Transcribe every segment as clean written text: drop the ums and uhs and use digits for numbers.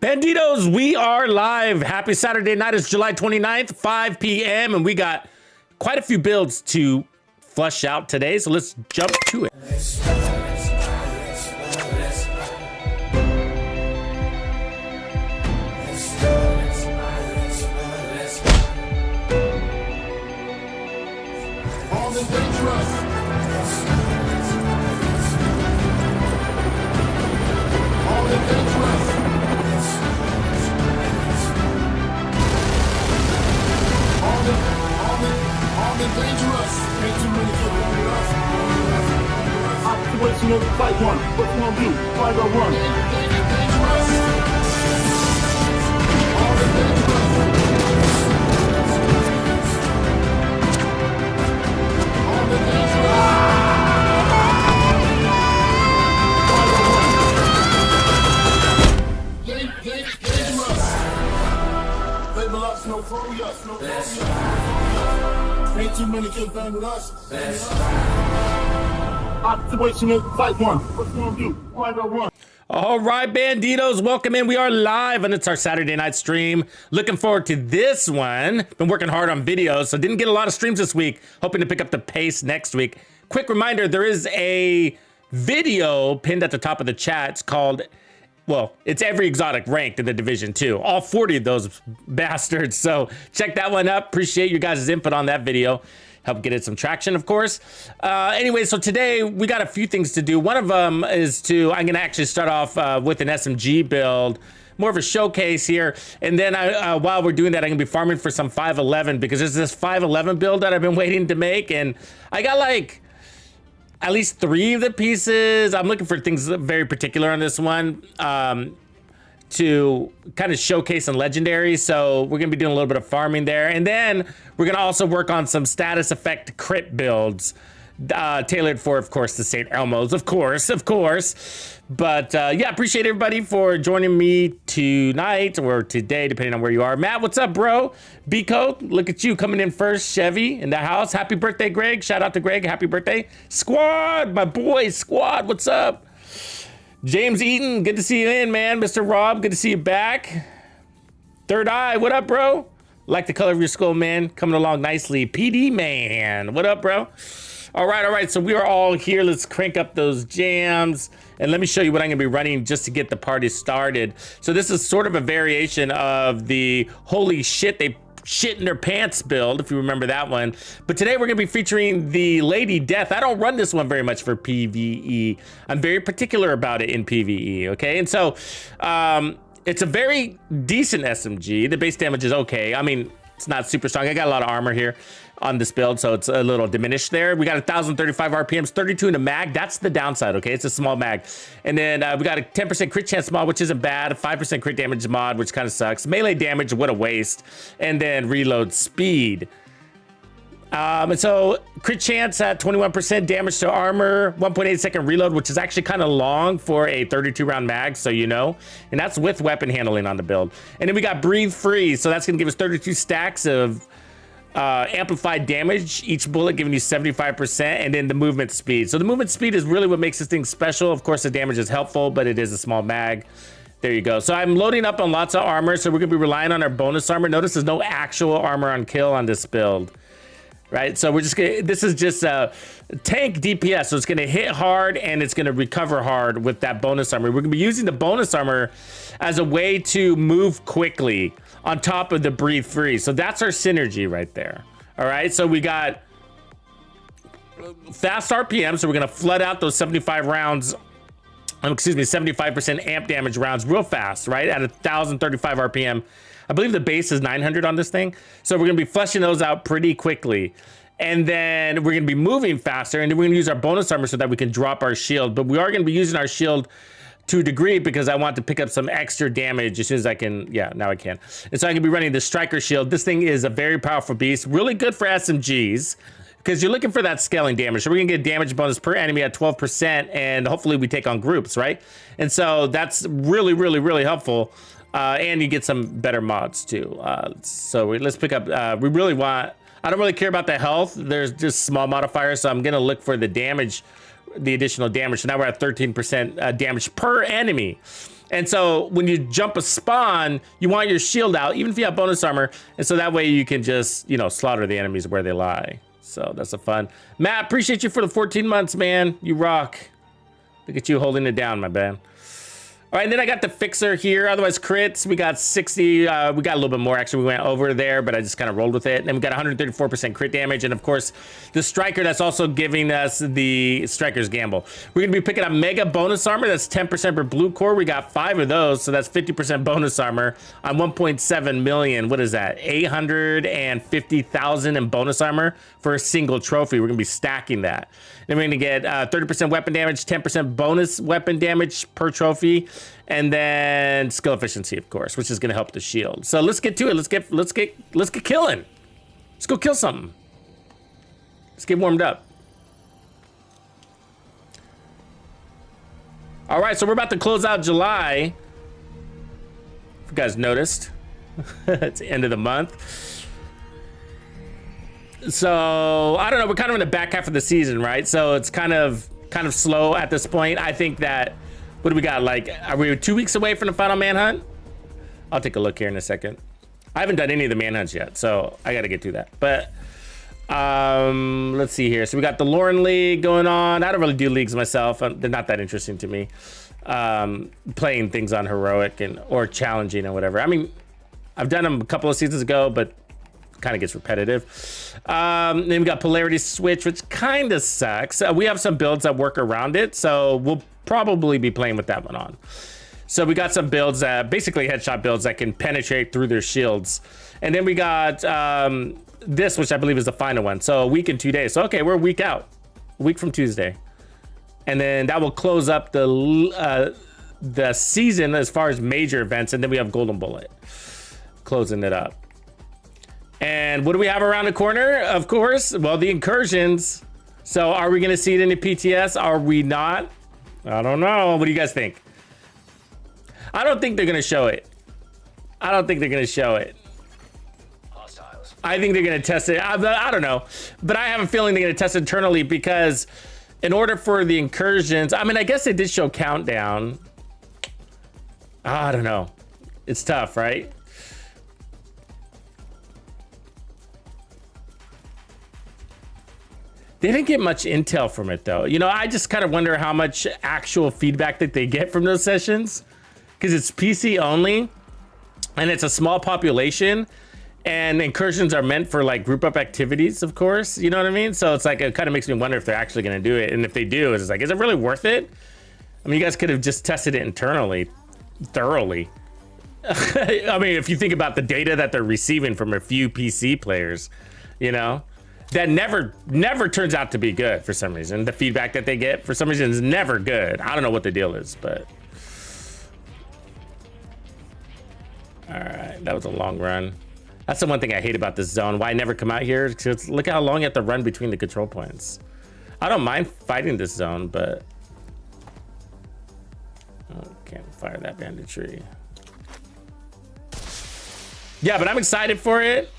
Banditos, we are live. Happy Saturday night. It's July 29th, 5 p.m. And we got quite a few builds to flush out today. So let's jump to it. Fight one. What's one do? 501. Ain't too many kids bang with us. Situational fight one. What's one do? 501. All right, Banditos, welcome in. We are live, and it's our Saturday night stream. Looking forward to this one. Been working hard on videos, so didn't get a lot of streams this week. Hoping to pick up the pace next week. Quick reminder, there is a video pinned at the top of the chat. It's called, well, it's every exotic ranked in the Division 2. All 40 of those bastards. So check that one up. Appreciate you guys' input on that video. Help get it some traction, of course. Anyway, so today we got a few things to do. One of them is I'm going to actually start off with an SMG build, more of a showcase here. And then while we're doing that, I'm going to be farming for some 511 because there's this 511 build that I've been waiting to make. And I got like at least 3 of the pieces. I'm looking for things very particular on this one to kind of showcase some legendaries. So we're gonna be doing a little bit of farming there. And then we're gonna also work on some status effect crit builds tailored for, of course, the St. Elmo's, of course. But yeah, appreciate everybody for joining me tonight or today, depending on where you are. Matt, what's up, bro? Biko, look at you coming in first. Chevy in the house. Happy birthday, Greg. Shout out to Greg. Happy birthday. Squad, my boy, Squad, what's up? James Eaton, good to see you in, man. Mr. Rob, good to see you back. Third Eye, what up, bro? Like the color of your skull, man. Coming along nicely. PD Man, what up, bro? All right. So we are all here. Let's crank up those jams. And let me show you what I'm gonna be running just to get the party started. So this is sort of a variation of the holy shit, they shit in their pants build, if you remember that one. But today we're gonna be featuring the Lady Death. I don't run this one very much for PVE. I'm very particular about it in PVE, okay? And so it's a very decent SMG. The base damage is okay. I mean, it's not super strong. I got a lot of armor here on this build, so it's a little diminished there. We got 1,035 RPMs, 32 in the mag. That's the downside, okay? It's a small mag. And then we got a 10% crit chance mod, which isn't bad. A 5% crit damage mod, which kind of sucks. Melee damage, what a waste. And then reload speed. And so crit chance at 21%, damage to armor, 1.8 second reload, which is actually kind of long for a 32 round mag, so you know. And that's with weapon handling on the build. And then we got breathe free, so that's gonna give us 32 stacks of amplified damage, each bullet giving you 75%, and then the movement speed. So the movement speed is really what makes this thing special. Of course, the damage is helpful, but it is a small mag. There you go. So I'm loading up on lots of armor, so we're gonna be relying on our bonus armor. Notice there's no actual armor on kill on this build, right? So we're just gonna, this is just a tank DPS, so it's gonna hit hard and it's gonna recover hard with that bonus armor. We're gonna be using the bonus armor as a way to move quickly on top of the breathe free. So that's our synergy right there. All right, so we got fast RPM, so we're gonna flood out those 75 rounds, 75% amp damage rounds real fast, right? At 1,035 RPM. I believe the base is 900 on this thing. So we're gonna be flushing those out pretty quickly. And then we're gonna be moving faster, and then we're gonna use our bonus armor so that we can drop our shield. But we are gonna be using our shield to a degree because I want to pick up some extra damage as soon as I can. Yeah, now I can. And so I'm gonna be running the striker shield. This thing is a very powerful beast, really good for SMGs because you're looking for that scaling damage. So we're gonna get damage bonus per enemy at 12%, and hopefully we take on groups, right? And so that's really, really, really helpful. And you get some better mods too. So let's pick up, we really want, I don't really care about the health. There's just small modifiers, so I'm gonna look for the damage, the additional damage. So now we're at 13% damage per enemy. And so when you jump a spawn, you want your shield out, even if you have bonus armor. And so that way you can just, you know, slaughter the enemies where they lie. So that's a fun. Matt, appreciate you for the 14 months, man. You rock. Look at you holding it down, my man. All right, and then I got the fixer here. Otherwise, crits, we got 60. We got a little bit more. Actually, we went over there, but I just kind of rolled with it. And then we got 134% crit damage. And of course, the striker that's also giving us the striker's gamble. We're going to be picking up mega bonus armor. That's 10% per blue core. We got 5 of those. So that's 50% bonus armor on 1.7 million. What is that? 850,000 in bonus armor for a single trophy. We're going to be stacking that. Then we're going to get 30% weapon damage, 10% bonus weapon damage per trophy, and then skill efficiency, of course, which is going to help the shield. So let's get to it. Let's get killing. Let's go kill something. Let's get warmed up. All right, so we're about to close out July. If you guys noticed, it's the end of the month. So I don't know, we're kind of in the back half of the season, right? So it's kind of slow at this point. I think that, what do we got? Like, are we 2 weeks away from the final manhunt? I'll take a look here in a second. I haven't done any of the manhunts yet, so I got to get to that. But let's see here. So we got the Lauren League going on. I don't really do leagues myself. They're not that interesting to me. Playing things on heroic or challenging or whatever. I mean, I've done them a couple of seasons ago, but kind of gets repetitive. Then we got Polarity Switch, which kind of sucks. We have some builds that work around it, so we'll probably be playing with that one on. So we got some builds that basically headshot builds that can penetrate through their shields. And then we got this, which I believe is the final one. So a week and 2 days. So okay, we're a week out, a week from Tuesday. And then that will close up the season as far as major events. And then we have Golden Bullet closing it up. And what do we have around the corner? Of course, well, the incursions. So are we going to see it in the PTS? Are we not? I don't know. What do you guys think? I don't think they're going to show it. I don't think they're going to show it. I think they're going to test it. I don't know. But I have a feeling they're going to test it internally because in order for the incursions, I mean, I guess they did show countdown. I don't know. It's tough, right? They didn't get much intel from it, though. You know, I just kind of wonder how much actual feedback that they get from those sessions, because it's PC only, and it's a small population, and incursions are meant for like group up activities, of course. You know what I mean? So it's like, it kind of makes me wonder if they're actually going to do it, and if they do, it's like, is it really worth it? I mean, you guys could have just tested it internally, thoroughly. I mean, if you think about the data that they're receiving from a few PC players, you know. That never turns out to be good for some reason. The feedback that they get for some reason is never good. I don't know what the deal is, but. All right, that was a long run. That's the one thing I hate about this zone. Why I never come out here? Because look at how long you have to run between the control points. I don't mind fighting this zone, but. Oh, can't fire that banditry. Yeah, but I'm excited for it.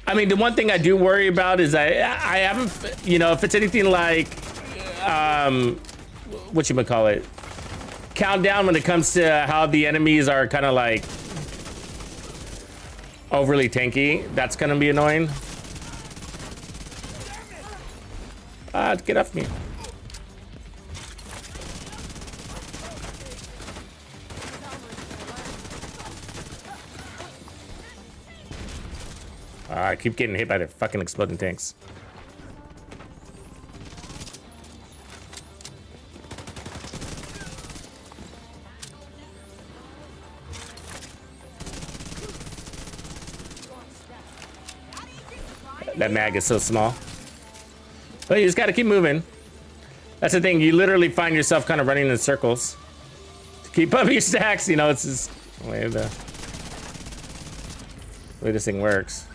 I mean, the one thing I do worry about is I haven't, you know, if it's anything like, whatchamacallit, countdown when it comes to how the enemies are kind of like overly tanky, that's gonna be annoying. Get off me. I keep getting hit by their fucking exploding tanks. That mag is so small. But you just gotta keep moving. That's the thing, you literally find yourself kind of running in circles. To keep up your stacks, you know, it's just the way this thing works.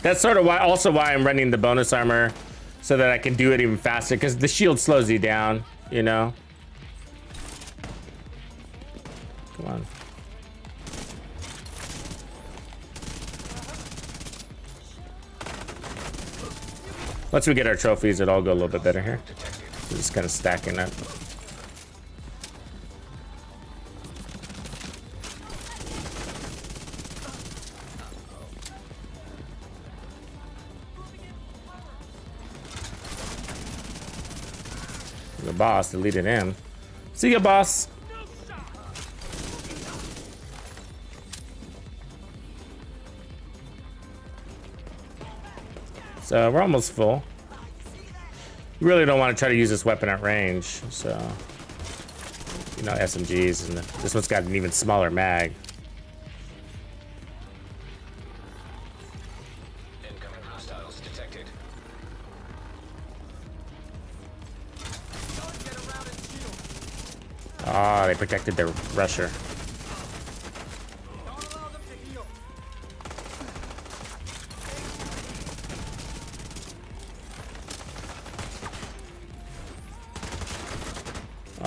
That's sort of why I'm running the bonus armor, so that I can do it even faster, because the shield slows you down, you know? Come on. Once we get our trophies, it'll all go a little bit better here. Just kind of stacking it. The boss deleted him. See ya, boss. So we're almost full. You really don't want to try to use this weapon at range. So, you know, SMGs, and this one's got an even smaller mag. Incoming hostiles detected. Ah, they protected their rusher.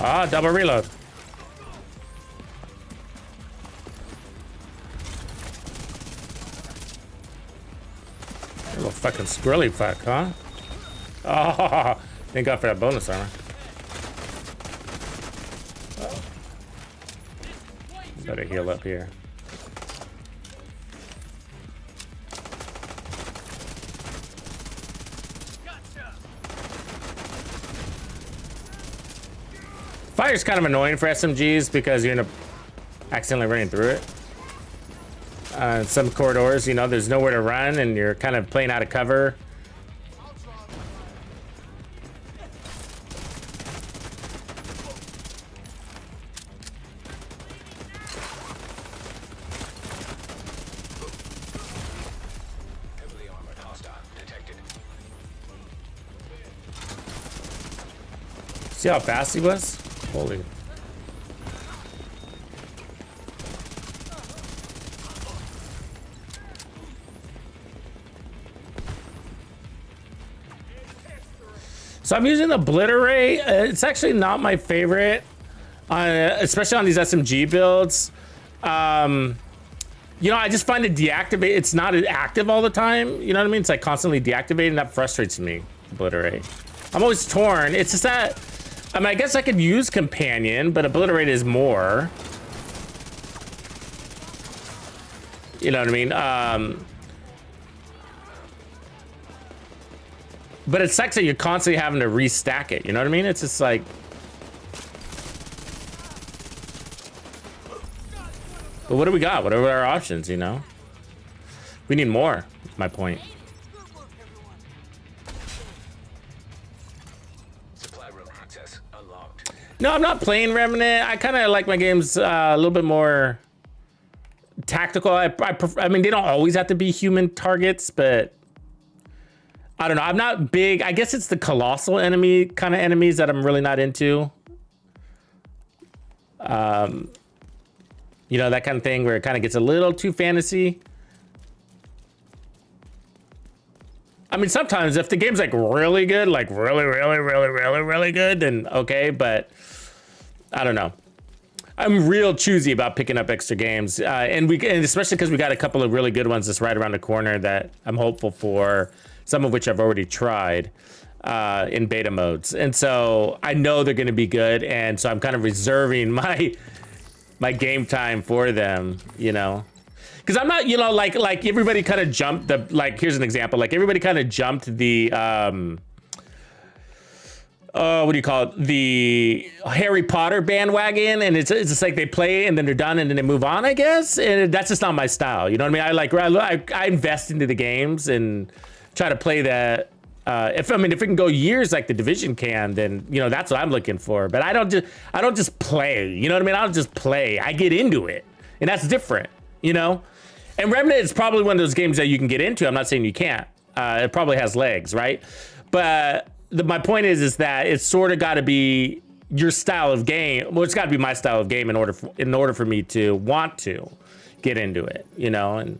Ah, double reload. A little fucking squirrely fuck, huh? Oh, thank God for that bonus armor. Better heal up here. Fire's kind of annoying for SMGs because you end up accidentally running through it. In some corridors, you know, there's nowhere to run and you're kind of playing out of cover. Heavily armored hostile detected. See how fast he was? Holy. So I'm using Obliterate. It's actually not my favorite, especially on these SMG builds. You know, I just find it deactivate. It's not active all the time. You know what I mean? It's like constantly deactivating. That frustrates me. Obliterate. I'm always torn. It's just that. I mean, I guess I could use Companion, but Obliterate is more. You know what I mean? But it sucks that you're constantly having to restack it. You know what I mean? It's just like. But what do we got? What are our options, you know? We need more, is my point. No, I'm not playing Remnant. I kind of like my games a little bit more tactical. I mean, they don't always have to be human targets, but I don't know. I'm not big. I guess it's the colossal enemy kind of enemies that I'm really not into. You know, that kind of thing where it kind of gets a little too fantasy. I mean, sometimes if the game's like really good, like really good, then okay, but I don't know. I'm real choosy about picking up extra games, and especially because we got a couple of really good ones that's right around the corner that I'm hopeful for, some of which I've already tried in beta modes. And so I know they're going to be good, and so I'm kind of reserving my game time for them, you know. Because I'm not, you know, like everybody kind of jumped the, like, here's an example. Like everybody kind of jumped the, what do you call it? The Harry Potter bandwagon. And it's just like they play and then they're done and then they move on, I guess. And that's just not my style. You know what I mean? I invest into the games and try to play that. If it can go years like the Division can, then, you know, that's what I'm looking for. But I don't just play, you know what I mean? I don't just play. I get into it. And that's different, you know? And Remnant is probably one of those games that you can get into. I'm not saying you can't. It probably has legs, right? But my point is that it's sort of got to be your style of game. Well, it's got to be my style of game in order for me to want to get into it, you know? And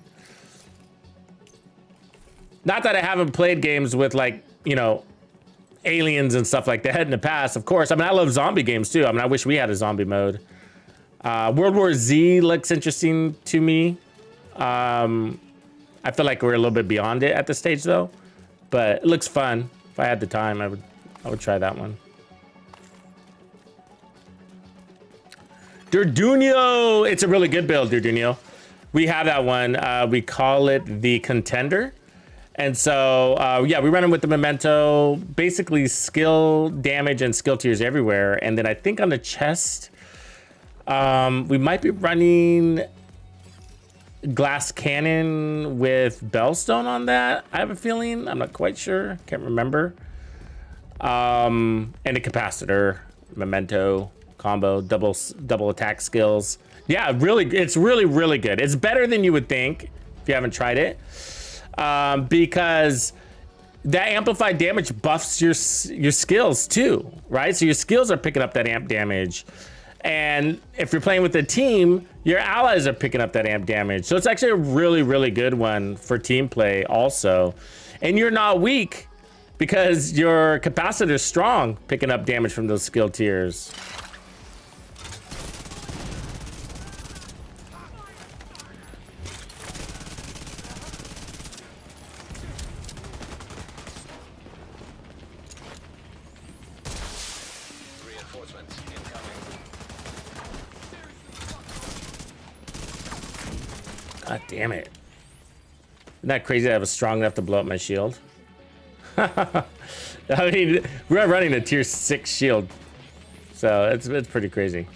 not that I haven't played games with, like, you know, aliens and stuff like that in the past, of course. I mean, I love zombie games too. I mean, I wish we had a zombie mode. World War Z looks interesting to me. I feel like we're a little bit beyond it at this stage though, but it looks fun. If I had the time, I would try that one. Durdunio. It's a really good build, Durdunio. We have that one. We call it the Contender. And so, yeah, we run them with the Memento, basically skill damage and skill tiers everywhere. And then I think on the chest, we might be running glass cannon with Bellstone on that. I have a feeling. I'm not quite sure. Can't remember. And a capacitor, Memento combo, double attack skills. Yeah, really, it's really good. It's better than you would think if you haven't tried it. Because that amplified damage buffs your skills too, right? So your skills are picking up that amp damage. And if you're playing with a team, your allies are picking up that amp damage. So it's actually a really good one for team play also. And you're not weak because your capacitor is strong, picking up damage from those skill tiers. Reinforcements incoming. God damn it. Isn't that crazy that I was strong enough to blow up my shield? I mean, we're running a tier 6 shield. So it's pretty crazy.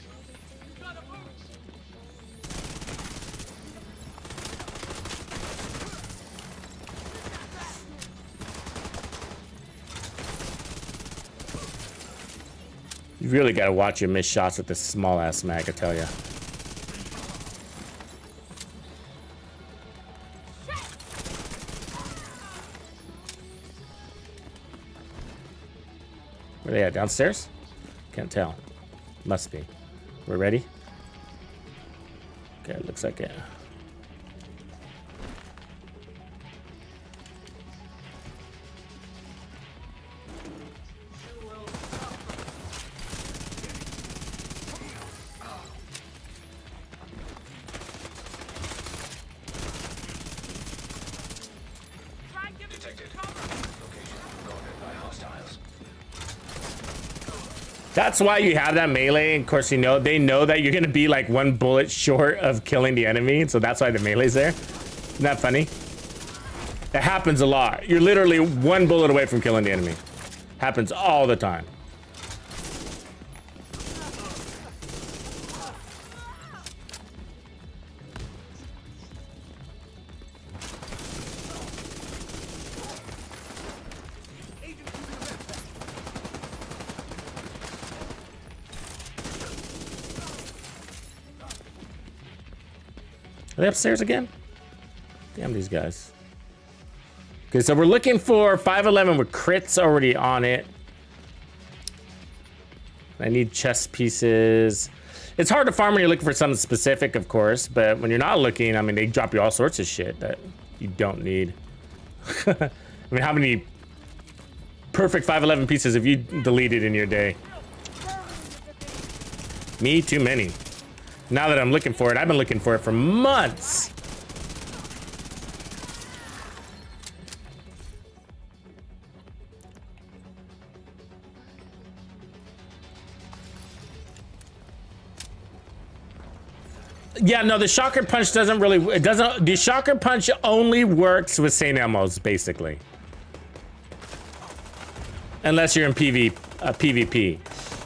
You really gotta watch your miss shots with this small ass mag, I tell ya. Where are they at? Downstairs? Can't tell. Must be. We're ready? Okay, it looks like it. Detected. Location guarded by hostiles. That's why you have that melee. Of course, you know they know that you're gonna be like one bullet short of killing the enemy, so that's why the melee's there. Isn't that funny? That happens a lot. You're literally one bullet away from killing the enemy. Happens all the time. Are they upstairs again? Damn these guys. Okay, so we're looking for 511 with crits already on it. I need chest pieces. It's hard to farm when you're looking for something specific, of course, but when you're not looking, I mean, they drop you all sorts of shit that you don't need. I mean, how many perfect 511 pieces have you deleted in your day? Me, too many. Now that I'm looking for it, I've been looking for it for months. Yeah, no, the shocker punch doesn't really, it doesn't, the shocker punch only works with St. Elmo's, basically. Unless you're in PvP.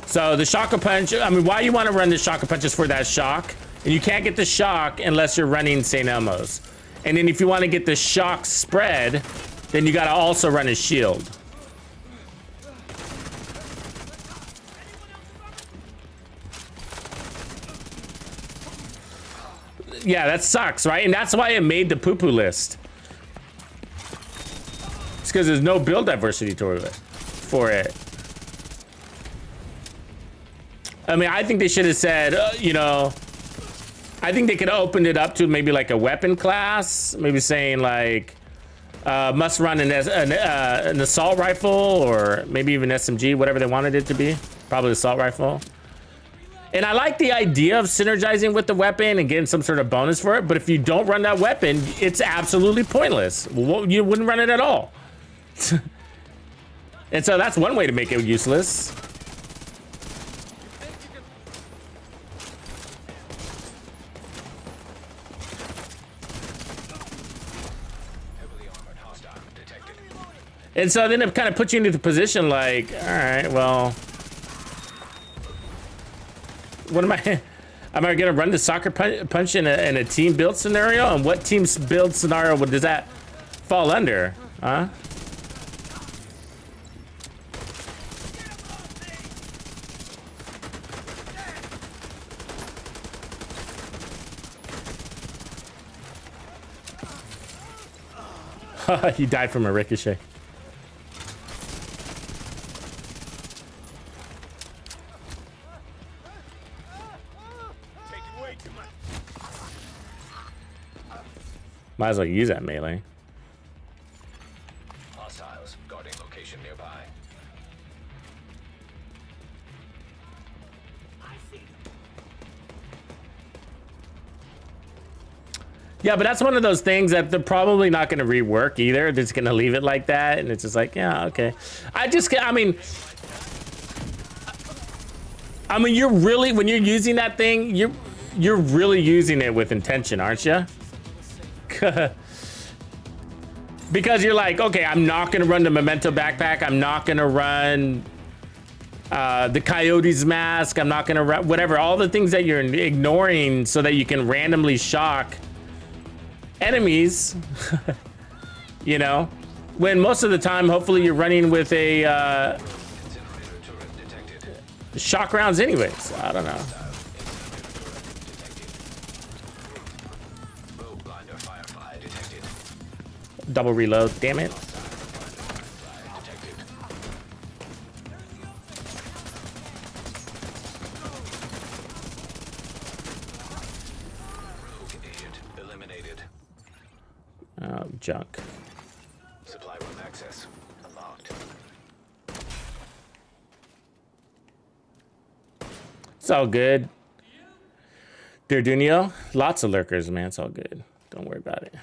So the shocker punch, I mean, why you want to run the shocker punch is for that shock. And you can't get the shock unless you're running St. Elmo's. And then if you want to get the shock spread, then you got to also run a shield. Yeah, that sucks, right? And that's why it made the poo-poo list. It's because there's no build diversity for it. I mean, I think they should have said, you know, I think they could have opened it up to maybe like a weapon class, maybe saying like, must run an assault rifle or maybe even SMG, whatever they wanted it to be. Probably assault rifle. And I like the idea of synergizing with the weapon and getting some sort of bonus for it. But if you don't run that weapon, it's absolutely pointless. You wouldn't run it at all. And so that's one way to make it useless. And so then it kind of puts you into the position like, all right, well, what am I? Am I gonna run the soccer punch in a team build scenario? And what team build scenario does that fall under? Huh? He died from a ricochet. Might as well use that melee. Hostiles guarding location nearby. Yeah, but that's one of those things that they're probably not going to rework either. They're just going to leave it like that, and it's just like, yeah, okay. I mean, you're really, when you're using that thing, you're really using it with intention, aren't you? Because you're like, okay, I'm not going to run the Memento backpack. I'm not going to run the Coyote's mask. I'm not going to run whatever. All the things that you're ignoring so that you can randomly shock enemies, you know, when most of the time, hopefully you're running with a shock rounds anyways. I don't know. Double reload, damn it. Oh, junk. Supply room access unlocked. It's all good. Derdunio, lots of lurkers, man. It's all good. Don't worry about it.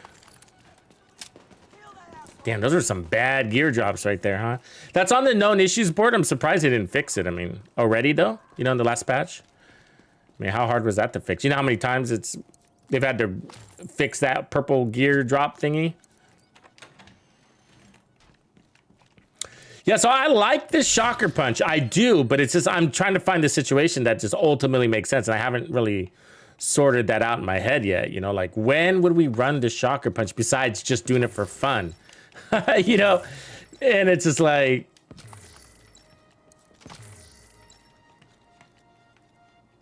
Damn, those are some bad gear drops right there, huh? That's on the known issues board. I'm surprised they didn't fix it. I mean, already though, you know, in the last patch. I mean, how hard was that to fix? You know how many times they've had to fix that purple gear drop thingy? Yeah, so I like this shocker punch. I do, but it's just, I'm trying to find the situation that just ultimately makes sense. And I haven't really sorted that out in my head yet. You know, like when would we run the shocker punch besides just doing it for fun? You know, and it's just like,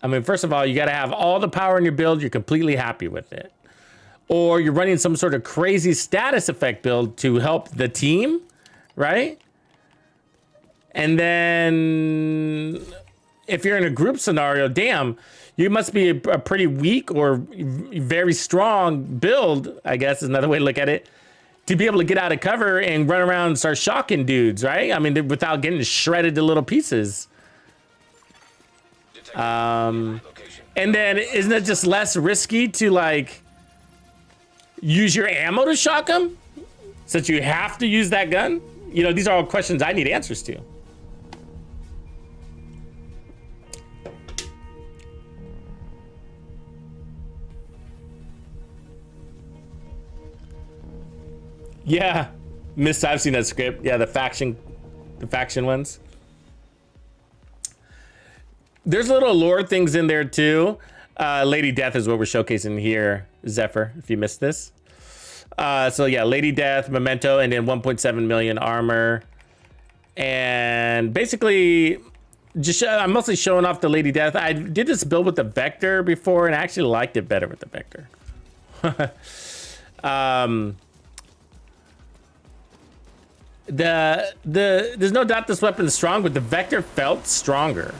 I mean, first of all, you got to have all the power in your build. You're completely happy with it. Or you're running some sort of crazy status effect build to help the team, right? And then if you're in a group scenario, damn, you must be a pretty weak or very strong build, I guess is another way to look at it, to be able to get out of cover and run around and start shocking dudes, right? I mean, without getting shredded to little pieces. And then isn't it just less risky to like use your ammo to shock them since you have to use that gun? You know, these are all questions I need answers to. Yeah, I've seen that script. Yeah, the faction ones. There's little lore things in there too. Lady Death is what we're showcasing here, Zephyr, if you missed this. So yeah, Lady Death, Memento, and then 1.7 million armor. And basically, I'm mostly showing off the Lady Death. I did this build with the Vector before, and I actually liked it better with the Vector. There's no doubt this weapon is strong, but the Vector felt stronger.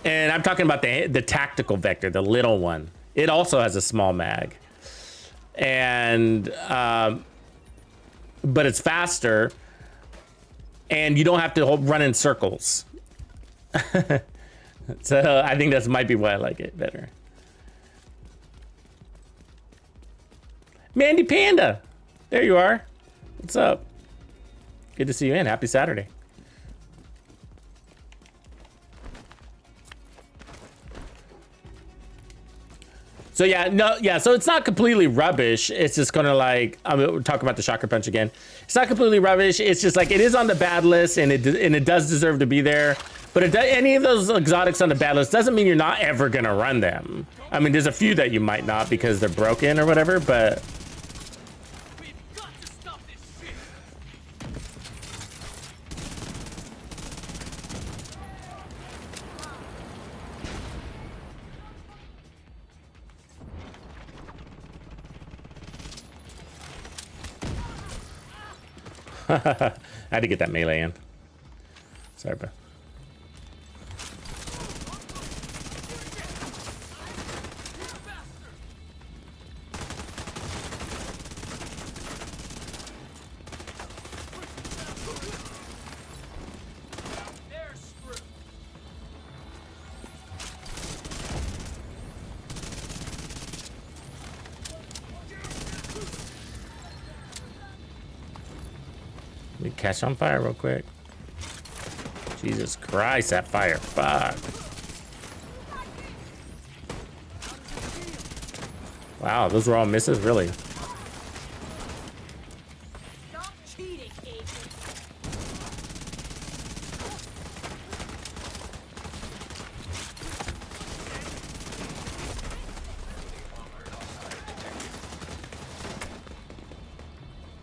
And I'm talking about the tactical Vector, the little one. It also has a small mag. And, but it's faster. And you don't have to run in circles. So I think that might be why I like it better. Mandy Panda, there you are. What's up? Good to see you in. Happy Saturday. So yeah, no, yeah. So it's not completely rubbish. It's just gonna like we'll talk about the shocker punch again. It's not completely rubbish. It's just like it is on the bad list, and it does deserve to be there. But any of those exotics on the bad list doesn't mean you're not ever gonna run them. I mean, there's a few that you might not because they're broken or whatever, but. I had to get that melee in. Sorry, bro. Let me catch on fire real quick. Jesus Christ, that fire. Fuck. Wow, those were all misses, really. Stop cheating, agent.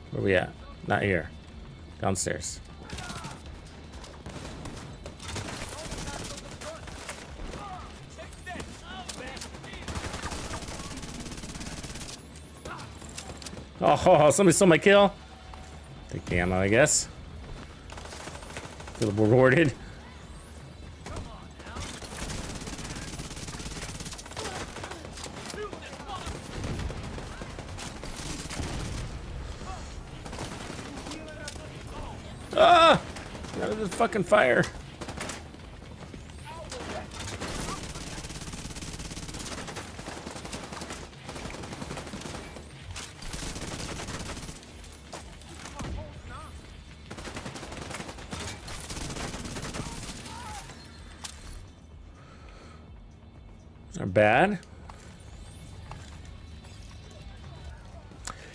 Where we at? Not here. Downstairs. Oh, somebody stole my kill. Take the ammo, I guess. Feel rewarded. Ah! Out of this fucking fire. Are bad.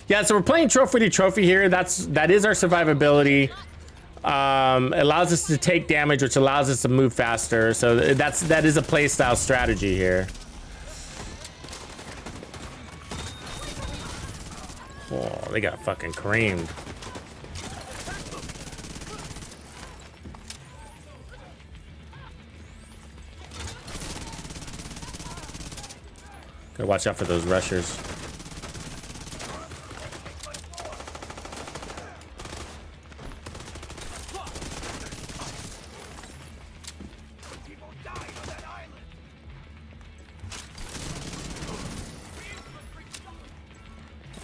Yeah, so we're playing trophy to trophy here. That is our survivability. Allows us to take damage, which allows us to move faster. So that is a playstyle strategy here. Oh, they got fucking creamed. Gotta watch out for those rushers.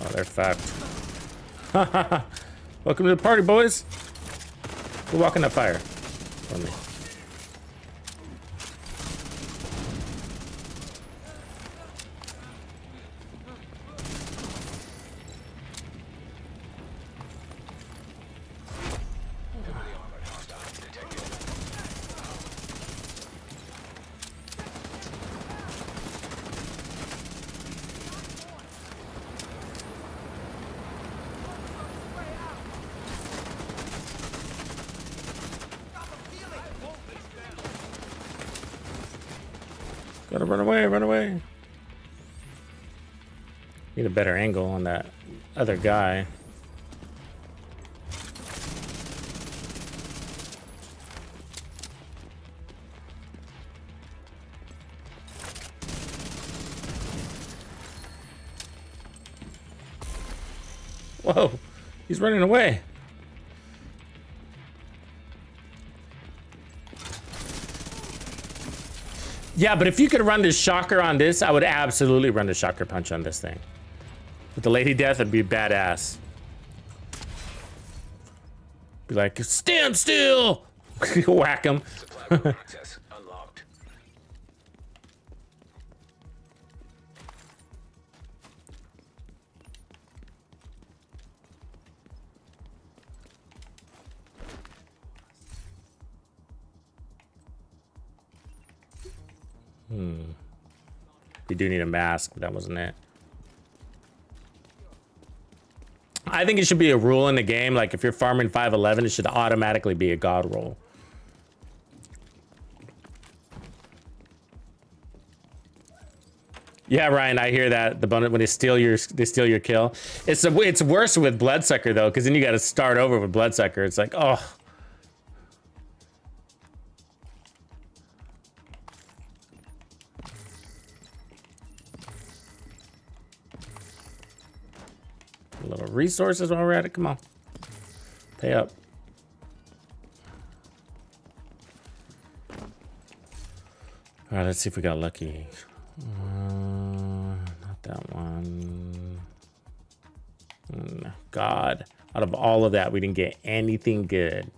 Oh, they're fucked. Welcome to the party, boys. Go walk in that fire for me. Gotta run away, run away. Need a better angle on that other guy. Whoa, he's running away. Yeah, but if you could run this shocker on this, I would absolutely run the shocker punch on this thing. With the Lady Death, it'd be badass. Be like, stand still! Whack him. Supply room access unlocked. You do need a mask, but that wasn't it. I think it should be a rule in the game. Like if you're farming 511, it should automatically be a god roll. Yeah, Ryan, I hear that. The bonus when they steal your kill. It's worse with Bloodsucker though, because then you got to start over with Bloodsucker. It's like, oh. A little resources while we're at it. Come on, pay up. All right, let's see if we got lucky. Not that one. God, out of all of that, we didn't get anything good.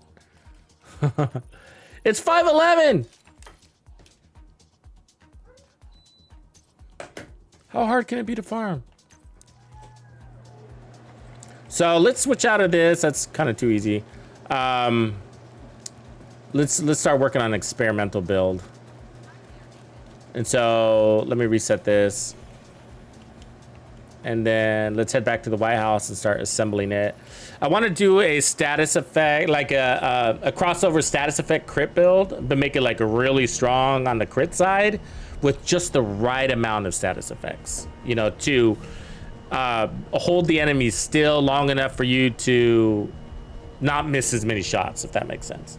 It's 511. How hard can it be to farm? So let's switch out of this. That's kind of too easy. Let's start working on an experimental build. And so let me reset this. And then let's head back to the White House and start assembling it. I want to do a status effect, like a crossover status effect crit build, but make it like really strong on the crit side with just the right amount of status effects, you know, to hold the enemy still long enough for you to not miss as many shots, if that makes sense.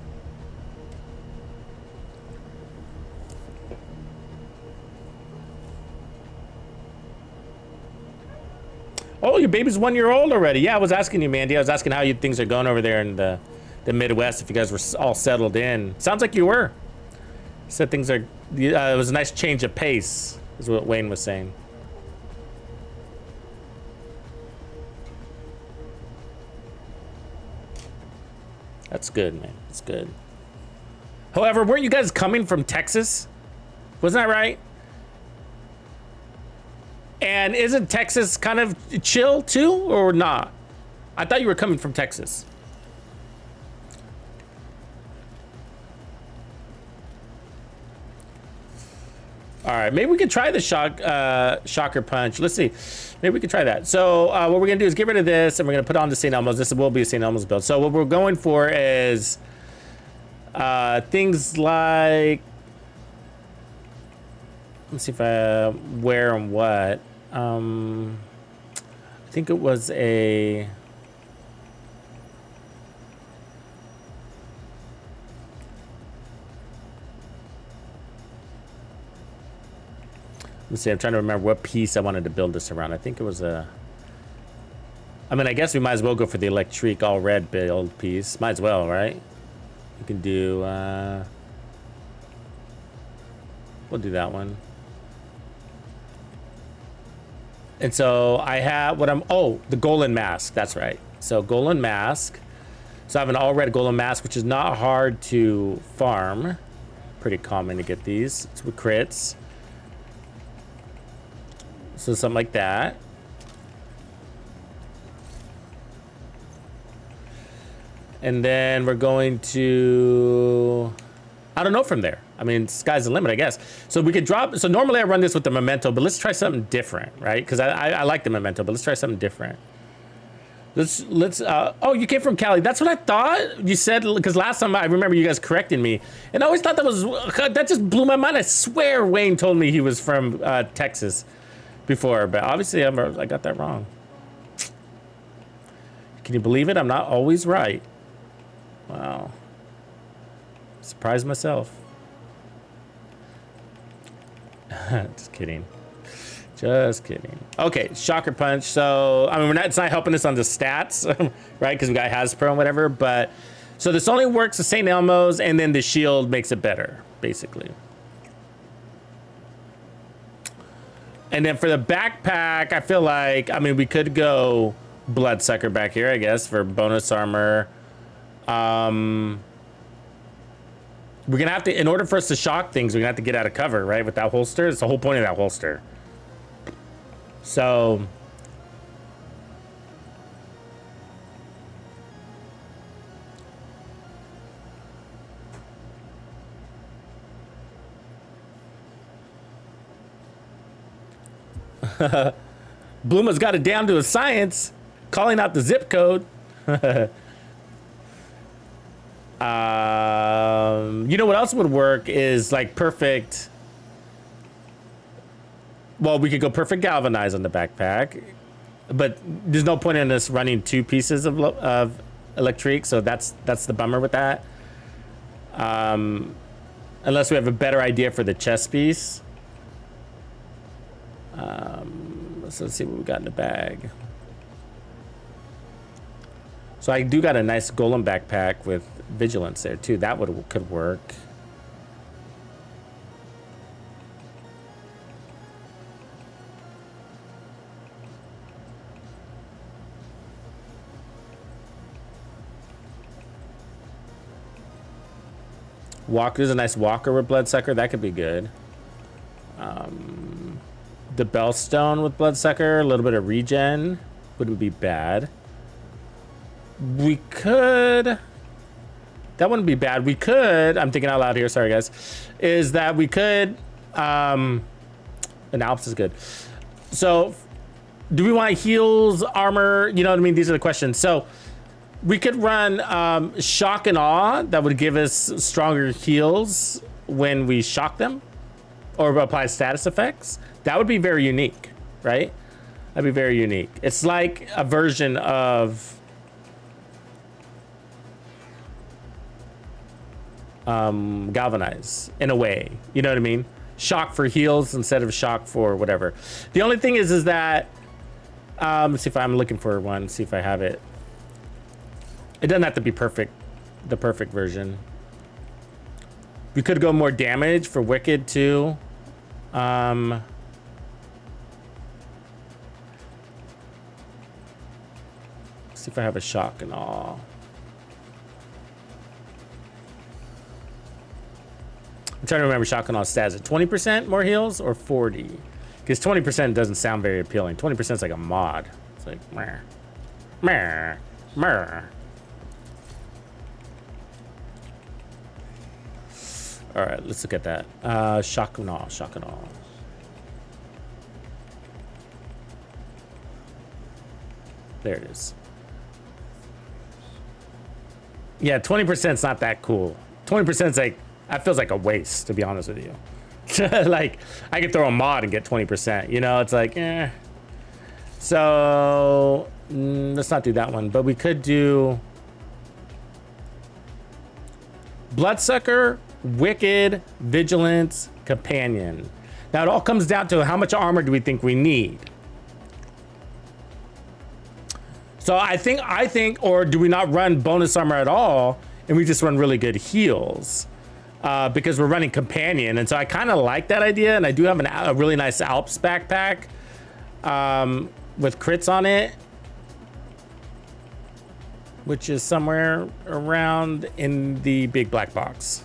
Oh, your baby's 1 year old already. Yeah, I was asking you, Mandy. I was asking how things are going over there in the Midwest, if you guys were all settled in. Sounds like you were. Said things are, it was a nice change of pace, is what Wayne was saying. That's good, man. That's good. However, weren't you guys coming from Texas? Wasn't that right? And isn't Texas kind of chill too, or not? I thought you were coming from Texas. All right, maybe we could try the shocker punch. Let's see. Maybe we could try that. So what we're gonna do is get rid of this, and we're gonna put on the St. Elmo's. This will be a St. Elmo's build. So what we're going for is things like, let's see if I where and what. I think it was a. Let's see, I'm trying to remember what piece I wanted to build this around. I think it was a. I mean, I guess we might as well go for the electric all red build piece. Might as well, right? You can do. We'll do that one. And so I have what I'm. Oh, the Golan mask. That's right. So Golan mask. So I have an all red Golan mask, which is not hard to farm. Pretty common to get these. It's with crits. So something like that. And then we're going to, I don't know from there. I mean, sky's the limit, I guess. So we could drop, so normally I run this with the memento, but let's try something different, right? Because I like the memento, but let's try something different. Oh, you came from Cali. That's what I thought you said, because last time I remember you guys correcting me. And I always thought that just blew my mind. I swear Wayne told me he was from Texas before, but obviously I got that wrong. Can you believe it? I'm not always right. Wow. Surprised myself. Just kidding. Just kidding. Okay, shocker punch. So, I mean, it's not helping us on the stats, right? Because we got Hasbro and whatever, but so this only works the St. Elmo's, and then the shield makes it better, basically. And then for the backpack, I feel like, I mean, we could go Bloodsucker back here, I guess, for bonus armor. We're gonna have to, in order for us to shock things, we're gonna have to get out of cover, right? With that holster. It's the whole point of that holster. So Bluma's got it down to a science, calling out the zip code. You know what else would work is like perfect. Well, we could go perfect galvanize on the backpack, but there's no point in us running 2 pieces of electric, so that's the bummer with that. Unless we have a better idea for the chest piece. So let's see what we got in the bag. So I do got a nice golem backpack with vigilance there too. That could work. There's a nice walker with bloodsucker. That could be good. The bellstone with bloodsucker, a little bit of regen wouldn't be bad. We could. That wouldn't be bad. We could. I'm thinking out loud here. Sorry, guys. Is that we could. An Alps is good. So, do we want heals, armor? You know what I mean? These are the questions. So, we could run shock and awe. That would give us stronger heals when we shock them or apply status effects. That would be very unique, right? That'd be very unique. It's like a version of galvanize in a way. You know what I mean? Shock for heals instead of shock for whatever. The only thing is that let's see if I'm looking for one. See if I have it. It doesn't have to be perfect, the perfect version. We could go more damage for Wicked too. See if I have a shock and all. I'm trying to remember shock and all stats. At 20% more heals or 40? Because 20% doesn't sound very appealing. 20% is like a mod. It's like meh, meh, meh. All right, let's look at that. Shock and all, shock and all. There it is. Yeah, 20% is not that cool. 20% is like, that feels like a waste, to be honest with you. Like, I could throw a mod and get 20%, you know? It's like, eh. So, let's not do that one. But we could do Bloodsucker, Wicked, Vigilance, Companion. Now, it all comes down to how much armor do we think we need? So I think, or do we not run bonus armor at all, and we just run really good heals? Because we're running Companion, and so I kind of like that idea, and I do have a really nice Alps backpack with crits on it, which is somewhere around in the big black box.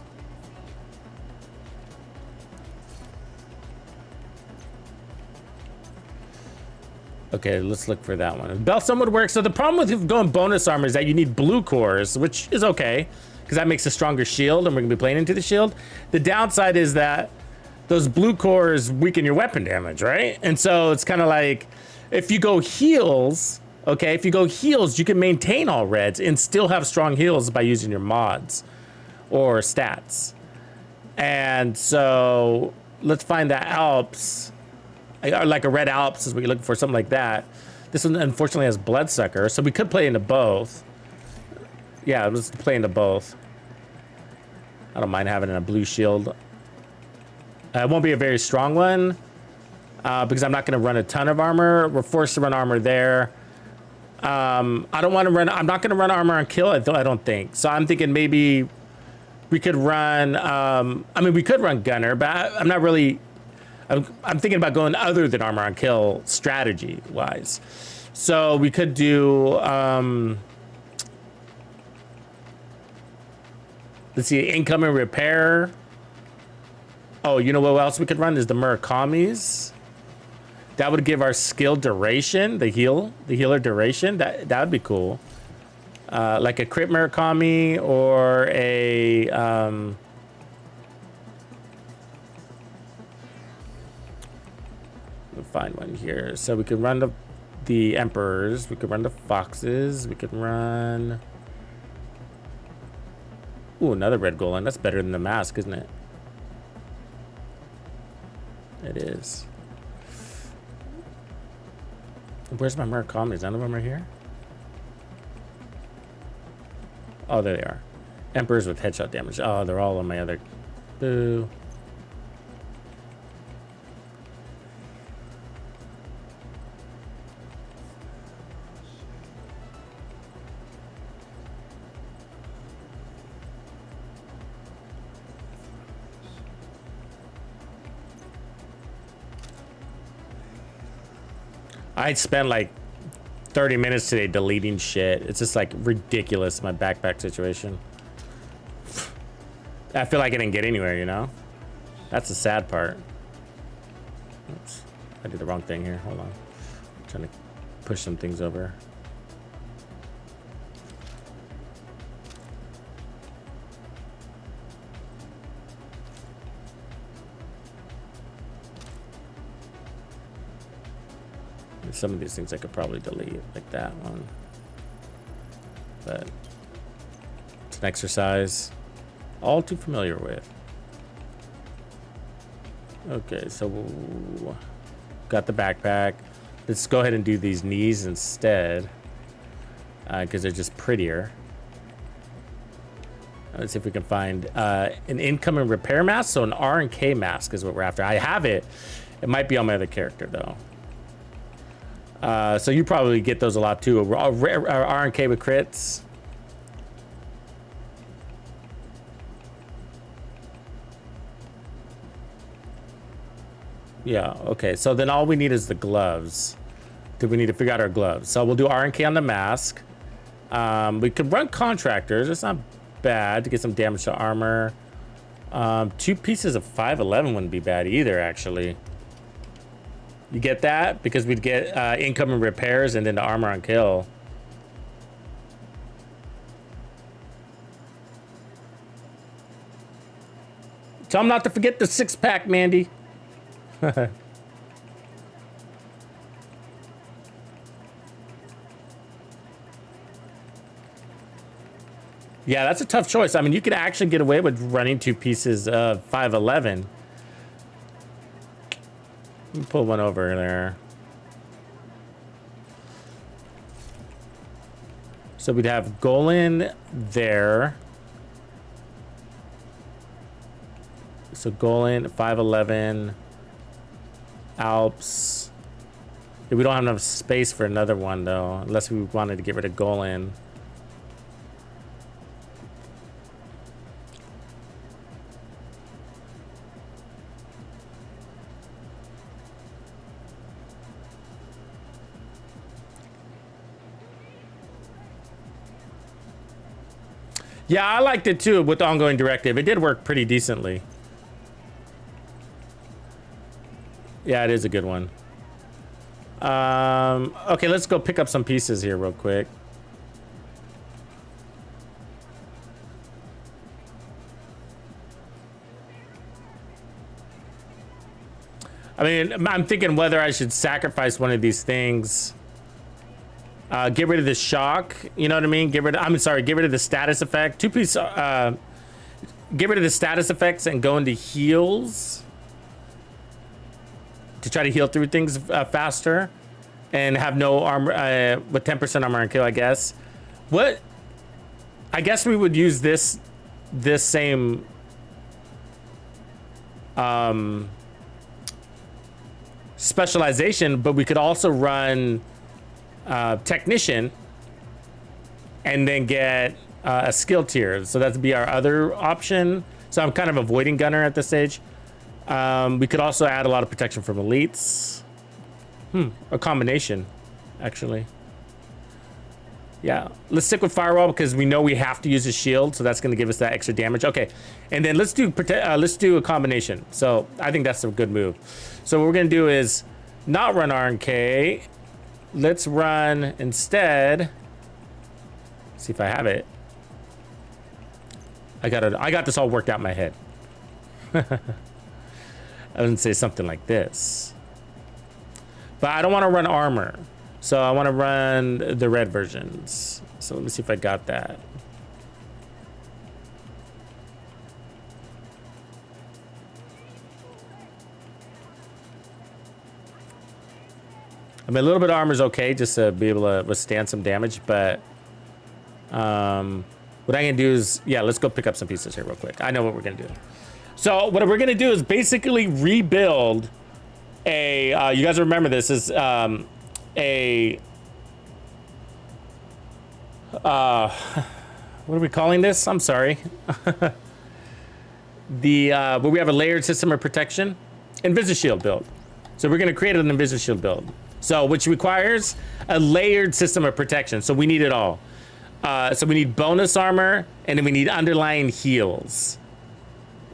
Okay, let's look for that one. Bellstone would work. So the problem with going bonus armor is that you need blue cores, which is okay, because that makes a stronger shield, and we're gonna be playing into the shield. The downside is that those blue cores weaken your weapon damage, right? And so it's kind of like, if you go heals, okay, if you go heals, you can maintain all reds and still have strong heals by using your mods or stats. And so let's find the Alps. Like a red Alps is what you're looking for, something like that. This one unfortunately has Bloodsucker, so we could play into both. Yeah, let's play into both. I don't mind having a blue shield. It won't be a very strong one because I'm not going to run a ton of armor. We're forced to run armor there. I don't want to run. I'm not going to run armor on kill. I don't think. So I'm thinking maybe we could run. I mean, we could run gunner, but I'm not really. I'm thinking about going other than armor on kill strategy wise. So we could do, let's see, incoming repair. Oh, you know what else we could run is the Murakamis. That would give our skill duration, the healer duration. That would be cool. Like a crit Murakami or a, find one here. So we can run the Emperors. We could run the Foxes. We could run... Ooh, another red golem. That's better than the mask, isn't it? It is. Where's my Murakami? None of them are here? Oh, there they are. Emperors with headshot damage. Oh, they're all on my other... Boo. I spent like 30 minutes today deleting shit. It's just like ridiculous, my backpack situation. I feel like I didn't get anywhere, you know? That's the sad part. Oops. I did the wrong thing here. Hold on. I'm trying to push some things over. Some of these things I could probably delete, like that one. But it's an exercise all too familiar with. Okay, so got the backpack. Let's go ahead and do these knees instead, because they're just prettier. Let's see if we can find an incoming repair mask. So an R and K mask is what we're after. I have it. It might be on my other character though. So you probably get those a lot too. R and K with crits. Yeah, okay. So then all we need is the gloves. We need to figure out our gloves. So we'll do R and K on the mask. We could run contractors. It's not bad to get some damage to armor. 2 pieces of 511 wouldn't be bad either, actually. You get that? Because we'd get incoming repairs and then the armor on kill. Tell them not to forget the 6-pack, Mandy. Yeah, that's a tough choice. I mean, you could actually get away with running 2 pieces of 511. Let me pull one over there. So we'd have Golan there. So Golan, 511, Alps. Yeah, we don't have enough space for another one though, unless we wanted to get rid of Golan. Yeah, I liked it too with the ongoing directive. It did work pretty decently. Yeah, it is a good one. Okay, let's go pick up some pieces here real quick. I mean, I'm thinking whether I should sacrifice one of these things. Get rid of the shock, you know what I mean? Get rid of the status effect. 2-piece, get rid of the status effects and go into heals to try to heal through things faster and have no armor, with 10% armor and kill, I guess. I guess we would use this same, specialization, but we could also run technician and then get a skill tier, so that'd be our other option. So I'm kind of avoiding gunner at this stage. We could also add a lot of protection from elites. A combination actually. Yeah, let's stick with firewall because we know we have to use a shield, so that's going to give us that extra damage. Okay, and then let's do a combination. So I think that's a good move. So what we're going to do is not run R&K. Let's run instead. See if I have it. I got this all worked out in my head. I wouldn't say something like this. But I don't want to run armor. So I want to run the red versions. So let me see if I got that. I mean, a little bit of armor is okay, just to be able to withstand some damage, but what I'm gonna do is, yeah, let's go pick up some pieces here real quick. I know what we're gonna do. So what we're gonna do is basically rebuild a, you guys remember this is what are we calling this? I'm sorry. Where we have a layered system of protection, Invis-shield build. So we're gonna create an Invis-shield build. So which requires a layered system of protection. So we need it all. So we need bonus armor, and then we need underlying heals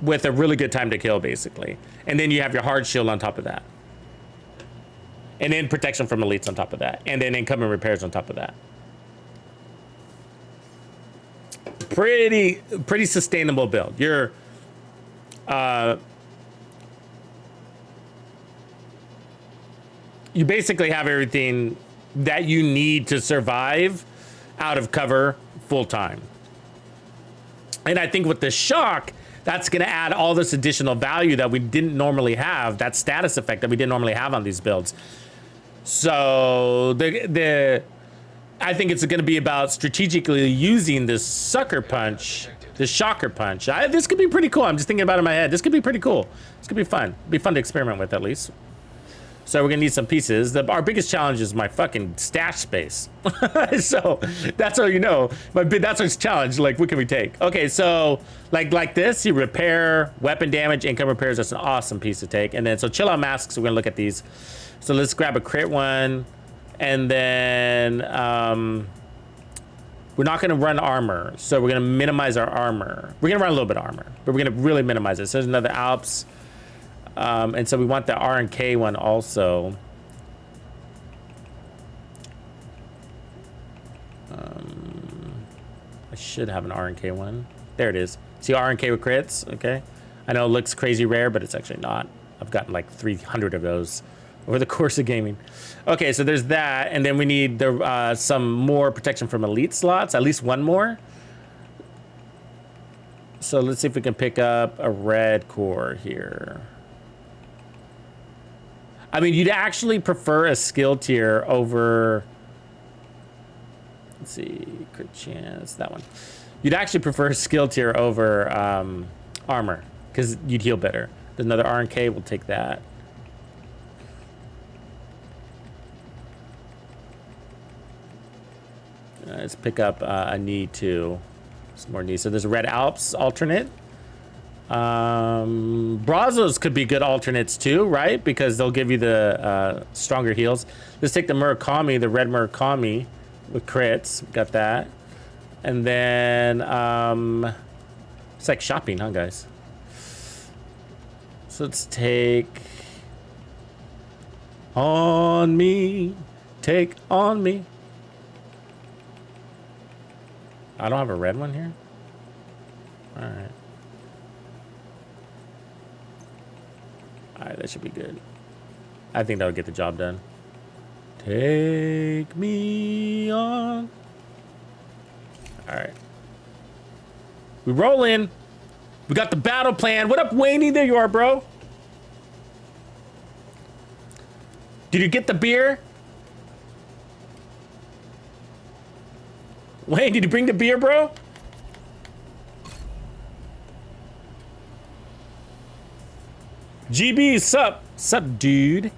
with a really good time to kill, basically. And then you have your hard shield on top of that. And then protection from elites on top of that. And then incoming repairs on top of that. Pretty sustainable build. You're you basically have everything that you need to survive out of cover full time. And I think with the shock, that's going to add all this additional value that we didn't normally have, that status effect that we didn't normally have on these builds. So I think it's going to be about strategically using this sucker punch, this shocker punch. This could be pretty cool. I'm just thinking about it in my head. This could be pretty cool. This could be fun. Be fun to experiment with, at least. So we're gonna need some pieces. Our biggest challenge is my fucking stash space. So that's all you know. That's our challenge. Like, what can we take? Okay, so like this, you repair weapon damage, income repairs. That's an awesome piece to take. And then so chill out masks. We're gonna look at these. So let's grab a crit one, and then we're not gonna run armor. So we're gonna minimize our armor. We're gonna run a little bit of armor, but we're gonna really minimize it. So there's another Alps. And so we want the R and K one also. I should have an R and K one. There it is. See R and K with crits? Okay. I know it looks crazy rare, but it's actually not. I've gotten like 300 of those over the course of gaming. Okay, so there's that. And then we need some more protection from elite slots, at least one more. So let's see if we can pick up a red core here. I mean, you'd actually prefer a skill tier over, let's see, crit chance, that one. You'd actually prefer a skill tier over armor, because you'd heal better. There's another R&K, we'll take that. Let's pick up a knee too. Some more knees. So there's a Red Alps alternate. Brazos could be good alternates too, right? Because they'll give you the stronger heals. Let's take the Murakami, the red Murakami with crits. Got that. And then it's like shopping, huh, guys? So let's take on me. Take on me. I don't have a red one here. All right. All right, that should be good. I think that'll get the job done. Take me on. All right. We roll in. We got the battle plan. What up, Wayne? There you are, bro. Did you get the beer? Wayne, did you bring the beer, bro? GB, sup? Sup, dude?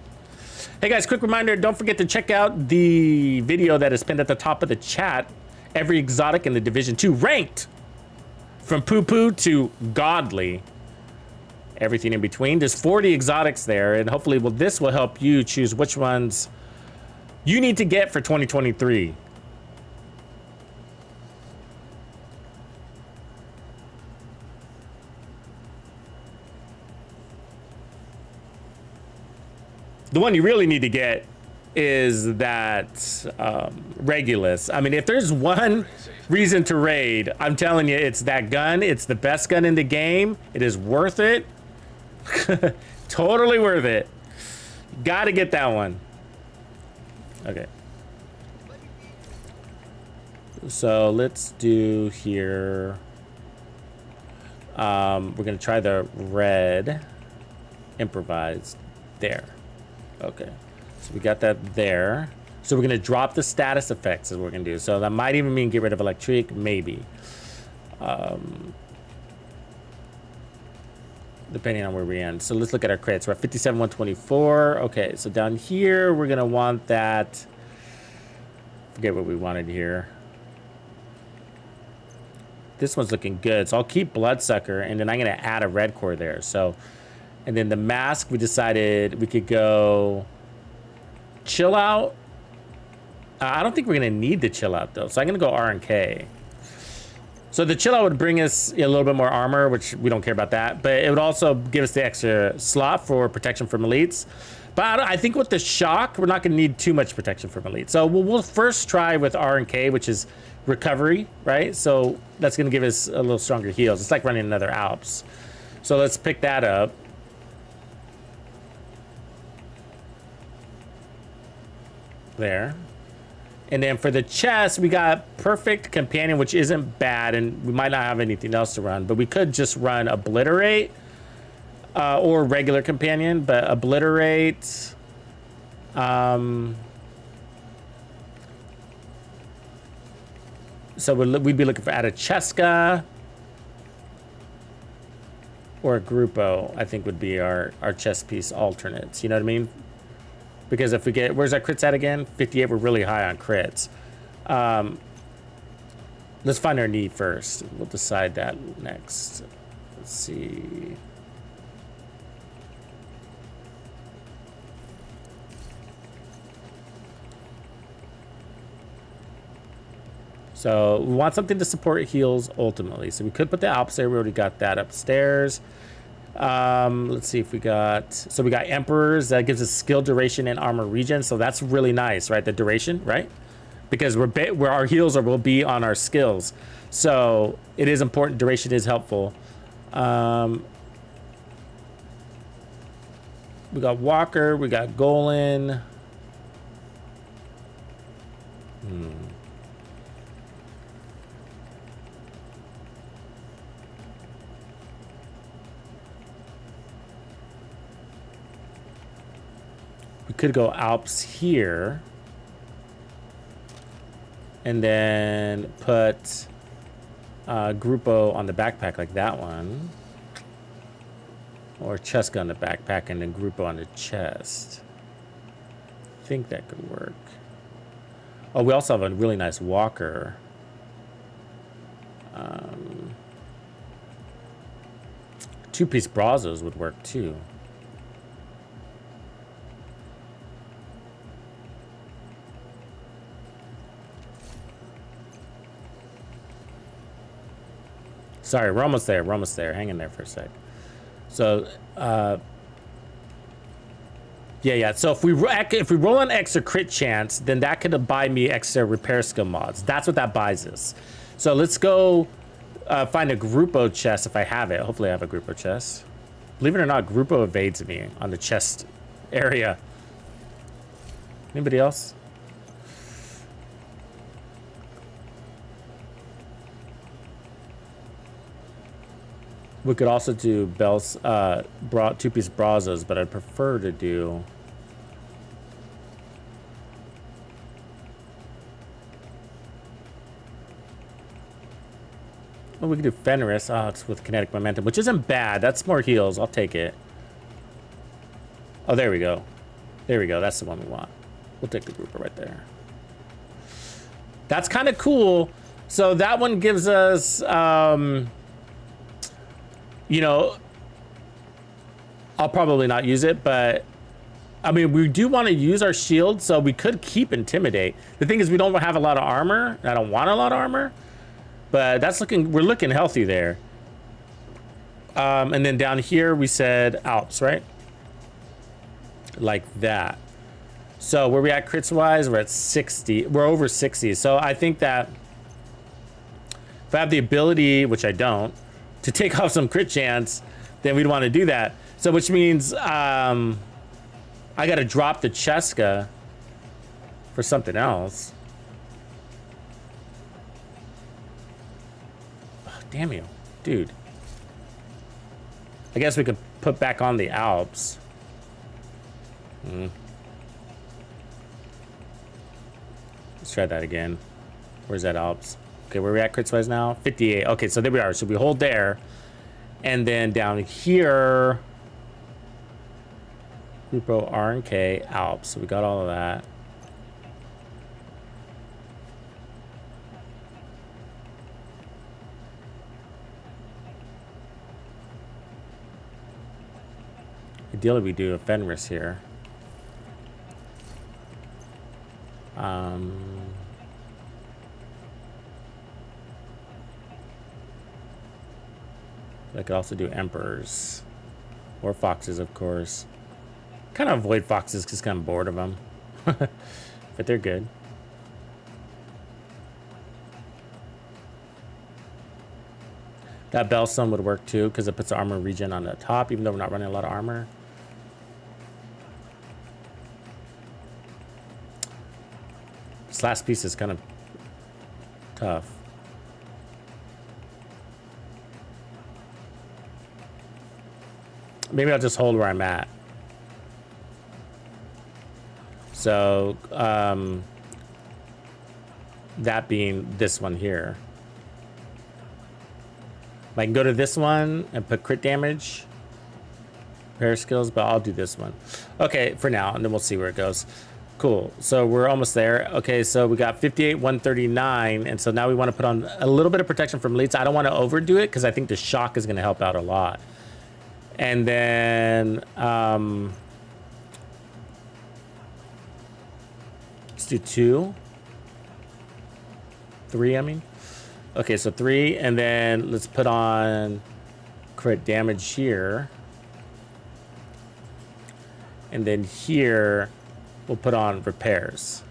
Hey guys, quick reminder, don't forget to check out the video that is pinned at the top of the chat. Every exotic in the Division 2 ranked from poo-poo to godly. Everything in between. There's 40 exotics there, and hopefully this will help you choose which ones you need to get for 2023. The one you really need to get is that Regulus. I mean, if there's one reason to raid, I'm telling you, it's that gun. It's the best gun in the game. It is worth it. Totally worth it. Gotta get that one. Okay. So let's do here. We're gonna try the red improvised there. Okay. So we got that there. So we're gonna drop the status effects is what we're gonna do. So that might even mean get rid of electric, maybe. Depending on where we end. So let's look at our crits. We're at 57, 124. Okay, so down here, we're gonna want that. Forget what we wanted here. This one's looking good. So I'll keep Bloodsucker, and then I'm gonna add a red core there. So, and then the mask, we decided we could go chill out. I don't think we're gonna need the chill out though. So I'm gonna go R and K. So the chill out would bring us a little bit more armor, which we don't care about that, but it would also give us the extra slot for protection from elites. But I think with the shock, we're not going to need too much protection from elites. So we'll first try with R and K, which is recovery, right? So that's going to give us a little stronger heals. It's like running another Alps. So let's pick that up. There. And then for the chest, we got Perfect Companion, which isn't bad, and we might not have anything else to run, but we could just run Obliterate or regular Companion, but Obliterate. So we'd be looking for add a Cheska or a Grupo, I think would be our chest piece alternates. You know what I mean? Because if we get, where's our crits at again? 58, we're really high on crits. Let's find our need first. We'll decide that next. Let's see. So we want something to support heals ultimately. So we could put the Alps there. We already got that upstairs. Let's see if we got, so we got Emperors that gives us skill duration and armor regen. So that's really nice, right? The duration, right? Because where our heals will be on our skills. So it is important. Duration is helpful. We got Walker, we got Golan. We could go Alps here and then put Grupo on the backpack like that one, or Cheska on the backpack and then Grupo on the chest. I think that could work. Oh, we also have a really nice Walker. Two-piece Brazos would work too. Sorry, we're almost there. We're almost there. Hang in there for a sec. So, yeah. So if we roll an extra crit chance, then that could buy me extra repair skill mods. That's what that buys us. So let's go find a Grupo chest if I have it. Hopefully I have a Grupo chest. Believe it or not, Grupo evades me on the chest area. Anybody else? We could also do Bell's two-piece Brazos, but I'd prefer to do we could do Fenris. Oh, it's with kinetic momentum, which isn't bad. That's more heals. I'll take it. Oh, there we go. There we go. That's the one we want. We'll take the Grouper right there. That's kind of cool. So that one gives us you know, I'll probably not use it, but I mean, we do want to use our shield, so we could keep Intimidate. The thing is, we don't have a lot of armor. I don't want a lot of armor, but that's we're looking healthy there. And then down here, we said Alps, right? Like that. So where we at crits wise, we're at 60. We're over 60. So I think that if I have the ability, which I don't, to take off some crit chance, then we'd want to do that. So which means I got to drop the Cheska for something else. Oh, damn you, dude. I guess we could put back on the Alps. Let's try that again. Where's that Alps? Okay, where are we at crits wise now? 58. Okay, so there we are. So we hold there. And then down here, Grupo R and K Alps. So we got all of that. Ideally, we do a Fenris here. I could also do Emperors. Or Foxes, of course. Kind of avoid Foxes because I'm bored of them. But they're good. That Bellstone would work too because it puts the armor regen on the top, even though we're not running a lot of armor. This last piece is kind of tough. Maybe I'll just hold where I'm at. So, that being this one here. I can go to this one and put crit damage, repair skills, but I'll do this one. Okay, for now, and then we'll see where it goes. Cool, so we're almost there. Okay, so we got 58, 139, and so now we want to put on a little bit of protection from elites. I don't want to overdo it because I think the shock is going to help out a lot. And then, let's do 2. 3, I mean. Okay, so 3, and then let's put on crit damage here. And then here, we'll put on repairs.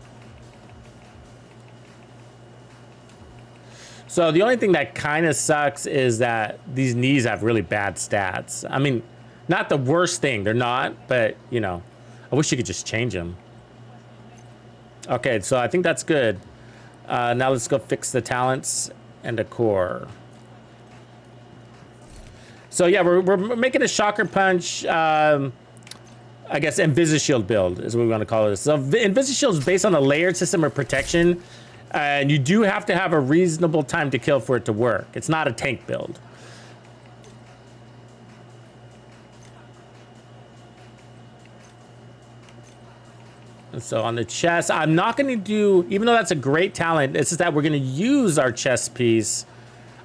So the only thing that kind of sucks is that these knees have really bad stats. I mean, not the worst thing, they're not, but you know, I wish you could just change them. Okay, so I think that's good. Now let's go fix the talents and the core. So yeah, we're making a shocker punch, I guess Invis-shield build is what we want to call it. So Invis-shield is based on a layered system of protection, and you do have to have a reasonable time to kill for it to work. It's not a tank build. And so on the chest, I'm not going to do, even though that's a great talent, it's just that we're going to use our chest piece.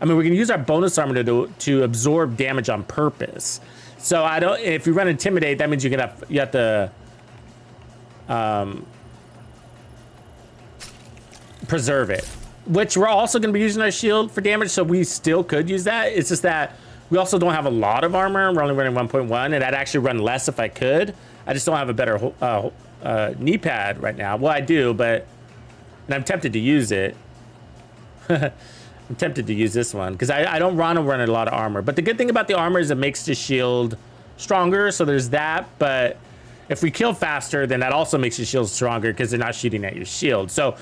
I mean, we're going to use our bonus armor to absorb damage on purpose. So I don't. If you run intimidate, that means you have to preserve it, which we're also going to be using our shield for damage. So we still could use that. It's just that we also don't have a lot of armor. We're only running 1.1, and I'd actually run less if I could. I just don't have a better knee pad right now. Well, I do, but and I'm tempted to use it. I'm tempted to use this one because I don't want to run a lot of armor. But the good thing about the armor is it makes the shield stronger. So there's that. But if we kill faster, then that also makes your shield stronger because they're not shooting at your shield. So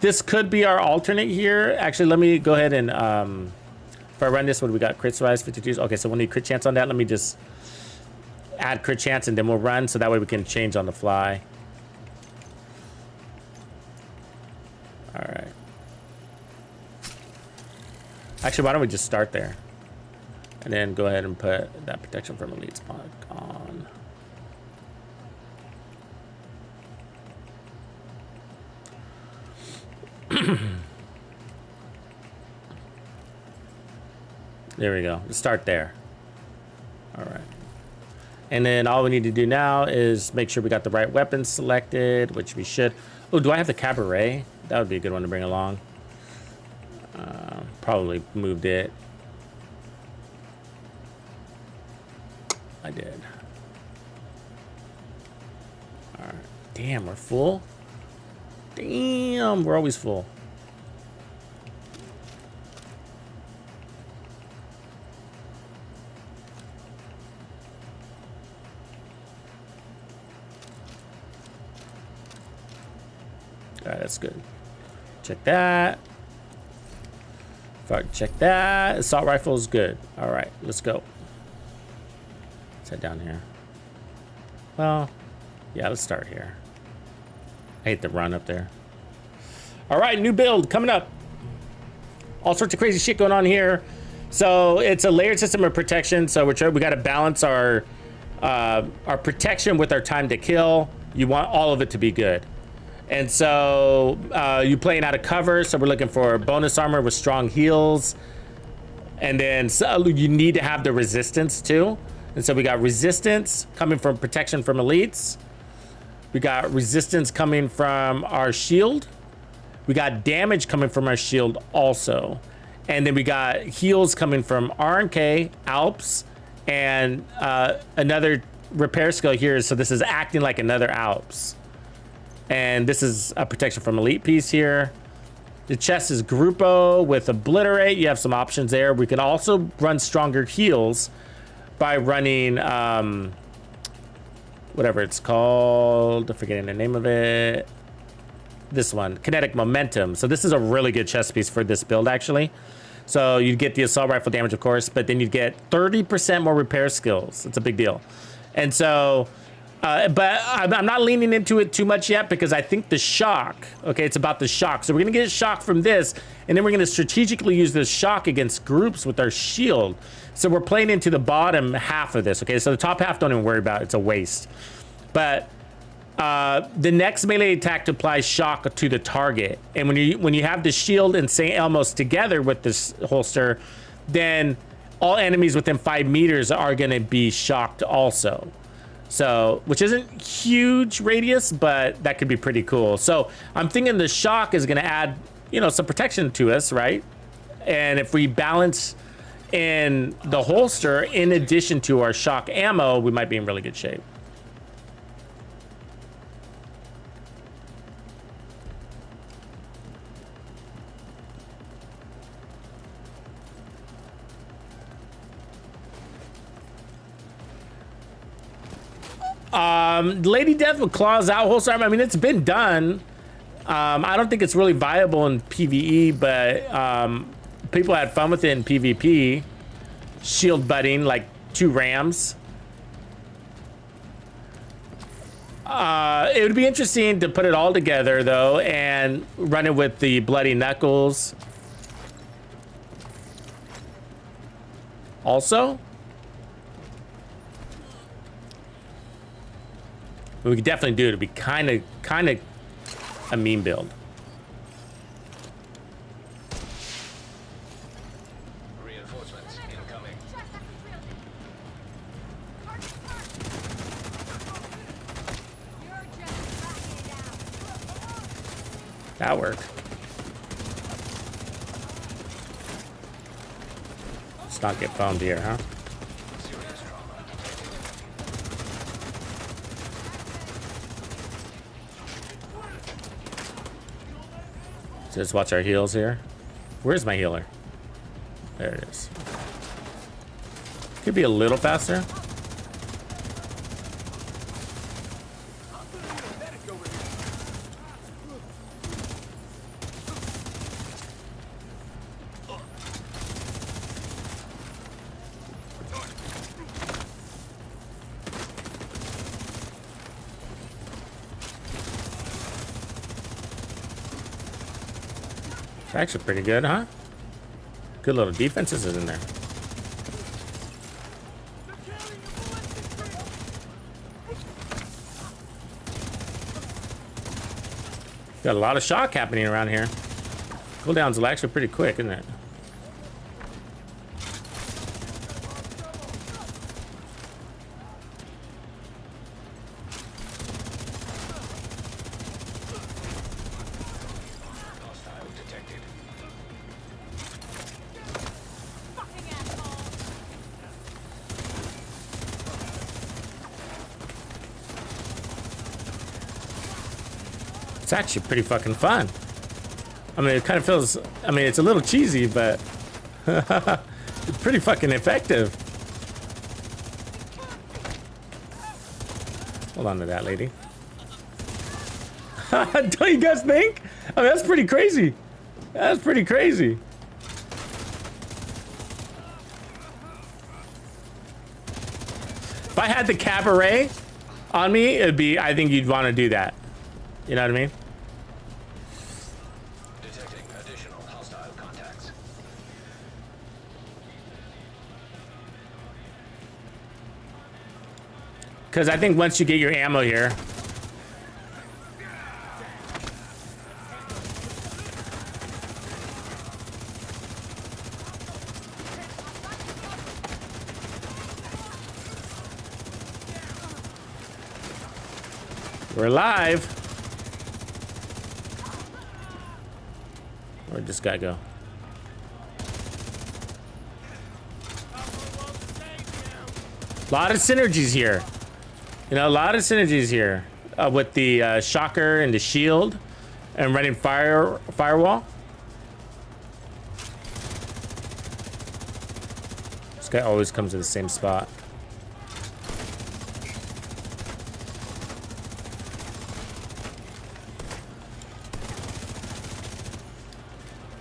this could be our alternate here. Actually, let me go ahead and if I run this, what do we got? Crit rise 52. Okay, so we'll need crit chance on that. Let me just add crit chance and then we'll run. So that way we can change on the fly. All right. Actually, why don't we just start there? And then go ahead and put that protection from elite spot on. There we go. Let's start there. All right. And then all we need to do now is make sure we got the right weapons selected, which we should. Oh, do I have the cabaret? That would be a good one to bring along. Probably moved it. I did. All right. Damn, we're full. Damn, we're always full. All right, that's good. Check that. Check that. Assault rifle is good. All right, let's go. Let's head down here. Well, yeah, let's start here. I hate the run up there. All right, new build coming up. All sorts of crazy shit going on here. So it's a layered system of protection. So we got to balance our protection with our time to kill. You want all of it to be good. And so you playing out of cover. So we're looking for bonus armor with strong heals. And then you need to have the resistance too. And so we got resistance coming from protection from elites. We got resistance coming from our shield. We got damage coming from our shield also. And then we got heals coming from RNK, Alps, and another repair skill here. So this is acting like another Alps. And this is a protection from elite piece here. The chest is Gruppo with Obliterate. You have some options there. We can also run stronger heals by running whatever it's called. I'm forgetting the name of it. This one, Kinetic Momentum. So this is a really good chest piece for this build, actually. So you get the assault rifle damage, of course, but then you get 30% more repair skills. It's a big deal. And so, but I'm not leaning into it too much yet because I think the shock, okay, it's about the shock. So we're going to get a shock from this, and then we're going to strategically use this shock against groups with our shield. So we're playing into the bottom half of this, okay? So the top half, don't even worry about it. It's a waste. But the next melee attack applies shock to the target. And when you have the shield and St. Elmo's together with this holster, then all enemies within 5 meters are going to be shocked also. So, which isn't huge radius, but that could be pretty cool. So I'm thinking the shock is going to add, you know, some protection to us, right? And if we balance in the holster in addition to our shock ammo, we might be in really good shape. Lady Death with Claws Out holster. I mean, it's been done. I don't think it's really viable in PVE, but people had fun with it in PvP. Shield butting, like 2 rams. It would be interesting to put it all together, though, and run it with the Bloody Knuckles. Also, we could definitely do it. It'd be kind of a meme build. Reinforcements incoming. That worked. Let's not get foamed here, huh? Just watch our heals here. Where's my healer? There it is. Could be a little faster. Actually pretty good, huh? Good little defenses in there. Got a lot of shock happening around here. Cooldowns are actually pretty quick, isn't it? It's actually pretty fucking fun. I mean, it kind of feels, I mean, it's a little cheesy, but it's pretty fucking effective. Hold on to that, lady. Don't you guys think? I mean, that's pretty crazy. That's pretty crazy. If I had the cabaret on me, it'd be, I think you'd want to do that. You know what I mean? Detecting additional hostile contacts. Because I think once you get your ammo here. We're alive. Where'd this guy go? A lot of synergies here. You know, a lot of synergies here with the shocker and the shield and running firewall. This guy always comes to the same spot.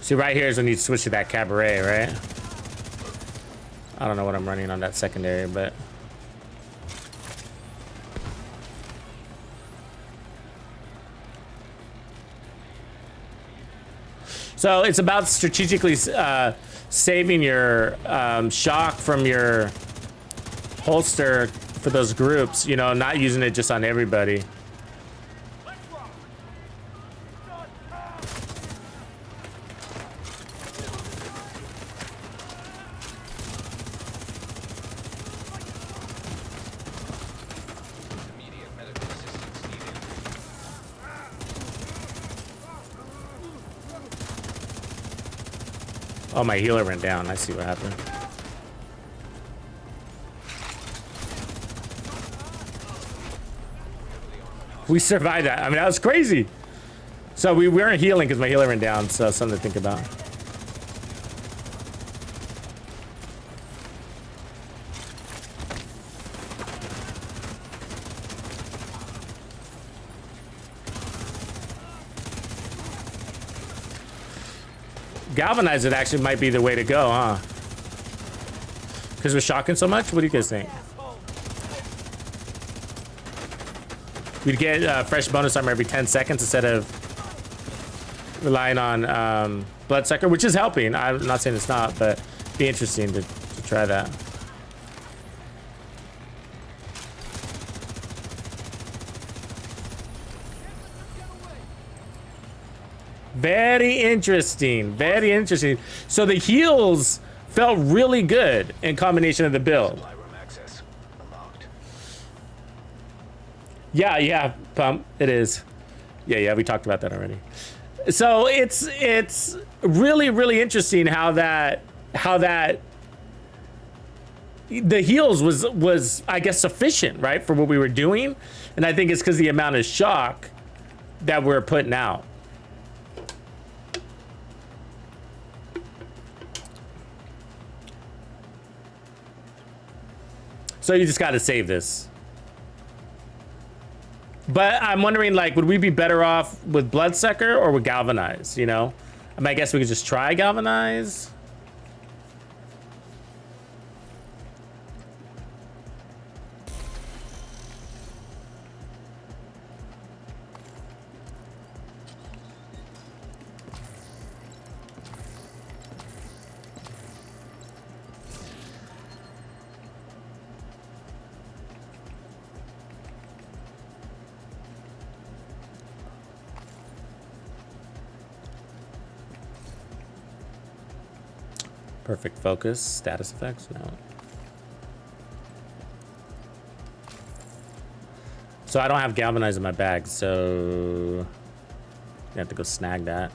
See, right here is when you switch to that cabaret, right? I don't know what I'm running on that secondary, but... So it's about strategically saving your shock from your holster for those groups, you know, not using it just on everybody. Immediate medical assistance needed. Oh, my healer went down. I see what happened. We survived that. I mean, that was crazy. So we weren't healing because my healer went down. So something to think about. Galvanize it actually might be the way to go, huh? Because we're shocking so much? What do you guys think? We'd get fresh bonus armor every 10 seconds instead of relying on Bloodsucker, which is helping. I'm not saying it's not, but it'd be interesting to try that. Very interesting. Very interesting. So the heals felt really good in combination of the build. Supply room access unlocked. Yeah, Pump. It is. Yeah, we talked about that already. So it's really, really interesting how that the heals was I guess sufficient, right, for what we were doing. And I think it's because the amount of shock that we're putting out. So you just got to save this. But I'm wondering, like, would we be better off with Bloodsucker or with Galvanize, you know? I mean, I guess we could just try Galvanize. Perfect focus, status effects, no. So I don't have Galvanize in my bag, so I have to go snag that.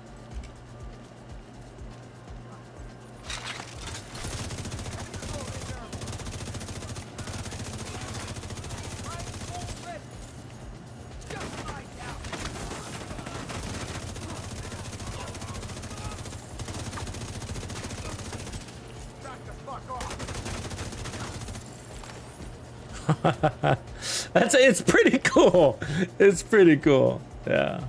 It's pretty cool. It's pretty cool. Yeah.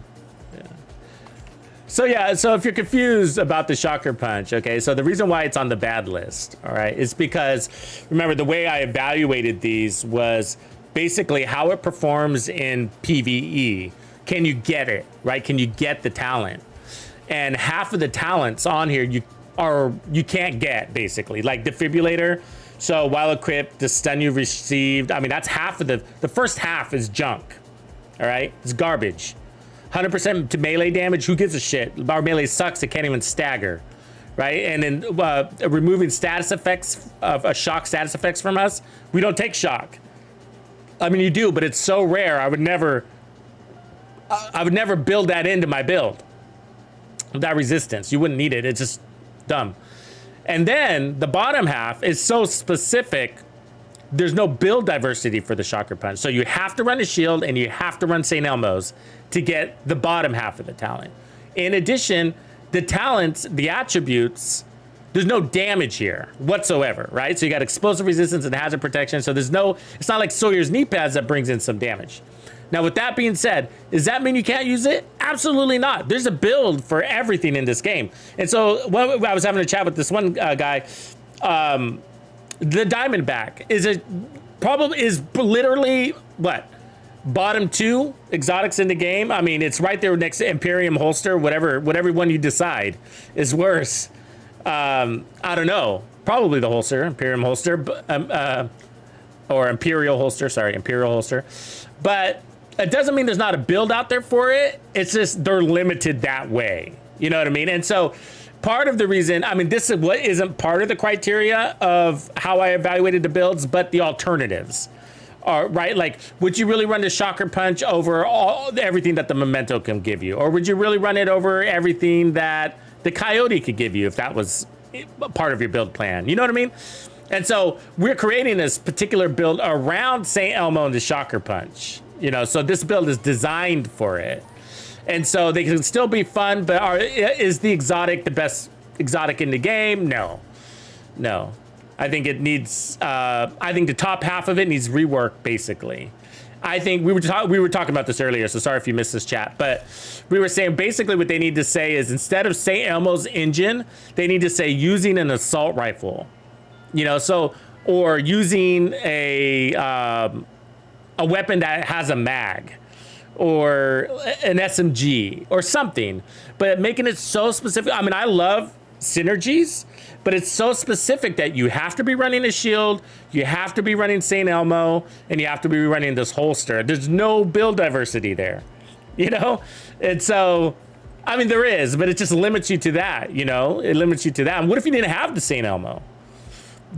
So yeah, so if you're confused about the shocker punch, okay, so the reason why it's on the bad list, all right, is because, remember, the way I evaluated these was basically how it performs in PVE. Can you get it, right? Can you get the talent? And half of the talents on here you can't get, basically, like defibrillator. So while equipped, the stun you received, I mean, that's half of the first half is junk, all right? It's garbage. 100% to melee damage, who gives a shit? Our melee sucks, it can't even stagger, right? And then removing status effects, shock status effects from us, we don't take shock. I mean, you do, but it's so rare, I would never build that into my build. That resistance, you wouldn't need it, it's just dumb. And then the bottom half is so specific, there's no build diversity for the shocker punch. So you have to run a shield and you have to run St. Elmo's to get the bottom half of the talent. In addition, the talents, the attributes, there's no damage here whatsoever, right? So you got explosive resistance and hazard protection. So it's not like Sawyer's knee pads that brings in some damage. Now, with that being said, does that mean you can't use it? Absolutely not. There's a build for everything in this game. And so when I was having a chat with this one guy, the Diamondback is literally what? Bottom 2 exotics in the game. I mean, it's right there next to Imperium holster, whatever one you decide is worse. I don't know. Probably the holster, Imperium holster, or Imperial holster. Sorry, Imperial holster. But it doesn't mean there's not a build out there for it. It's just they're limited that way. You know what I mean? And so part of the reason, I mean, this is what isn't part of the criteria of how I evaluated the builds, but the alternatives are right. Like, would you really run the shocker punch over everything that the memento can give you? Or would you really run it over everything that the coyote could give you if that was part of your build plan? You know what I mean? And so we're creating this particular build around St. Elmo and the shocker punch. You know, so this build is designed for it. And so they can still be fun, but is the exotic the best exotic in the game? No. I think it needs, I think the top half of it needs rework, basically. I think we were talking about this earlier, so sorry if you missed this chat, but we were saying basically what they need to say is instead of St. Elmo's engine, they need to say using an assault rifle, you know, so, or using a weapon that has a mag or an SMG or something, but making it so specific. I mean, I love synergies, but it's so specific that you have to be running a shield, you have to be running St. Elmo, and you have to be running this holster. There's no build diversity there, you know? And so, I mean, there is, but it just limits you to that, you know? It limits you to that. And what if you didn't have the St. Elmo?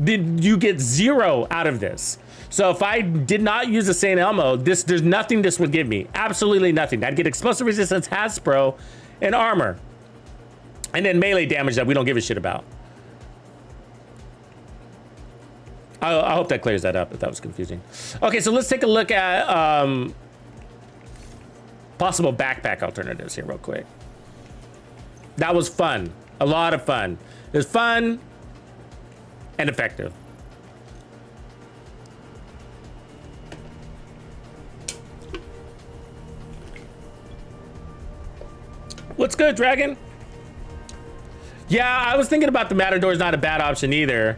Did you get 0 out of this? So if I did not use the St. Elmo, there's nothing this would give me. Absolutely nothing. I'd get explosive resistance, Hasbro, and armor. And then melee damage that we don't give a shit about. I hope that clears that up if that was confusing. Okay, so let's take a look at possible backpack alternatives here real quick. That was fun. A lot of fun. It was fun and effective. What's good, Dragon? Yeah, I was thinking about the Matador is not a bad option either.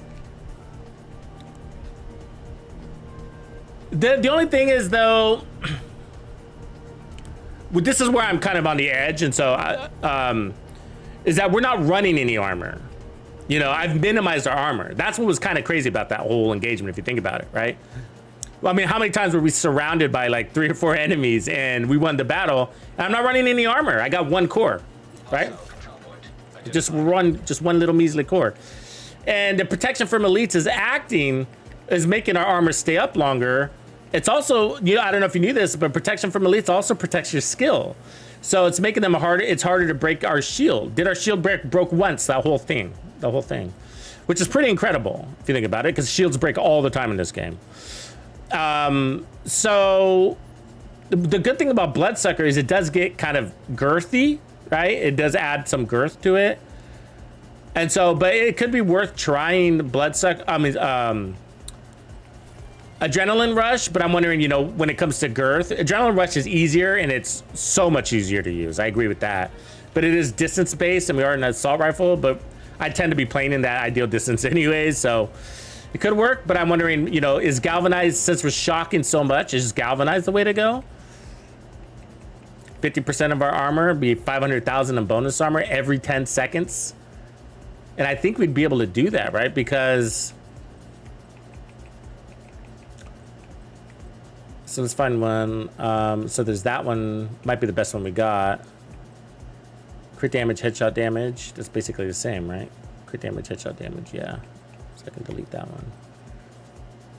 The only thing is, though, this is where I'm kind of on the edge, and so is that we're not running any armor. You know, I've minimized our armor. That's what was kind of crazy about that whole engagement, if you think about it, right? Well, I mean, how many times were we surrounded by like 3 or 4 enemies and we won the battle? And I'm not running any armor. I got 1 core, right? Just one little measly core. And the protection from elites is making our armor stay up longer. It's also, you know, I don't know if you knew this, but protection from elites also protects your skill. So it's making them harder. It's harder to break our shield. Did our shield broke once? The whole thing, which is pretty incredible if you think about it, because shields break all the time in this game. So the good thing about Bloodsucker is it does get kind of girthy, right? It does add some girth to it. And so, but it could be worth trying Bloodsucker. I mean, Adrenaline Rush, but I'm wondering, you know, when it comes to girth, Adrenaline Rush is easier and it's so much easier to use. I agree with that. but it is distance based, and we are an assault rifle, but I tend to be playing in that ideal distance anyways, so it could work. But I'm wondering, you know, is galvanized, since we're shocking so much, is galvanized the way to go? 50% of our armor be 500,000 in bonus armor every 10 seconds. And I think we'd be able to do that, right? Because, so let's find one. So there's that one, might be the best one we got. Crit damage, headshot damage. That's basically the same, right? Crit damage, headshot damage, yeah. So I can delete that one.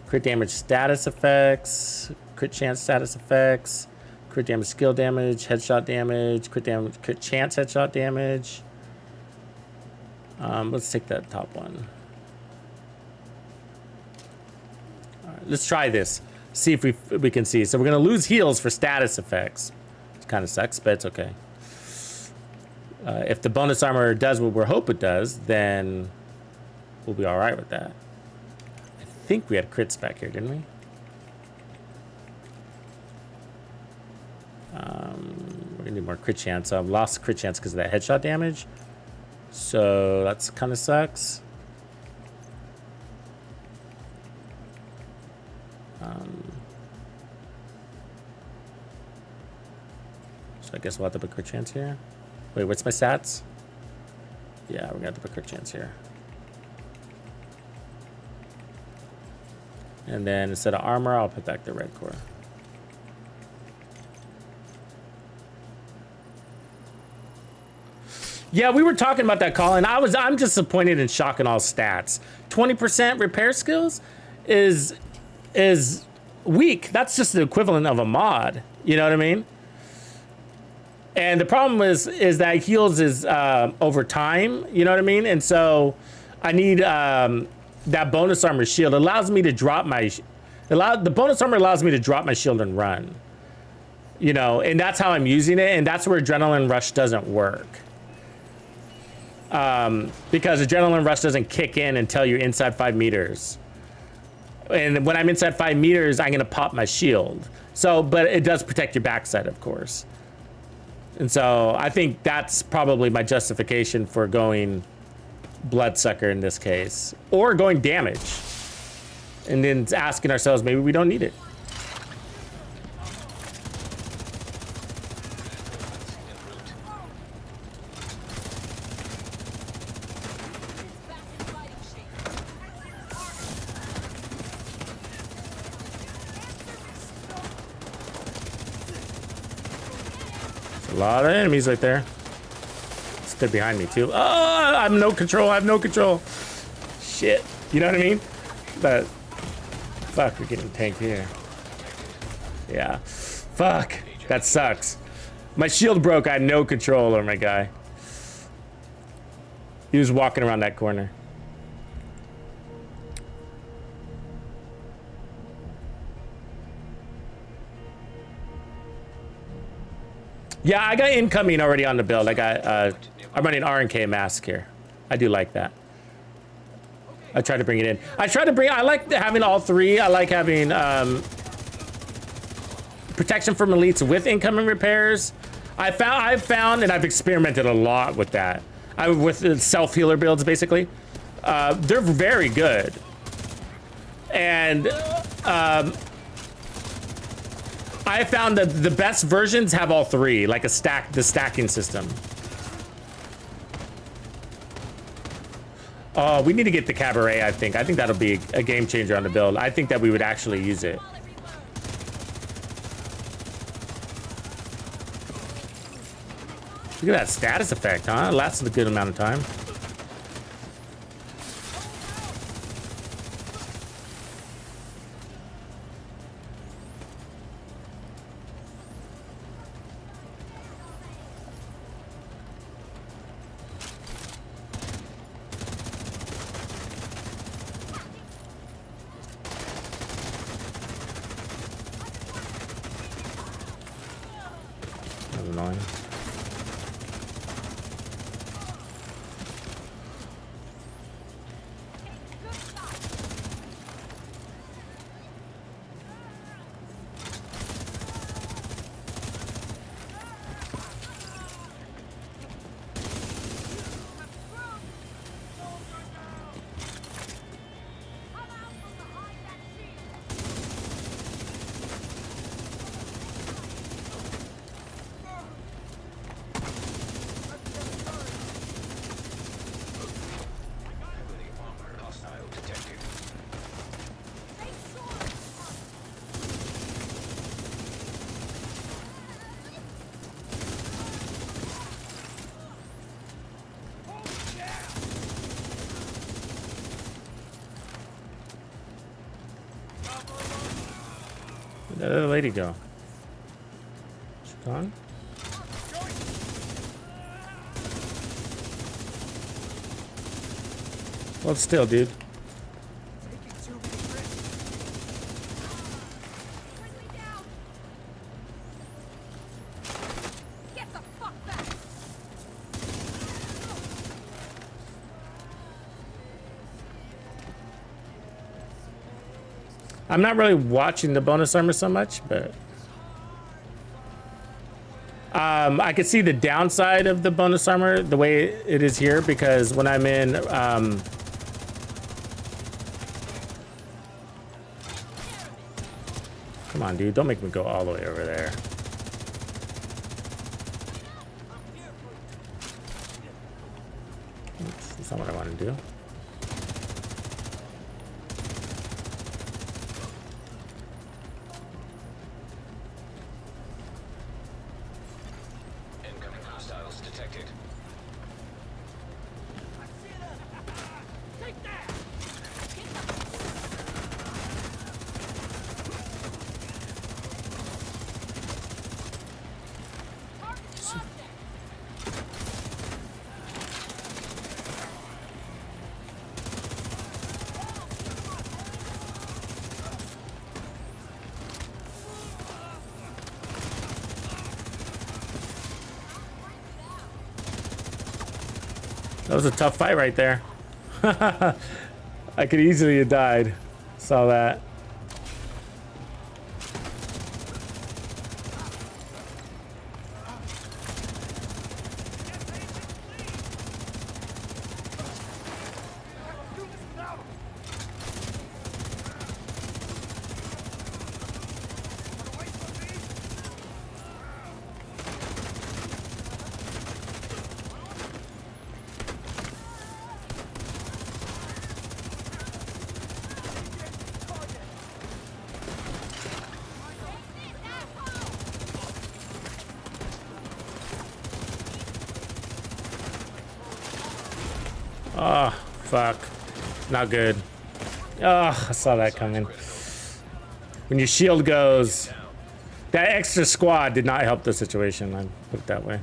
Crit damage status effects, crit chance status effects, crit damage skill damage, headshot damage, crit damage, crit chance headshot damage. Let's take that top one. All right, let's try this. See if we can see. So we're gonna lose heals for status effects. It kind of sucks, but it's okay. If the bonus armor does what we hope it does, then we'll be all right with that. I think we had crits back here, didn't we? We're gonna need more crit chance. I've lost crit chance because of that headshot damage. So that's kind of sucks. So I guess we'll have to put crit chance here. Wait, what's my stats? Yeah, we're gonna have to put crit chance here. And then instead of armor, I'll put back the red core. Yeah, we were talking about that, Colin. I'm disappointed in shock and all stats. 20% repair skills is weak. That's just the equivalent of a mod. You know what I mean? And the problem is that heals is over time. You know what I mean? And so I need that bonus armor shield. It allows me to drop my the bonus armor allows me to drop my shield and run. You know, and that's how I'm using it. And that's where adrenaline rush doesn't work. Because adrenaline rush doesn't kick in until you're inside 5 meters. And when I'm inside 5 meters, I'm gonna pop my shield. So, but it does protect your backside, of course. And so I think that's probably my justification for going bloodsucker in this case, or going damage, and then asking ourselves, maybe we don't need it. A lot of enemies right there. Stood behind me too. Oh, I have no control. I have no control. Shit. You know what I mean? But fuck, we're getting tanked here. Yeah. Fuck. That sucks. My shield broke. I had no control over my guy. He was walking around that corner. Yeah, I got incoming already on the build. I got, I'm running RNK mask here. I do like that. I try to bring it in. I like having all three. I like having protection from elites with incoming repairs. I've found, and I've experimented a lot with that. With self-healer builds, basically. They're very good. And I found that the best versions have all three, like the stacking system. Oh, we need to get the cabaret, I think. I think that'll be a game changer on the build. I think that we would actually use it. Look at that status effect, huh? It lasted a good amount of time. Annoying. Where'd the other lady go? She gone? Hold still, dude. Bring me down. Get the fuck back. I'm not really watching the bonus armor so much, but I could see the downside of the bonus armor the way it is here, because when I'm in come on, dude, don't make me go all the way over there. Oops, that's not what I want to do. Incoming hostiles detected. Take that. Target locked there. That was a tough fight right there. I could easily have died. Saw that. Oh, fuck. Not good. Oh, I saw that coming. When your shield goes, that extra squad did not help the situation. I put it that way.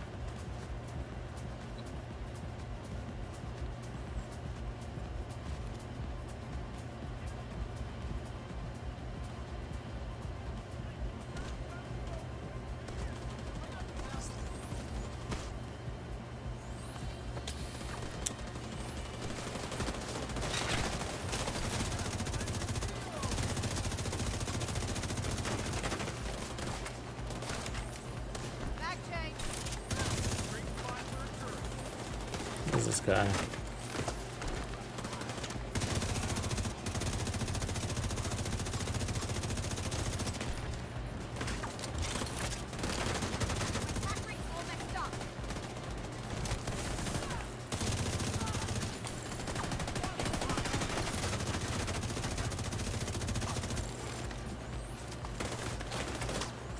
Back change. Who's this guy? Battery almost up.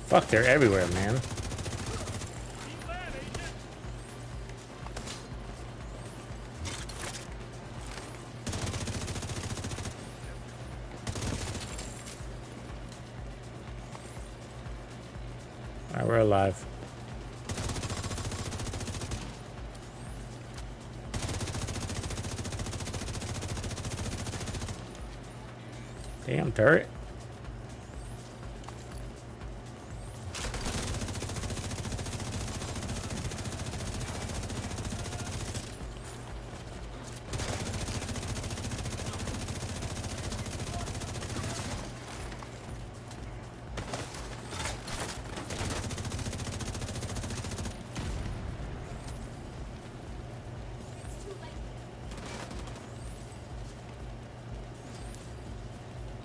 Fuck, they're everywhere, man. Alright, we're alive. Damn turret.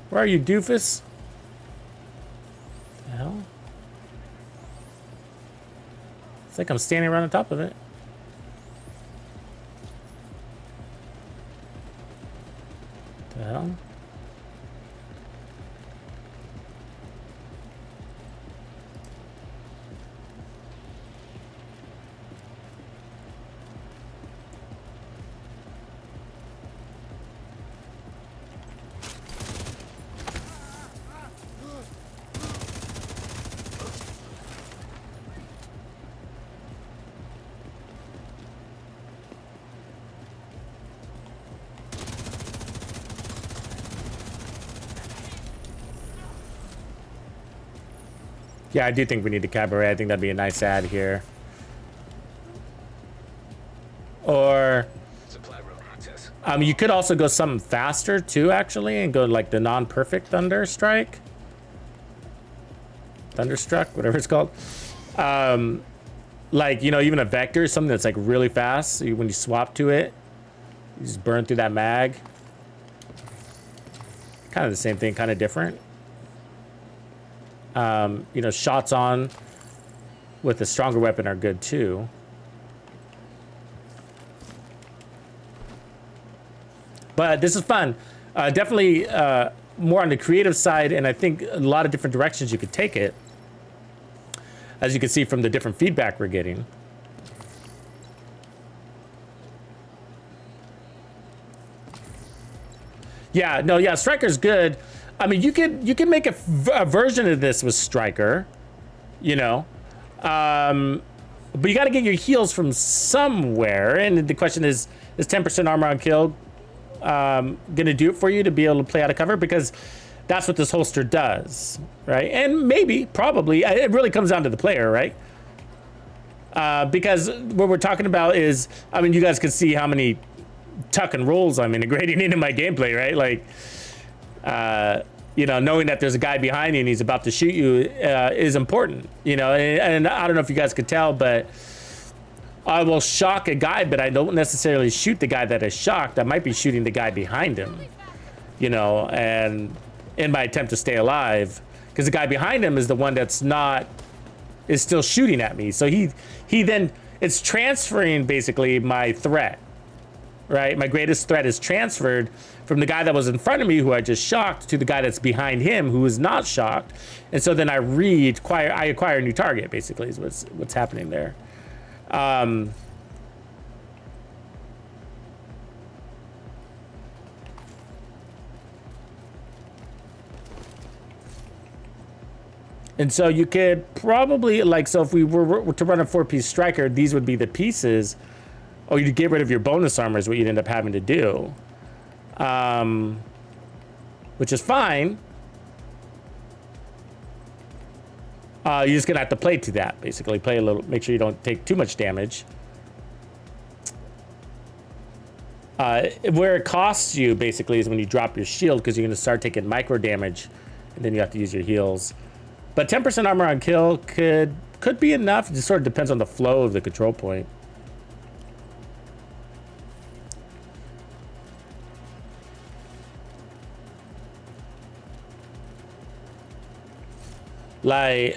Where are you, doofus? The hell? It's like I'm standing right on top of it. The hell? Yeah, I do think we need the cabaret. I think that'd be a nice ad here. Or Supply room access. you could also go something faster too, actually, and go like the non-perfect thunder strike. Thunderstruck, whatever it's called. Like, you know, even a vector, something that's like really fast. So when you swap to it, you just burn through that mag. Kind of the same thing, kind of different. You know, shots on with a stronger weapon are good too. But this is fun. Definitely more on the creative side, and I think a lot of different directions you could take it. As you can see from the different feedback we're getting. Yeah, no, yeah, Striker's good. I mean, you could make a version of this with Striker, you know. But you got to get your heals from somewhere, and the question is 10% armor on kill gonna do it for you to be able to play out of cover? Because that's what this holster does, right? And maybe, probably, it really comes down to the player, right? Because what we're talking about is, I mean, you guys can see how many tuck and rolls I'm integrating into my gameplay, right? Like, you know, knowing that there's a guy behind you and he's about to shoot you is important, you know? And I don't know if you guys could tell, but I will shock a guy, but I don't necessarily shoot the guy that is shocked. I might be shooting the guy behind him, you know, and in my attempt to stay alive, because the guy behind him is the one that's is still shooting at me. So he then, it's transferring basically my threat, right? My greatest threat is transferred from the guy that was in front of me who I just shocked to the guy that's behind him who is not shocked. And so then I acquire a new target, basically, is what's happening there. And so you could probably, like, so if we were to run a 4-piece striker, these would be the pieces, or you'd get rid of your bonus armor is what you'd end up having to do. Which is fine. You're just gonna have to play to that, basically. Play a little, make sure you don't take too much damage. Where it costs you, basically, is when you drop your shield, because you're gonna start taking micro damage, and then you have to use your heals. But 10% armor on kill could be enough. It just sort of depends on the flow of the control point. Like,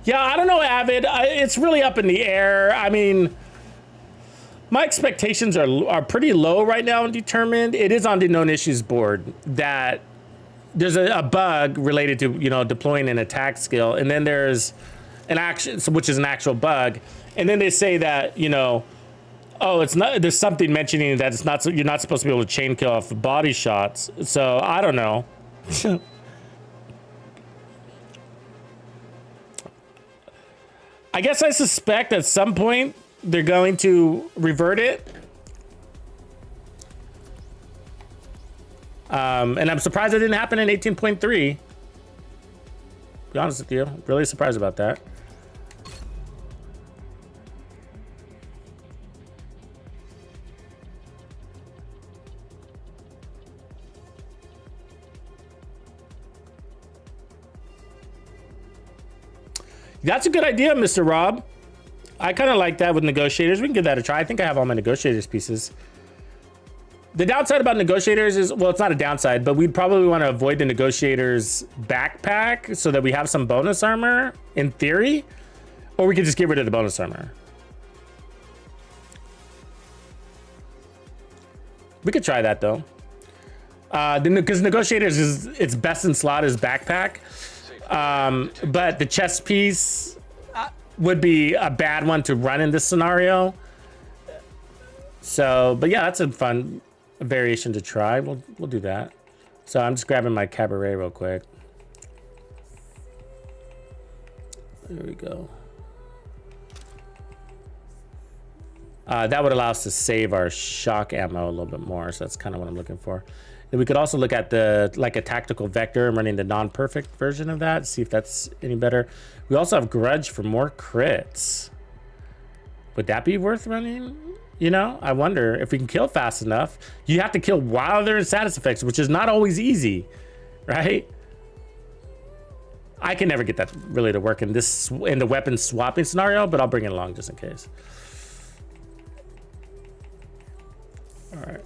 yeah, I don't know, Avid. It's really up in the air. I mean, my expectations are pretty low right now and determined. It is on the known issues board that there's a bug related to, you know, deploying an attack skill, and then there's an action, which is an actual bug, and then they say that, you know, oh, it's not. There's something mentioning that it's not. You're not supposed to be able to chain kill off body shots. So I don't know. I guess I suspect at some point they're going to revert it. And I'm surprised it didn't happen in 18.3. Be honest with you, really surprised about that. That's a good idea, Mr. Rob. I kind of like that with negotiators. We can give that a try. I think I have all my negotiators pieces. The downside about negotiators is, well, it's not a downside, but we'd probably want to avoid the negotiators backpack so that we have some bonus armor in theory, or we could just get rid of the bonus armor. We could try that though. Because negotiators is, its best in slot is backpack. But the chest piece would be a bad one to run in this scenario. So, but yeah, that's a fun variation to try. We'll do that. So I'm just grabbing my cabaret real quick. There we go. That would allow us to save our shock ammo a little bit more. So that's kind of what I'm looking for. And we could also look at the like a tactical vector. I'm running the non-perfect version of that. See if that's any better. We also have grudge for more crits. Would that be worth running? You know, I wonder if we can kill fast enough. You have to kill while they're in status effects, which is not always easy, right? I can never get that really to work in the weapon swapping scenario, but I'll bring it along just in case. All right.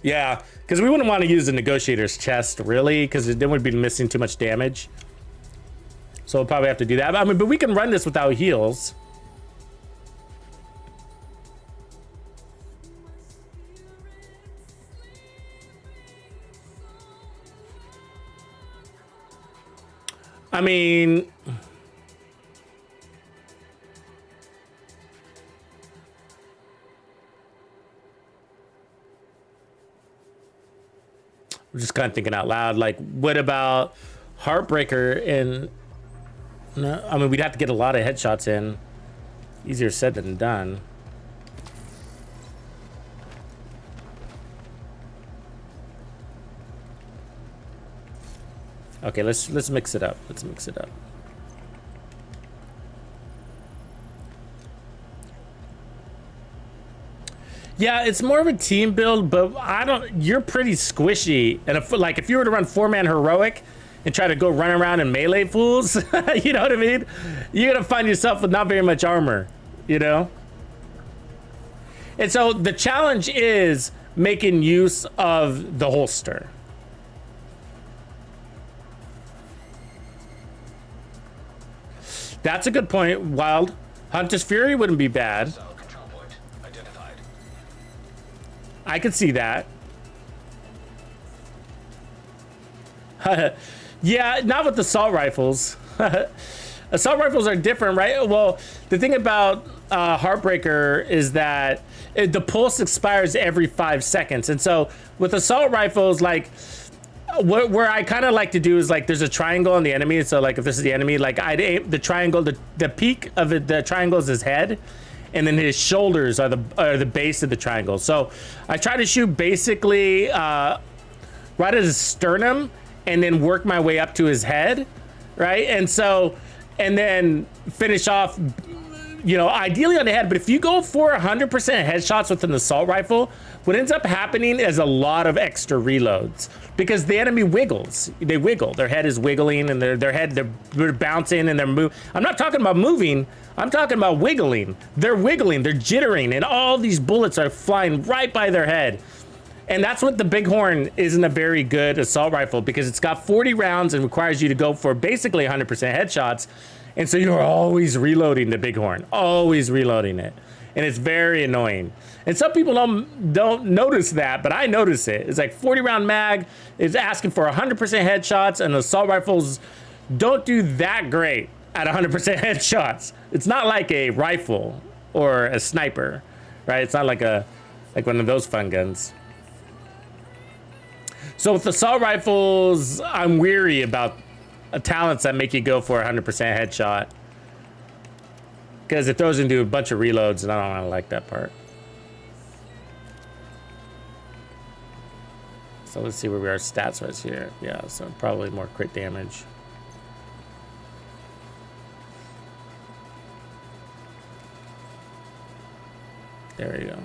Yeah, because we wouldn't want to use the negotiator's chest, really, because then we'd be missing too much damage. So we'll probably have to do that. I mean, but we can run this without heals. I mean... I'm just kind of thinking out loud, like, what about Heartbreaker in... No, I mean, we'd have to get a lot of headshots in. Easier said than done. Okay, let's mix it up. Let's mix it up. Yeah, it's more of a team build, but you're pretty squishy. And if you were to run 4-man heroic and try to go run around and melee fools, you know what I mean? You're gonna find yourself with not very much armor, you know? And so the challenge is making use of the holster. That's a good point, Wild. Hunter's Fury wouldn't be bad. I could see that. Yeah, not with assault rifles. Assault rifles are different, right? Well, the thing about Heartbreaker is that the pulse expires every 5 seconds. And so with assault rifles, like, where I kind of like to do is, like, there's a triangle on the enemy. So, like, if this is the enemy, like, I'd aim the triangle, the peak of the triangle is his head. And then his shoulders are the base of the triangle. So I try to shoot basically right at his sternum and then work my way up to his head, right? And then finish off, you know, ideally on the head. But if you go for 100% headshots with an assault rifle, what ends up happening is a lot of extra reloads because the enemy wiggles. They wiggle. Their head is wiggling and they're bouncing and they're moving. I'm not talking about moving. I'm talking about wiggling. They're wiggling, they're jittering, and all these bullets are flying right by their head. And that's what the Bighorn isn't a very good assault rifle because it's got 40 rounds and requires you to go for basically 100% headshots. And so you're always reloading the Bighorn, always reloading it. And it's very annoying. And some people don't notice that, but I notice it. It's like 40 round mag is asking for 100% headshots, and assault rifles don't do that great at 100% headshots. It's not like a rifle or a sniper, right? It's not like one of those fun guns. So with assault rifles, I'm weary about talents that make you go for 100% headshot because it throws into a bunch of reloads, and I don't really like that part. So let's see where we are stats right here. Yeah, so probably more crit damage. There we go.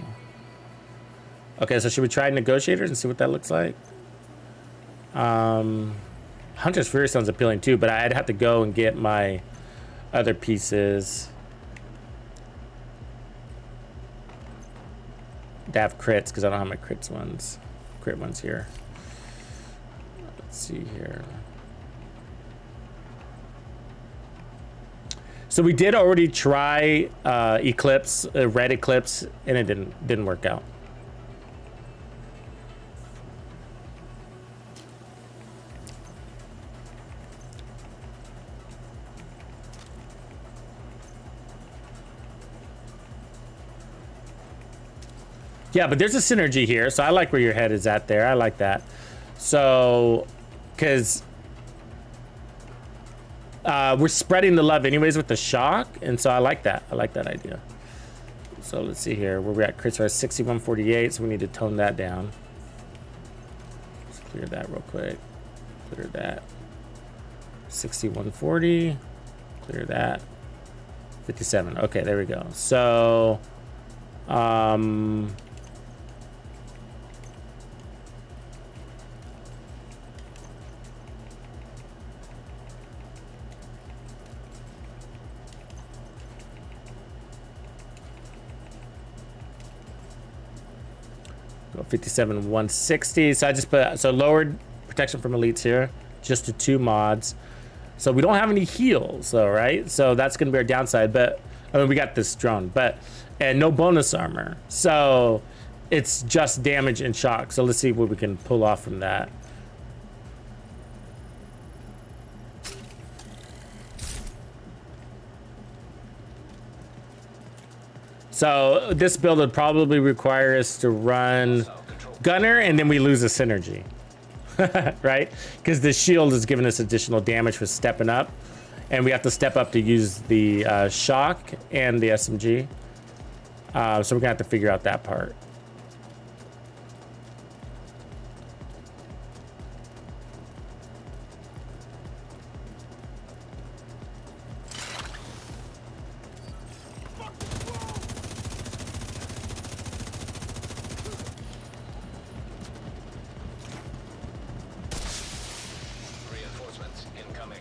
Okay, so should we try negotiators and see what that looks like? Hunter's Fury sounds appealing too, but I'd have to go and get my other pieces to have crits because I don't have my crit ones here. Let's see here. So we did already try Eclipse, Red Eclipse, and it didn't work out. Yeah, but there's a synergy here, so I like where your head is at there. I like that. So, because we're spreading the love anyways with the shock, and so I like that. I like that idea. So let's see here. Where we at? Crits are 6148, so we need to tone that down. Let's clear that real quick. Clear that. 6140. Clear that. 57. Okay, there we go. So, go 57 160. So I just put lowered protection from elites here, just to 2 mods. So we don't have any heals, though, right? So that's gonna be our downside. But I mean, we got this drone, and no bonus armor. So it's just damage and shock. So let's see what we can pull off from that. So this build would probably require us to run Gunner, and then we lose a synergy, right? Because the shield is giving us additional damage for stepping up, and we have to step up to use the shock and the SMG. So we're gonna have to figure out that part. Reinforcements incoming.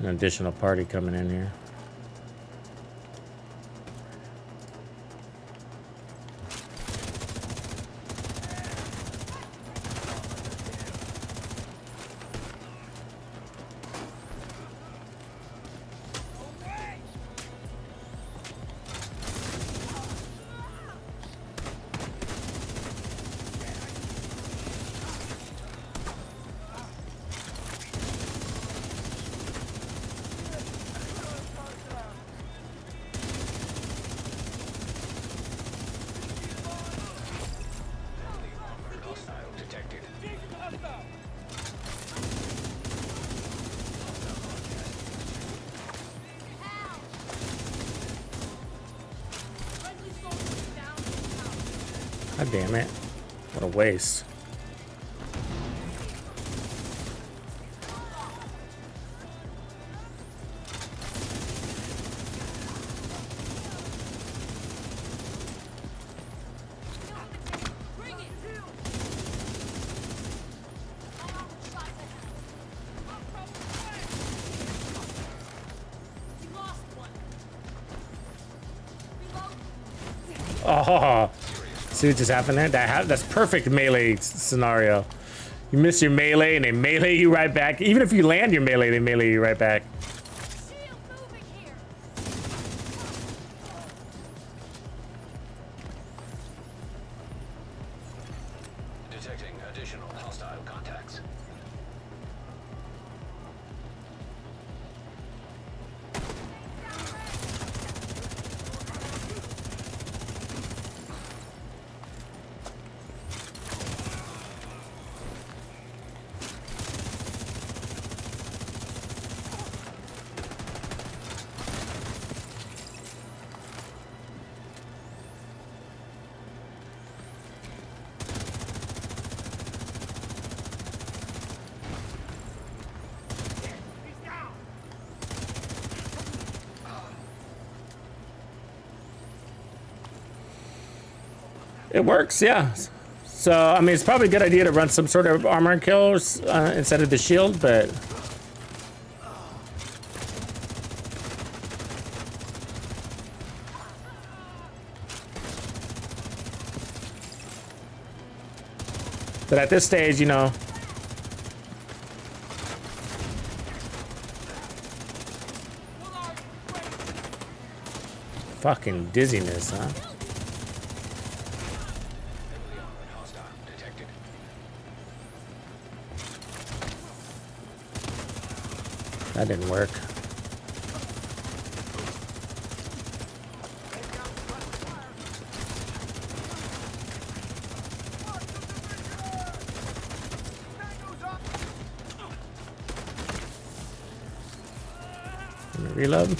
An additional party coming in here. Hostile detected. God damn it. What a waste. Bring it! We lost one. Reload. Oh, see what just happened there? That's perfect melee scenario. You miss your melee and they melee you right back. Even if you land your melee, they melee you right back. Shield moving here. Detecting additional hostile contacts. It works, yeah. So, I mean, it's probably a good idea to run some sort of armor kills instead of the shield, but... But at this stage, you know, Fucking dizziness, huh? Heavily armored hostile detected. That didn't work. Let me reload.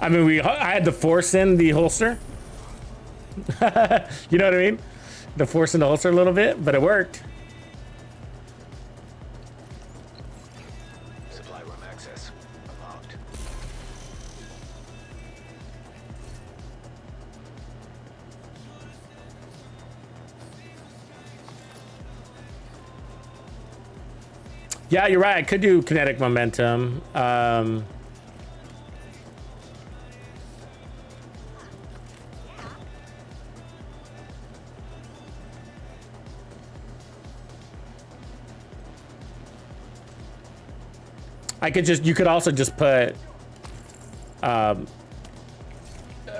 I mean, I had to force in the holster. You know what I mean? The force in the holster a little bit, but it worked. Supply room access unlocked. Yeah, you're right. I could do kinetic momentum. You could also just put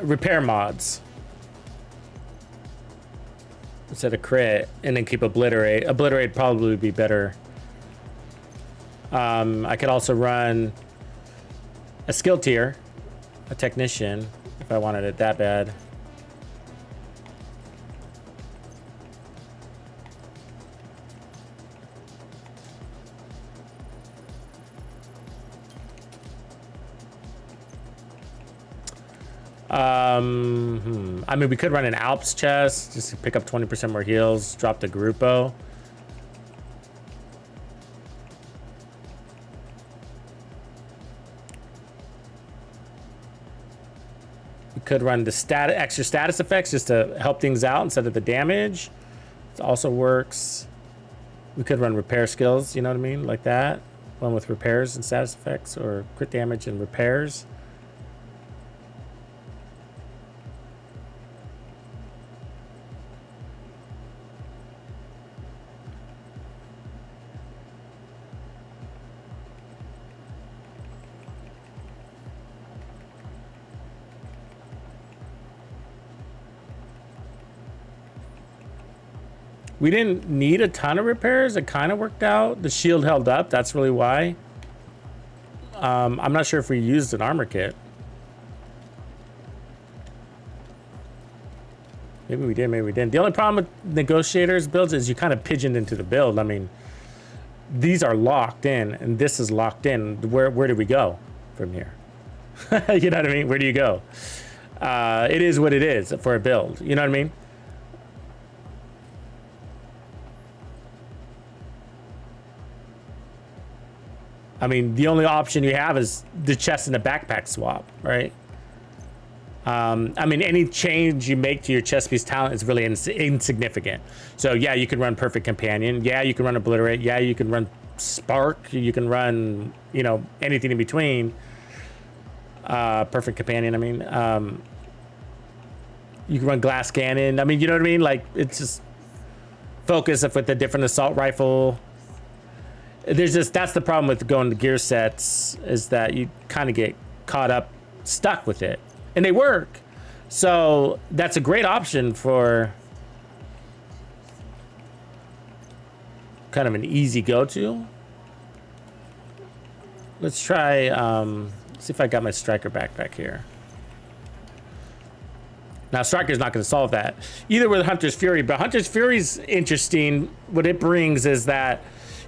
repair mods instead of crit, and then keep obliterate. Obliterate probably would be better. I could also run a skill tier, a technician, if I wanted it that bad. I mean, we could run an Alps chest just to pick up 20% more heals, drop the Grupo. We could run the extra status effects just to help things out instead of the damage. It also works. We could run repair skills, you know what I mean? Like that. One with repairs and status effects, or crit damage and repairs. We didn't need a ton of repairs. It kind of worked out. The shield held up. That's really why. I'm not sure if we used an armor kit. Maybe we did, maybe we didn't. The only problem with negotiators builds is you kind of pigeoned into the build. I mean, these are locked in, and this is locked in. Where do we go from here? You know what I mean? Where do you go? It is what it is for a build. You know what I mean? I mean, the only option you have is the chest and the backpack swap, right? I mean, any change you make to your chest piece talent is really insignificant. So yeah, you can run Perfect Companion. Yeah, you can run Obliterate. Yeah, you can run Spark. You can run, you know, anything in between. Perfect Companion, I mean. You can run Glass Cannon. I mean, you know what I mean? Like, it's just focus with the different assault rifle. That's the problem with going to gear sets, is that you kind of get caught up, stuck with it, and they work. So that's a great option for kind of an easy go-to. Let's try, see if I got my Striker backpack here. Now, Striker's not going to solve that either with Hunter's Fury, but Hunter's Fury's interesting. What it brings is that,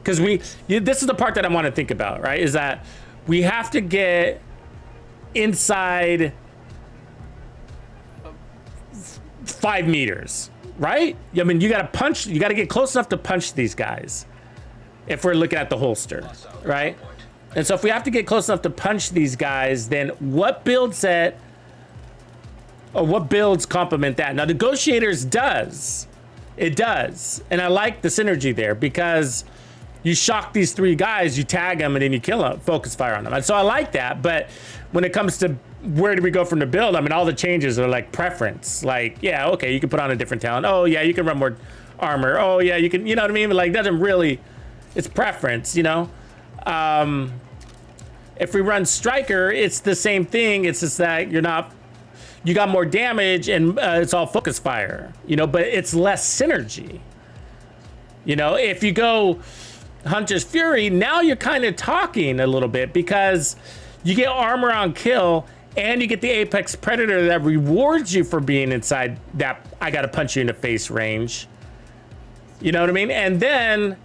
because this is the part that I want to think about, right? Is that we have to get inside 5 meters, right? I mean, you got to get close enough to punch these guys if we're looking at the holster, right? And so if we have to get close enough to punch these guys, then what build set or what builds complement that? Now, Negotiators does. It does. And I like the synergy there, because you shock these 3 guys, you tag them, and then you kill them, focus fire on them. And so I like that. But when it comes to where do we go from the build, I mean, all the changes are like preference. Like, yeah, okay, you can put on a different talent. Oh, yeah, you can run more armor. Oh, yeah, you can, you know what I mean? But like, doesn't really, it's preference, you know? And If we run striker, it's the same thing. It's just that you got more damage and it's all focus fire, you know, but it's less synergy. You know, if you go Hunter's Fury, now you're kind of talking a little bit because you get armor on kill and you get the Apex Predator that rewards you for being inside that I gotta punch you in the face range. You know what I mean? And then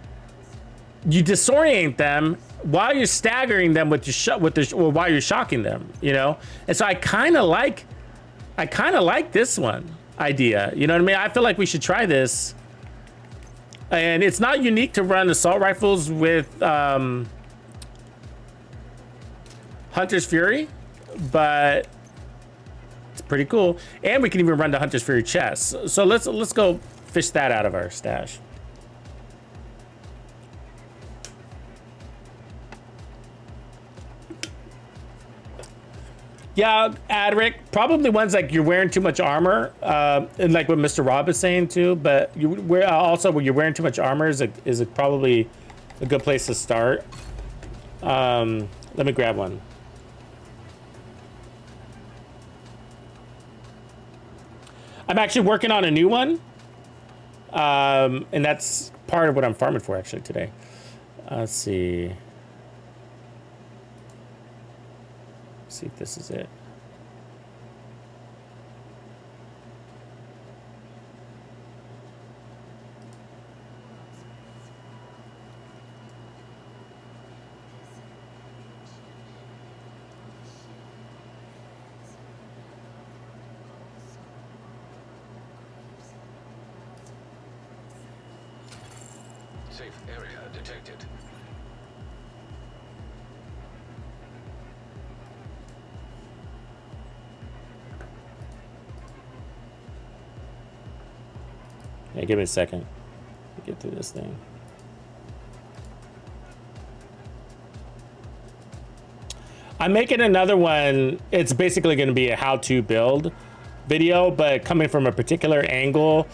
you disorient them while you're staggering them with your or while you're shocking them, you know? And so I kind of like this one idea. You know what I mean? I feel like we should try this. And it's not unique to run assault rifles with Hunter's Fury, but it's pretty cool. And we can even run the Hunter's Fury chest. So let's go fish that out of our stash. Yeah, Adric, probably ones like you're wearing too much armor, and like what Mr. Rob is saying too. But also when you're wearing too much armor is probably a good place to start. Let me grab one. I'm actually working on a new one, and that's part of what I'm farming for actually today. Let's see. See if this is it. Safe area detected. Yeah, give me a second to get through this thing. I'm making another one. It's basically going to be a how-to build video, but coming from a particular angle.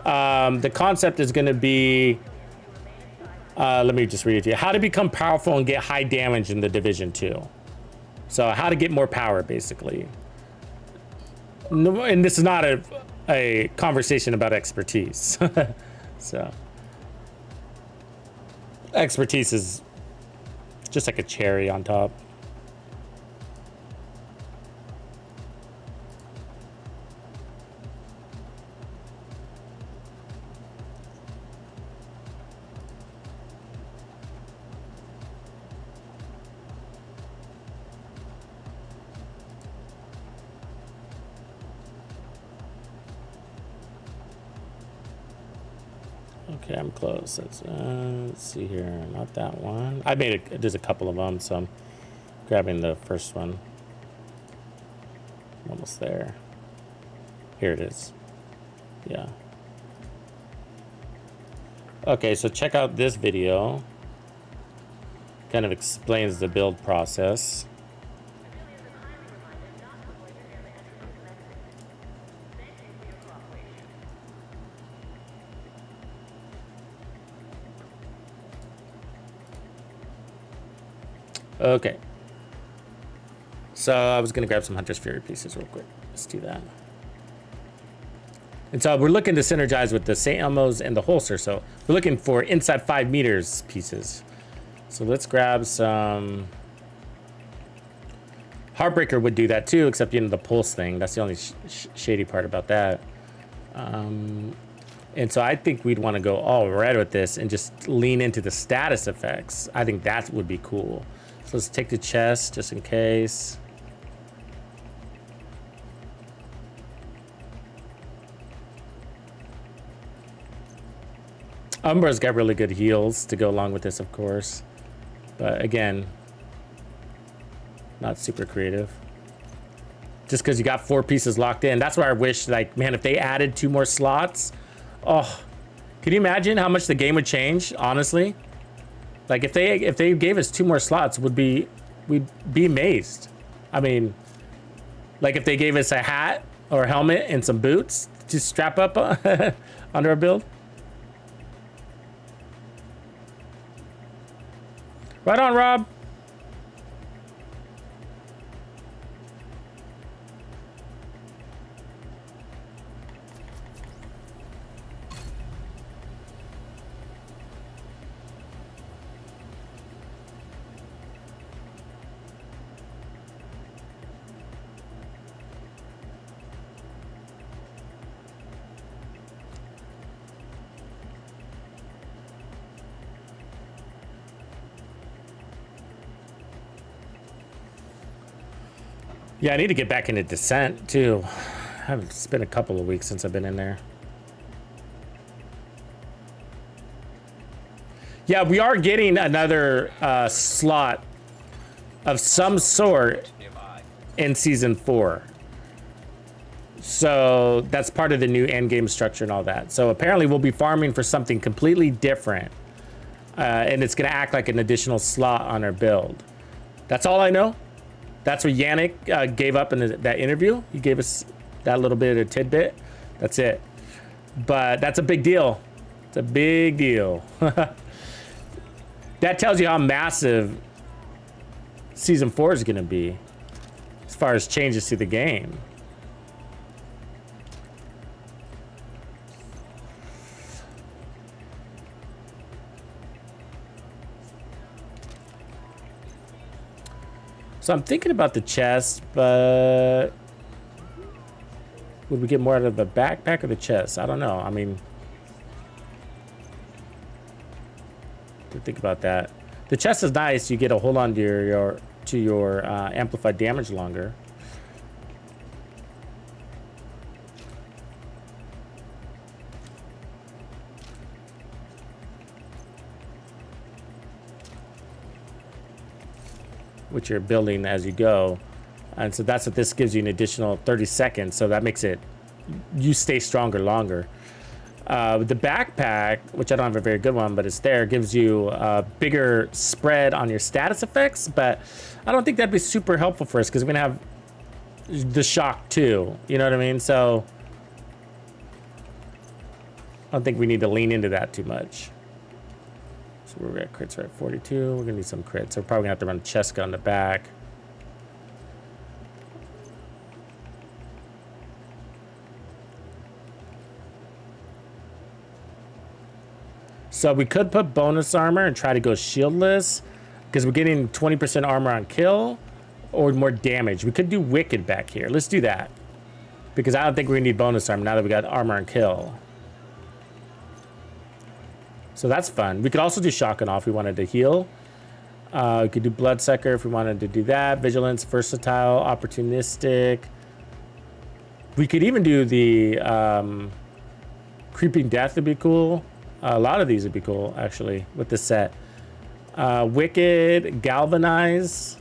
The concept is going to be, let me just read it to you. How to become powerful and get high damage in the Division 2. So how to get more power, basically. No, and this is not a conversation about expertise. So expertise is just like a cherry on top. Okay, I'm close. Let's see here. Not that one. I made there's a couple of them, so I'm grabbing the first one. I'm almost there. Here it is. Yeah. Okay, so check out this video. Kind of explains the build process. Okay. So I was gonna grab some Hunter's Fury pieces real quick. Let's do that. And so we're looking to synergize with the St. Elmo's and the holster. So we're looking for inside 5 meters pieces. So let's grab some. Heartbreaker would do that too, except you know the pulse thing. That's the only shady part about that. And so I think we'd want to go all red with this and just lean into the status effects. I think that would be cool. So let's take the chest just in case. Umbra's got really good heals to go along with this, of course. But again, not super creative. Just because you got 4 pieces locked in. That's why I wish, like, man, if they added 2 more slots. Oh, can you imagine how much the game would change, honestly? Like if they gave us 2 more slots, we'd be amazed. I mean, like if they gave us a hat or a helmet and some boots to strap up under our build. Right on, Rob. Yeah, I need to get back into Descent too. It's been a couple of weeks since I've been in there. Yeah, we are getting another slot of some sort Nearby. in season 4. So that's part of the new end game structure and all that. So apparently we'll be farming for something completely different. And it's gonna act like an additional slot on our build. That's all I know. That's what Yannick gave up in that interview. He gave us that little bit of tidbit. That's it. But that's a big deal. It's a big deal. That tells you how massive season 4 is gonna be as far as changes to the game. So I'm thinking about the chest, but would we get more out of the backpack or the chest? I don't know. I mean, to think about that. The chest is nice. You get to hold on to your amplified damage longer. Which you're building as you go. And so that's what this gives you, an additional 30 seconds. So that makes it, you stay stronger longer. The backpack, which I don't have a very good one, but it's there, gives you a bigger spread on your status effects. But I don't think that'd be super helpful for us because we're gonna have the shock too. You know what I mean? So I don't think we need to lean into that too much. So we're at crits right at 42. We're gonna need some crits. So we're probably gonna have to run a chest gun on the back. So we could put bonus armor and try to go shieldless because we're getting 20% armor on kill or more damage. We could do wicked back here. Let's do that because I don't think we're gonna need bonus armor now that we got armor on kill. So that's fun. We could also do shotgun off if we wanted to heal. We could do bloodsucker if we wanted to do that. Vigilance, versatile, opportunistic. We could even do the creeping death would be cool. A lot of these would be cool, actually, with the set. Wicked, galvanize.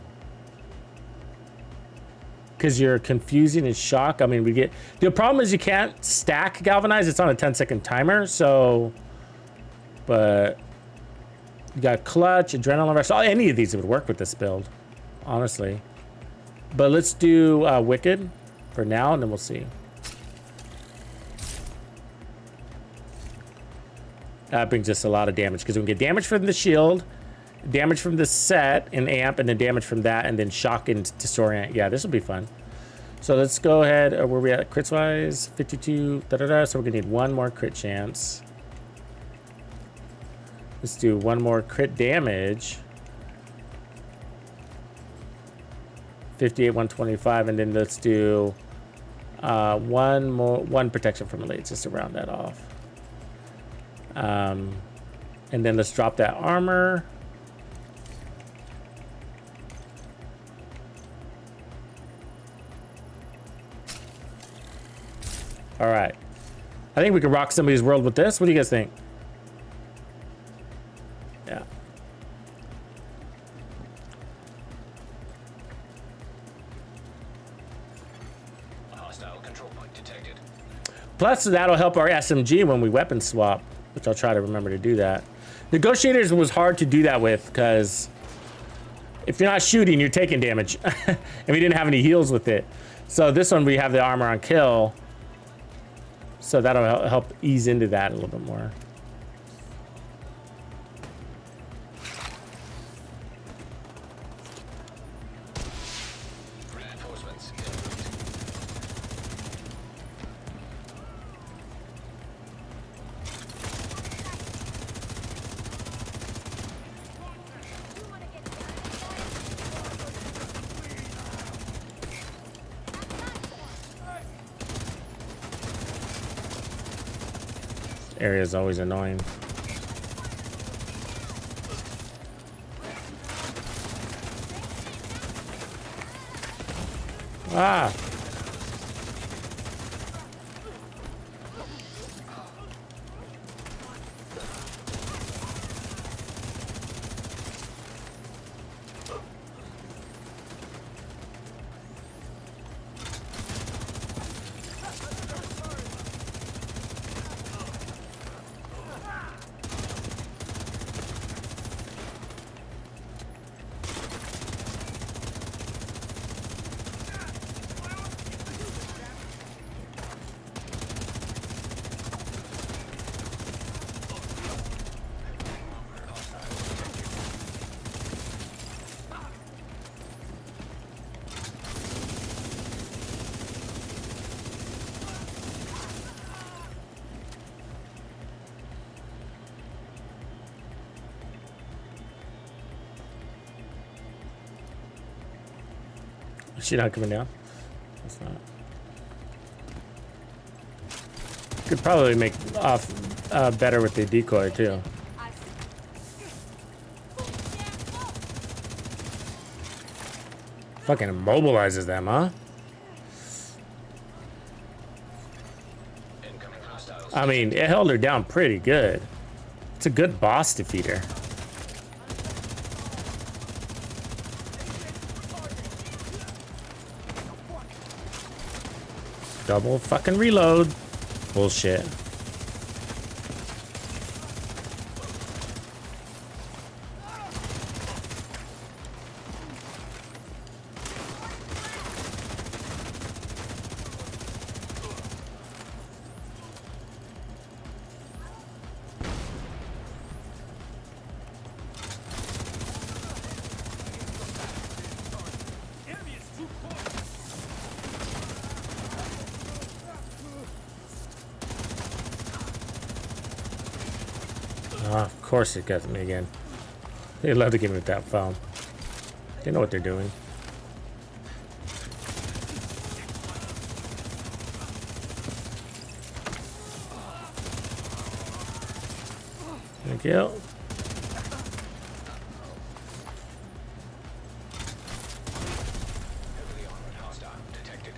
Because you're confusing and shock. I mean, we get... The problem is you can't stack galvanize. It's on a 10-second timer, so... But... You got clutch, adrenaline rush. Any of these would work with this build, honestly. But let's do wicked for now, and then we'll see. That brings us a lot of damage because we can get damage from the shield, damage from the set and amp, and then damage from that, and then shock and disorient. Yeah, this will be fun. So let's go ahead. Where we at crits wise? 52. So we're gonna need one more crit chance. Let's do one more crit damage. 58, 125, and then let's do one protection from elites just to round that off. And then let's drop that armor. All right. I think we could rock somebody's world with this. What do you guys think? Yeah. Hostile control point detected. Plus, that'll help our SMG when we weapon swap, which I'll try to remember to do that. Negotiators was hard to do that with because if you're not shooting, you're taking damage. And we didn't have any heals with it. So this one, we have the armor on kill. So that'll help ease into that a little bit more. Reinforcements. Area is always annoying. Ah. Is she not coming down? That's not. Could probably make off better with the decoy too. I Fucking immobilizes them, huh? Incoming hostiles. I mean, it held her down pretty good. It's a good boss defeater. Double fucking reload. Bullshit. Of course it got me again. They love to give me with that phone. They know what they're doing. Thank you. Heavily armored hostile detected.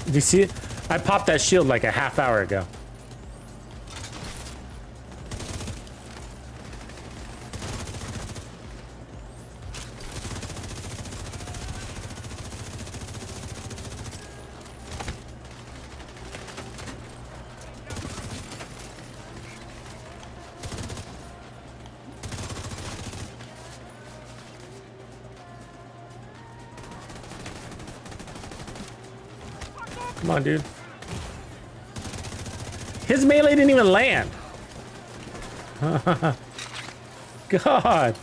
Do you see it? I popped that shield like a half hour ago. Come on, dude. His melee didn't even land. God.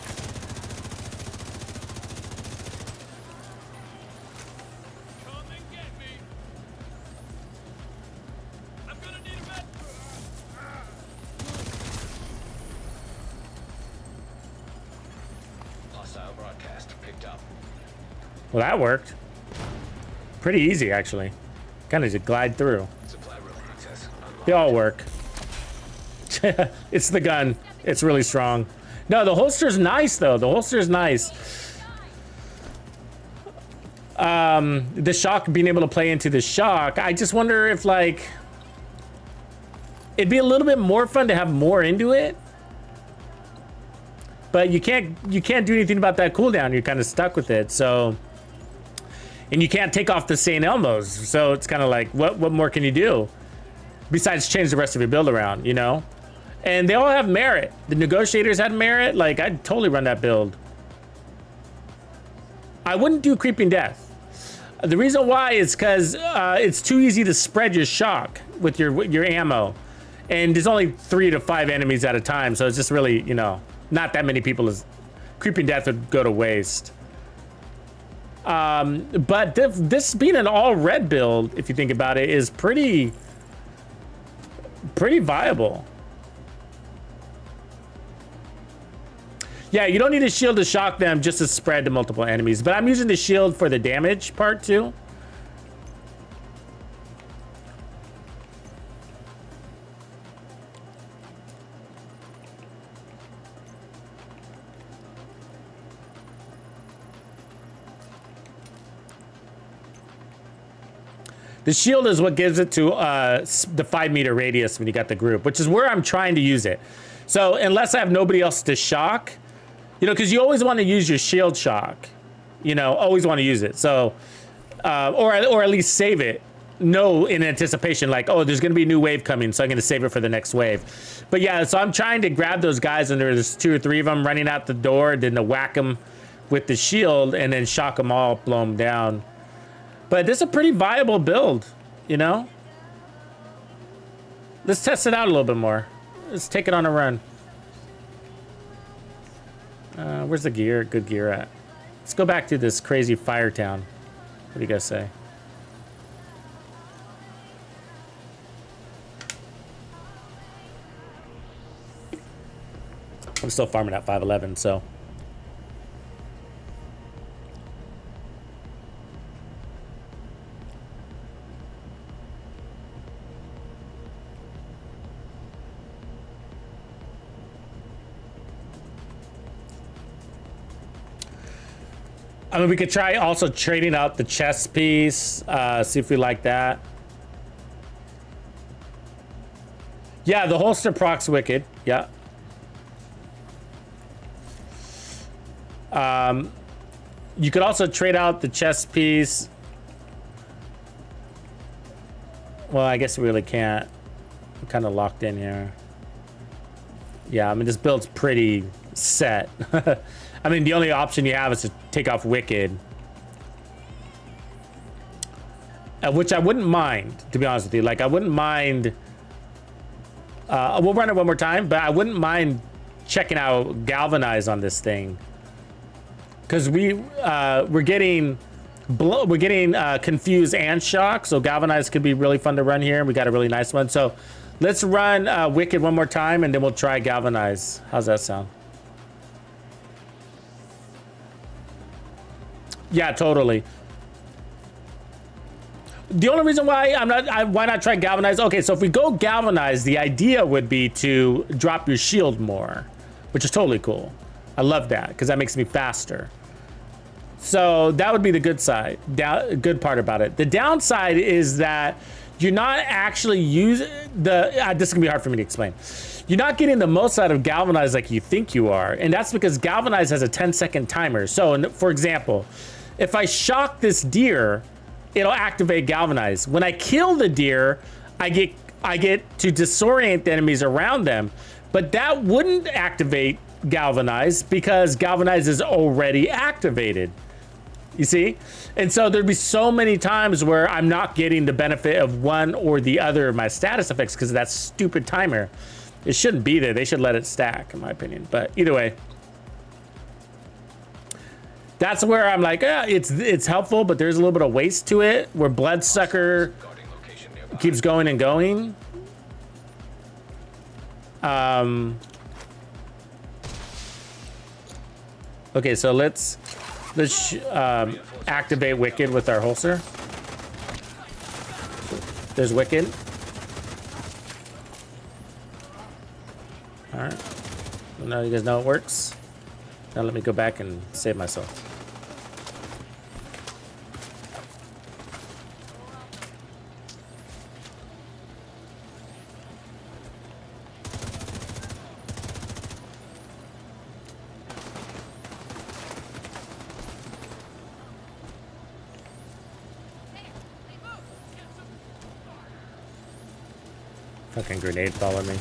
Hostile broadcast picked up. Well, that worked. Pretty easy, actually. Kind of just glide through. Supply room access unlocked. They all work. It's the gun. It's really strong. No, the holster's nice, though. The holster's nice. The shock, being able to play into the shock, I just wonder if, like, it'd be a little bit more fun to have more into it. But you can't do anything about that cooldown. You're kind of stuck with it, so... And you can't take off the St. Elmo's, so it's kind of like, what more can you do? Besides change the rest of your build around, you know? And they all have merit. The negotiators had merit. Like, I'd totally run that build. I wouldn't do Creeping Death. The reason why is because it's too easy to spread your shock with your ammo. And there's only 3 to 5 enemies at a time, so it's just really, you know, not that many people. Creeping Death would go to waste. But this being an all red build, if you think about it, is pretty pretty viable. Yeah, you don't need a shield to shock them, just to spread to multiple enemies. But I'm using the shield for the damage part too. The shield is what gives it to the 5-meter radius when you got the group, which is where I'm trying to use it. So unless I have nobody else to shock, you know, because you always want to use your shield shock, you know, always want to use it. So, or at least save it. No, in anticipation, like, oh, there's going to be a new wave coming, so I'm going to save it for the next wave. But yeah, so I'm trying to grab those guys, and there's 2 or 3 of them running out the door, then to whack them with the shield, and then shock them all, blow them down. But this is a pretty viable build, you know? Let's test it out a little bit more. Let's take it on a run. Where's the gear? Good gear at? Let's go back to this crazy fire town. What do you guys say? I'm still farming at 511, so. I mean, we could try also trading out the chest piece, see if we like that. Yeah, the holster procs wicked. Yeah. You could also trade out the chest piece. Well, I guess we really can't. I'm kind of locked in here. Yeah, I mean, this build's pretty set. I mean, the only option you have is to take off Wicked. Which I wouldn't mind, to be honest with you. Like, I wouldn't mind... we'll run it one more time, but I wouldn't mind checking out Galvanize on this thing. Because we're getting Confused and Shock, so Galvanize could be really fun to run here. We got a really nice one. So let's run Wicked one more time, and then we'll try Galvanize. How's that sound? Yeah, totally. The only reason why why not try Galvanize? Okay, so if we go Galvanize, the idea would be to drop your shield more, which is totally cool. I love that because that makes me faster. So that would be the good side, good part about it. The downside is that you're not actually using this is gonna be hard for me to explain. You're not getting the most out of Galvanize like you think you are, and that's because Galvanize has a 10-second timer. So, for example, if I shock this deer, it'll activate Galvanize. When I kill the deer, I get to disorient the enemies around them, but that wouldn't activate Galvanize because Galvanize is already activated. You see? And so there'd be so many times where I'm not getting the benefit of one or the other of my status effects because of that stupid timer. It shouldn't be there. They should let it stack, in my opinion. But either way, that's where I'm like, it's helpful, but there's a little bit of waste to it. Where Bloodsucker keeps going and going. Okay, so let's activate Wicked with our holster. There's Wicked. All right. Well, now you guys know it works. Now let me go back and save myself. Fucking grenade follow me.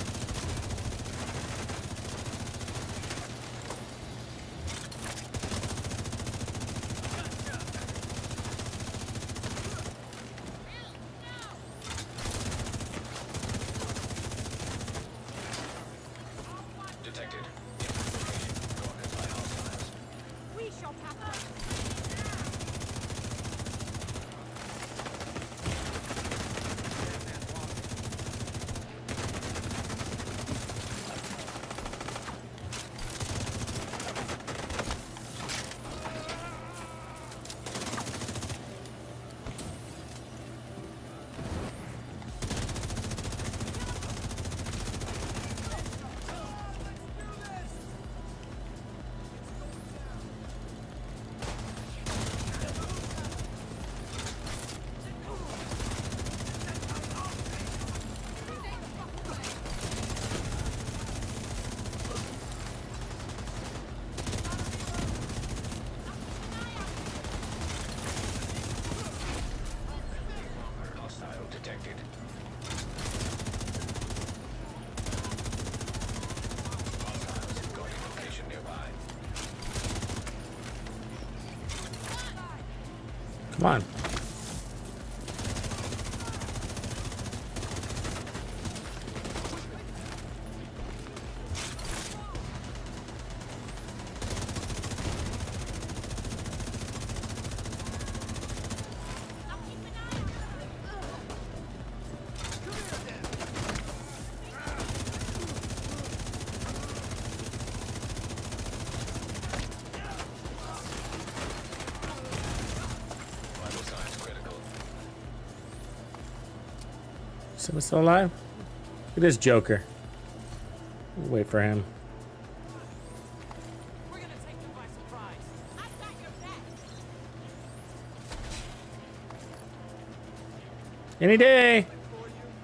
Detected. We shall have Come on. Vital signs critical. Someone still alive? Look at this Joker. We'll wait for him. We're gonna take them by surprise. I've got your back. Any day.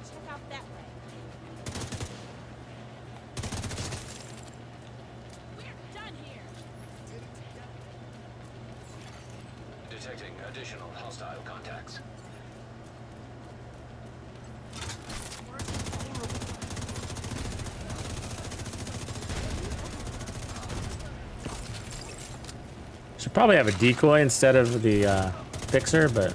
Check out that way. We're done here. Detecting additional hostile contacts. Should probably have a decoy instead of the fixer, but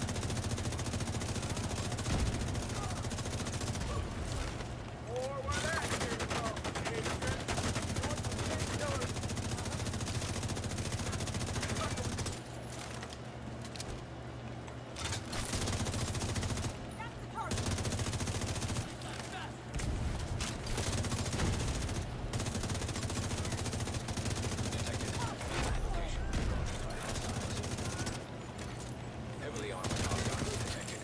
Heavily armored hostiles detected.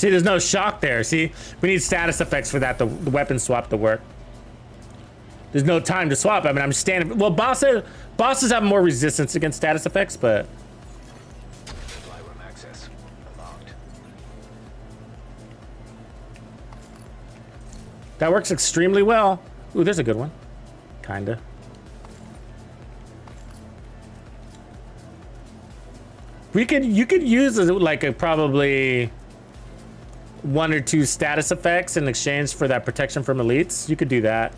see, there's no shock there. See, we need status effects for that, the weapon swap to work. There's no time to swap. I mean, I'm standing. Well, bosses have more resistance against status effects, but Supply room access unlocked. that works extremely well. Ooh, there's a good one. Kinda. You could use like a probably 1 or 2 status effects in exchange for that protection from elites. You could do that.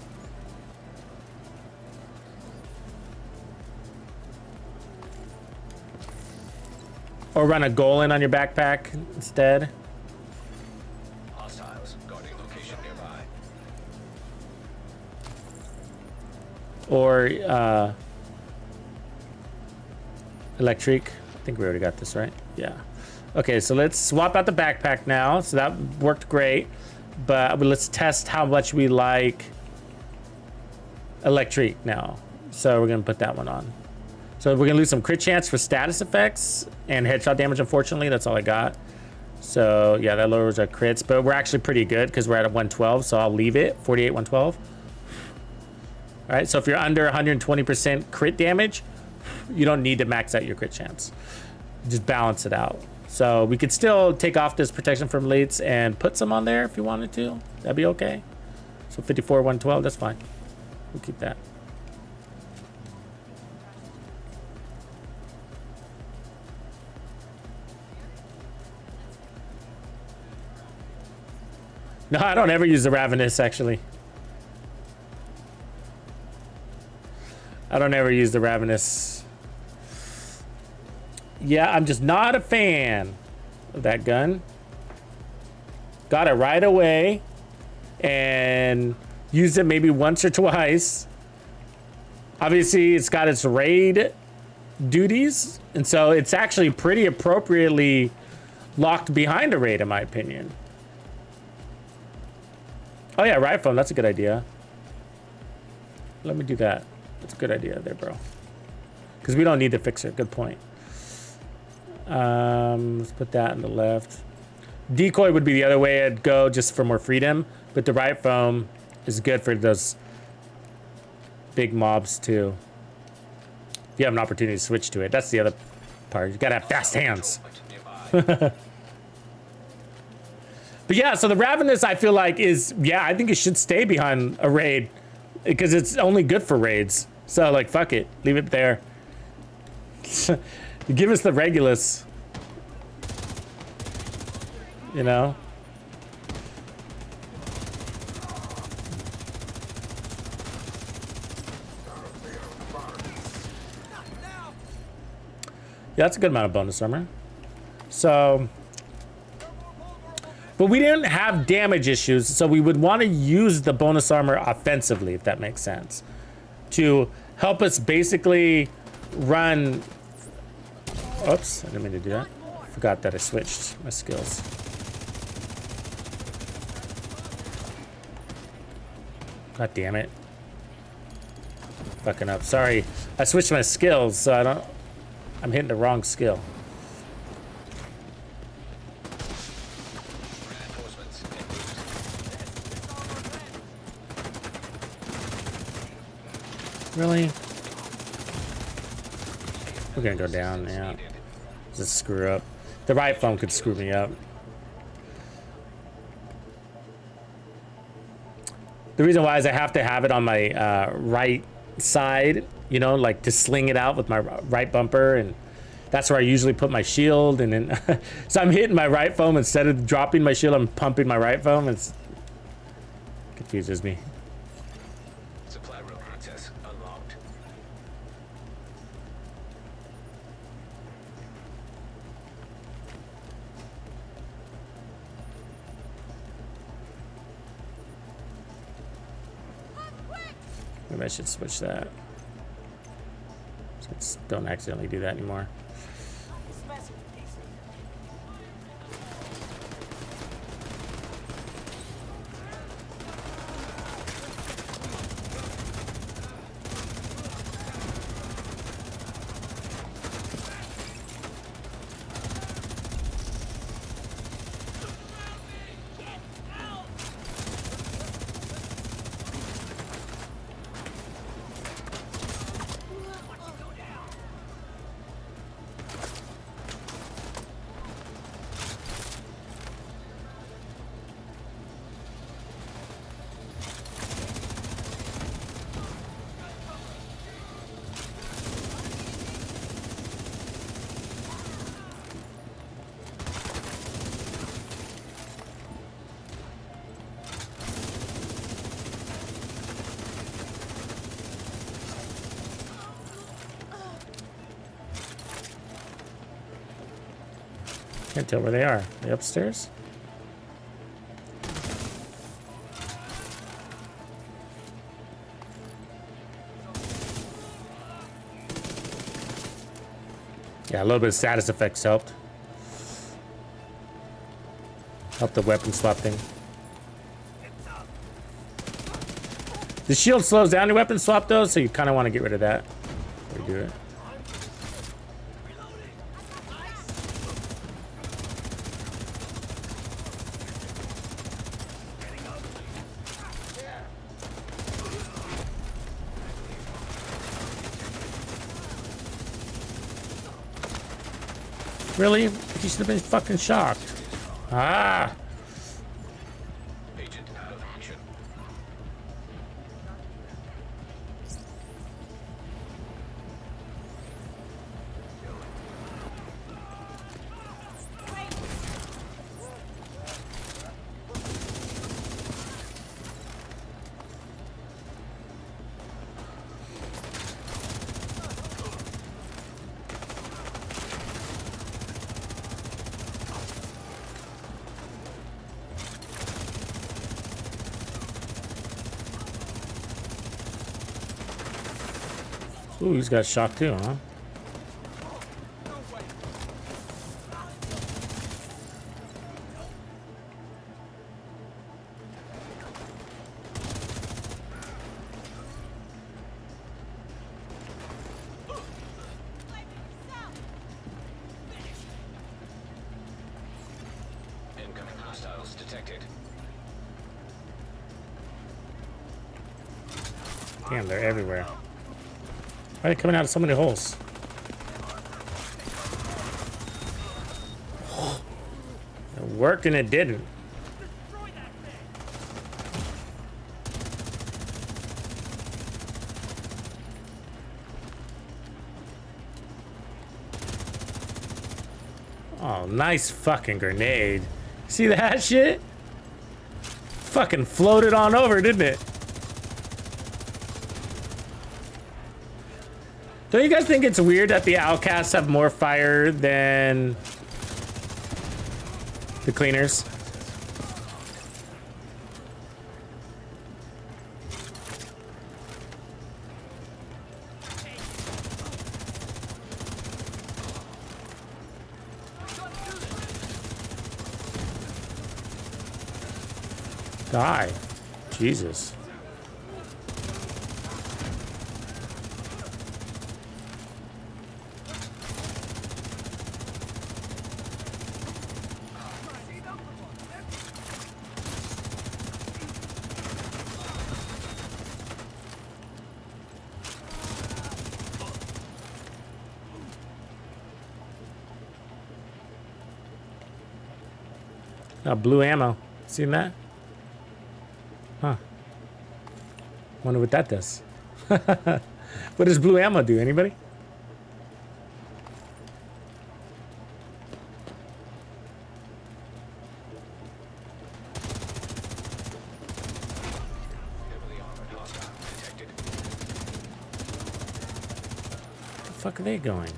Or run a Golan on your backpack instead. Hostiles guarding location nearby. Or electric. I think we already got this right. Yeah. Okay, so let's swap out the backpack now. So that worked great. But let's test how much we like electric now. So we're gonna put that one on. So we're gonna lose some crit chance for status effects and headshot damage, unfortunately. That's all I got. So yeah, that lowers our crits, but we're actually pretty good because we're at a 112, so I'll leave it, 48, 112. All right, so if you're under 120% crit damage, you don't need to max out your crit chance. Just balance it out. So we could still take off this protection from elites and put some on there if you wanted to. That'd be okay. So 54, 112, that's fine. We'll keep that. No, I don't ever use the Ravenous, actually. I don't ever use the Ravenous. Yeah, I'm just not a fan of that gun. Got it right away and used it maybe once or twice. Obviously, it's got its raid duties, and so it's actually pretty appropriately locked behind a raid, in my opinion. Oh yeah, rifle, that's a good idea. Let me do that. That's a good idea there, bro. Because we don't need the fixer. Good point. Let's put that on the left. Decoy would be the other way I'd go, just for more freedom. But the right foam is good for those big mobs too. If you have an opportunity to switch to it, that's the other part. You gotta have fast hands. Nearby. But yeah, so the Ravenous, I feel like is, yeah, I think it should stay behind a raid because it's only good for raids. So like, fuck it, leave it there. Give us the Regulus. You know? Yeah, that's a good amount of bonus armor. So, but we didn't have damage issues, so we would want to use the bonus armor offensively, if that makes sense, to help us basically run. Oops, I didn't mean to do that. Forgot that I switched my skills. God damn it. Fucking up. Sorry, I switched my skills, so I don't. I'm hitting the wrong skill. Reinforcements en route. Really? We're gonna go down, yeah. Just screw up. The right phone could screw me up. The reason why is I have to have it on my right side, you know, like to sling it out with my right bumper, and that's where I usually put my shield, and then so I'm hitting my right foam instead of dropping my shield, I'm pumping my right foam. It confuses me. Supply room access unlocked. Maybe I should switch that. So don't accidentally do that anymore. Can't tell where they are. Are they upstairs? Yeah, a little bit of status effects helped. Help the weapon swap thing. The shield slows down your weapon swap though, so you kind of want to get rid of that. Redo it. Really? You should have been fucking shocked. Ah! Agent out of action. Ooh, he's got shock too, huh? Incoming hostiles detected. Damn, they're everywhere. Why are they coming out of so many holes? It worked and it didn't. Oh, nice fucking grenade. See that shit? Fucking floated on over, didn't it? Don't you guys think it's weird that the outcasts have more fire than the cleaners? Die. Jesus. Blue ammo. Seen that? Huh. Wonder what that does. What does blue ammo do? Anybody? Heavily armored hostile detected. Where the fuck are they going?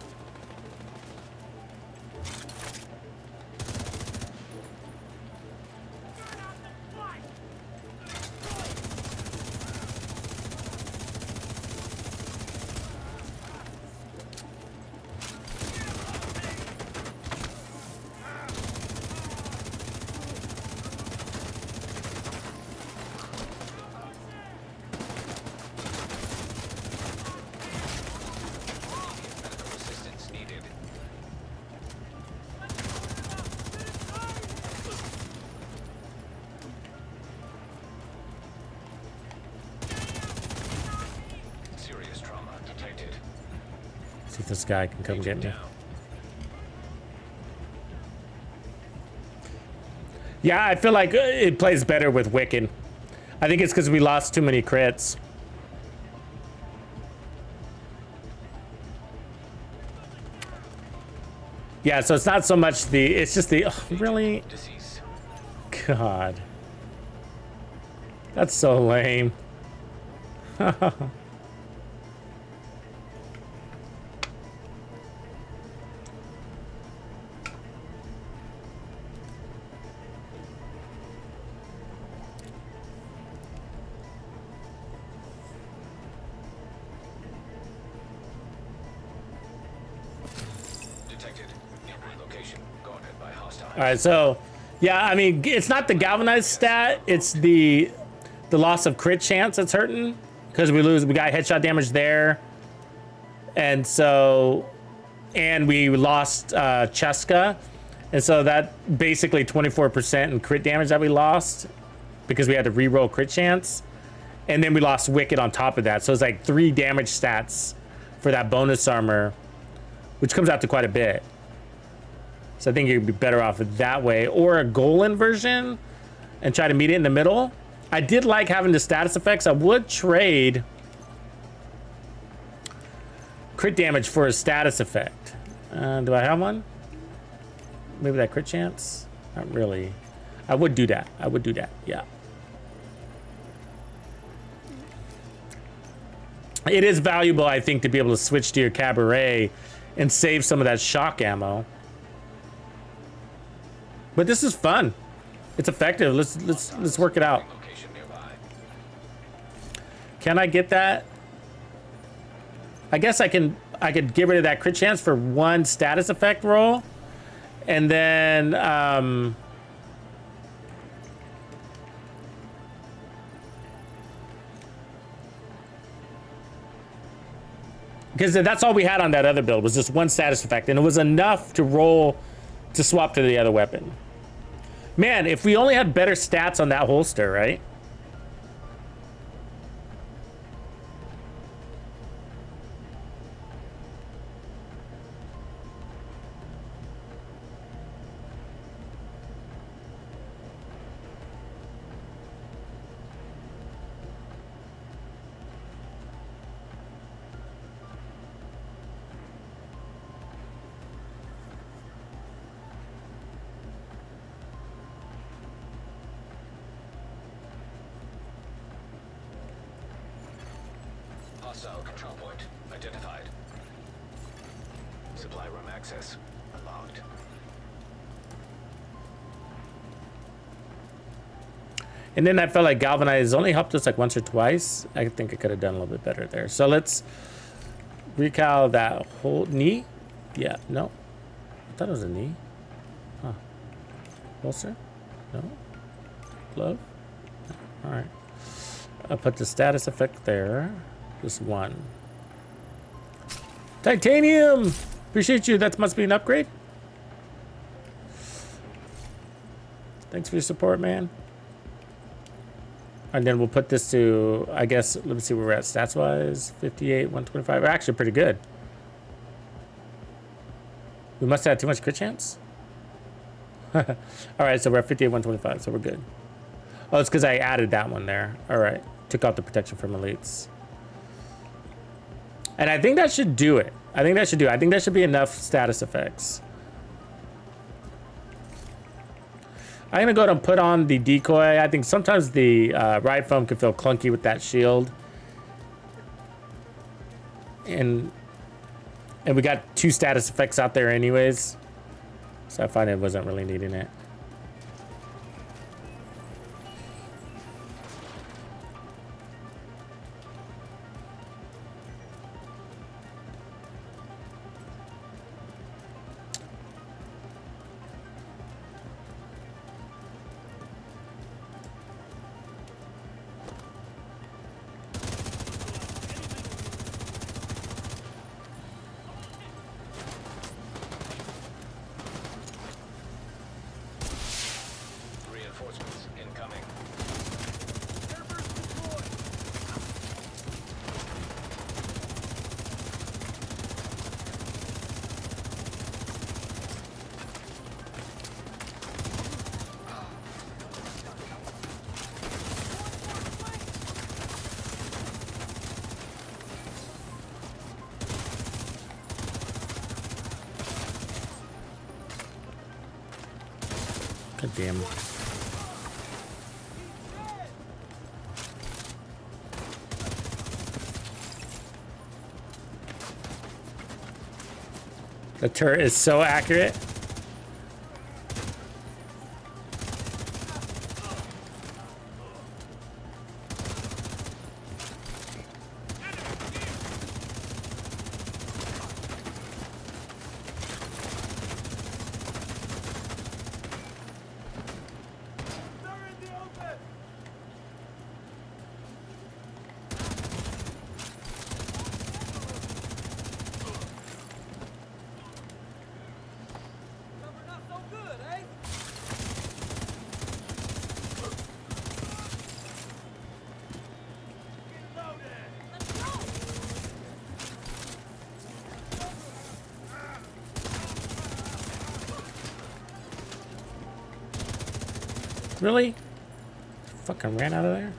Medical assistance needed. Serious trauma detected. See if this guy can come get me. Down. Yeah, I feel like it plays better with Wiccan. I think it's because we lost too many crits. Yeah, so it's not so much the, it's just the, oh, really? Deceased. God. That's so lame. Detected. Nearby location. Guarded by hostile. All right, so yeah, I mean, it's not the galvanized stat, it's the loss of crit chance that's hurting because we got headshot damage there, and so we lost Cheska, and so that basically 24% in crit damage that we lost because we had to re-roll crit chance, and then we lost Wicked on top of that, so it's like 3 damage stats for that bonus armor, which comes out to quite a bit. So I think you'd be better off that way, or a Golan version and try to meet it in the middle. I did like having the status effects. I would trade crit damage for a status effect. Do I have one? Maybe that crit chance? Not really. I would do that. I would do that. Yeah. It is valuable, I think, to be able to switch to your cabaret and save some of that shock ammo. But this is fun. It's effective. Let's work it out. Location nearby. Can I get that? I guess I could get rid of that crit chance for 1 status effect roll, and then because that's all we had on that other build was just 1 status effect, and it was enough to roll to swap to the other weapon. Man, if we only had better stats on that holster, right? Hostile control point identified. Supply room access unlocked. And then I felt like Galvanize only helped us like once or twice. I think I could have done a little bit better there. So let's recal that whole knee. Yeah, no. I thought it was a knee. Huh. Holster? No. Glove? All right. I'll put the status effect there. Just one. Titanium! Appreciate you. That must be an upgrade. Thanks for your support, man. And then we'll put this to, I guess, let me see where we're at stats-wise. 58, 125. We're actually pretty good. We must have had too much crit chance. All right, so we're at 58, 125, so we're good. Oh, it's because I added that one there. All right, took out the protection from elites. And I think that should do it. I think that should be enough status effects. I'm gonna go ahead and put on the decoy. I think sometimes the ride foam can feel clunky with that shield. And we got 2 status effects out there anyways. So I find it wasn't really needing it. Reinforcements incoming. God damn. The turret is so accurate. Really? Fucking ran out of there?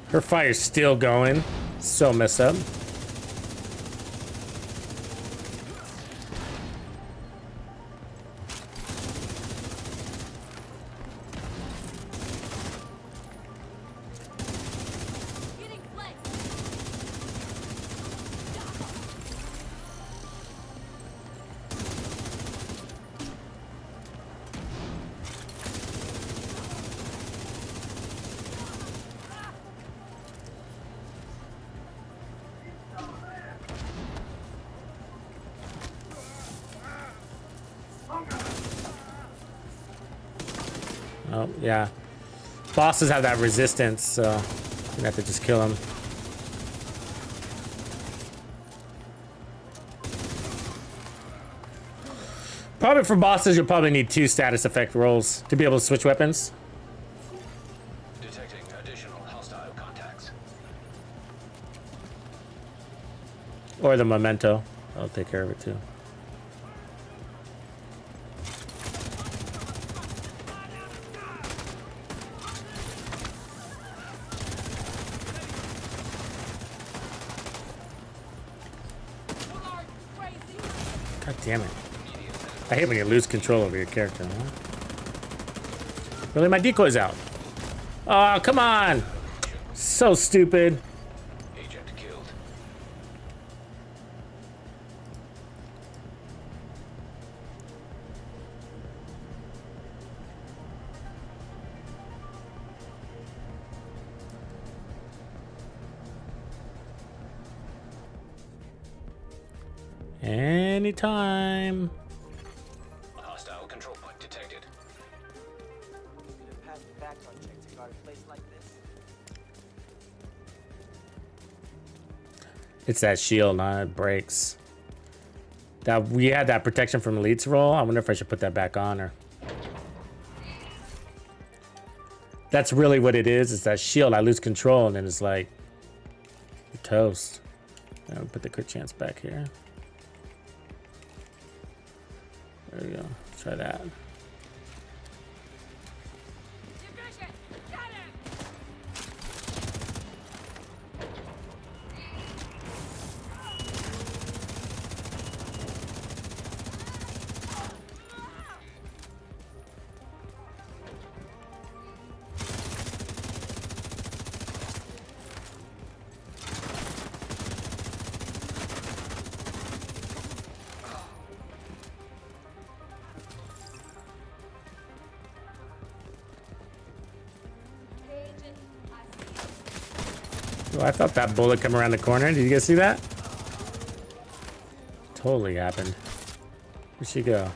Her fire's still going. So messed up. Getting flanked. Oh, yeah. Bosses have that resistance, so you're gonna have to just kill them. Probably for bosses, you'll probably need 2 status effect rolls to be able to switch weapons. Detecting additional hostile contacts. Or the memento. I'll take care of it too. Crazy. God damn it. I hate when you lose control over your character, huh? Really, my decoy's out. Oh, come on. So stupid. Agent killed. Anytime. Hostile control point detected. Pass the background check to guard a place like this. It's that shield, huh? It breaks. That we had that protection from elites roll. I wonder if I should put that back on or. That's really what it is. It's that shield. I lose control and then it's like you're toast. I'll put the crit chance back here. There we go. Let's try that. Division! Got him! Agent, I see you. Oh, I felt that bullet come around the corner. Did you guys see that? Totally happened. Where'd she go?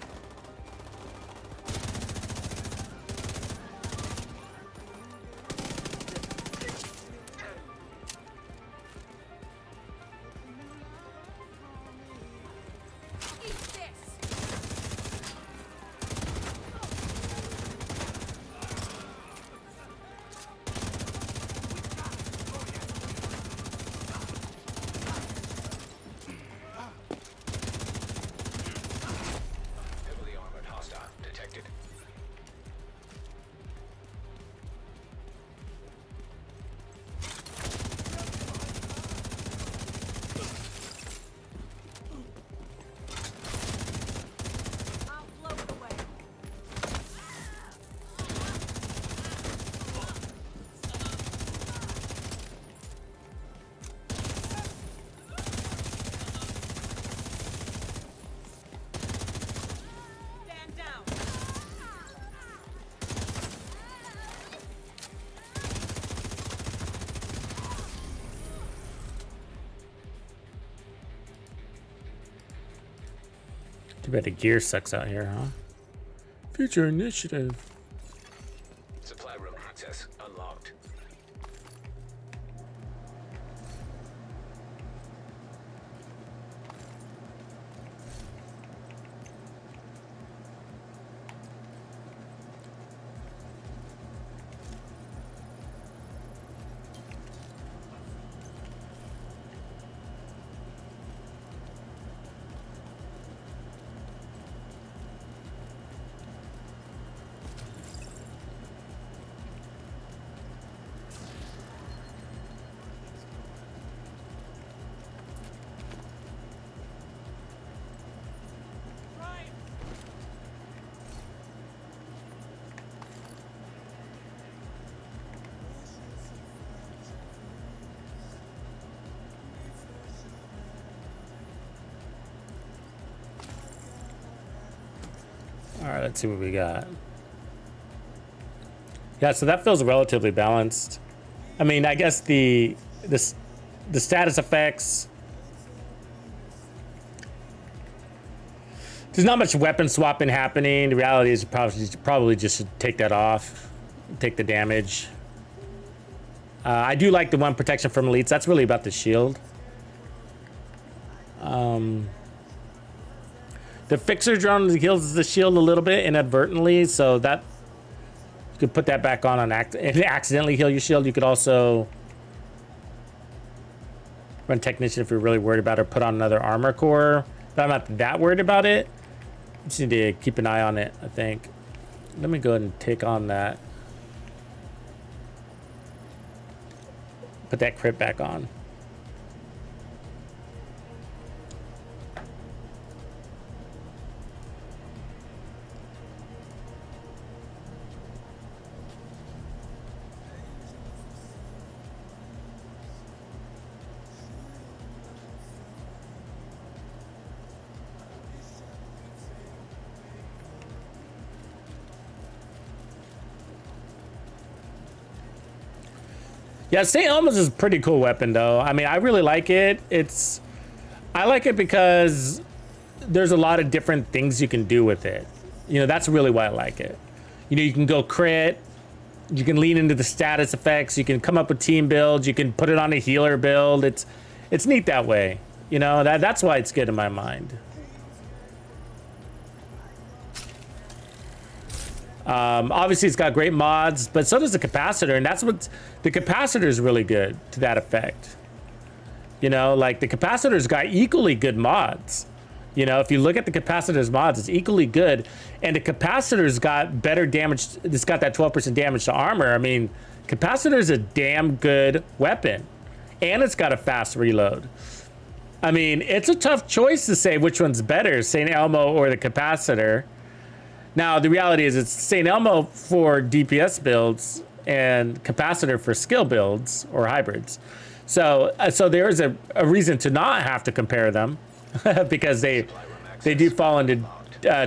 Eat this! Heavily armored hostile detected. I'll blow it away. Stand down! Too bad the gear sucks out here, huh? Future initiative. Supply room access unlocked. All right, let's see what we got. Yeah, so that feels relatively balanced. I mean, I guess the status effects. There's not much weapon swapping happening. The reality is you probably just should take that off, take the damage. I do like the one protection from elites. That's really about the shield. The fixer drone heals the shield a little bit inadvertently, so that you could put that back on if you accidentally heal your shield. You could also run technician if you're really worried about it, or put on another armor core. But I'm not that worried about it. Just need to keep an eye on it, I think. Let me go ahead and take on that. Put that crit back on. Yeah, St. Elmo's is a pretty cool weapon, though. I mean, I really like it. I like it because there's a lot of different things you can do with it. You know, that's really why I like it. You know, you can go crit, you can lean into the status effects, you can come up with team builds, you can put it on a healer build. It's neat that way. You know, that's why it's good in my mind. Obviously, it's got great mods, but so does the capacitor, and that's what the capacitor is really good to that effect. You know, like the capacitor's got equally good mods. You know, if you look at the capacitor's mods, it's equally good, and the capacitor's got better damage. It's got that 12% damage to armor. I mean, capacitor's a damn good weapon, and it's got a fast reload. I mean, it's a tough choice to say which one's better, St. Elmo or the capacitor. Now, the reality is it's St. Elmo for DPS builds and capacitor for skill builds or hybrids. So there is a reason to not have to compare them because they do fall into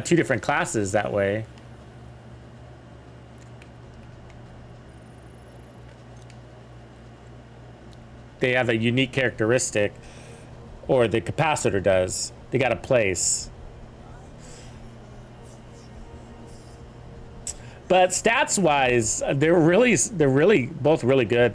two different classes that way. They have a unique characteristic, or the capacitor does. They got a place. But stats wise, they're really both really good.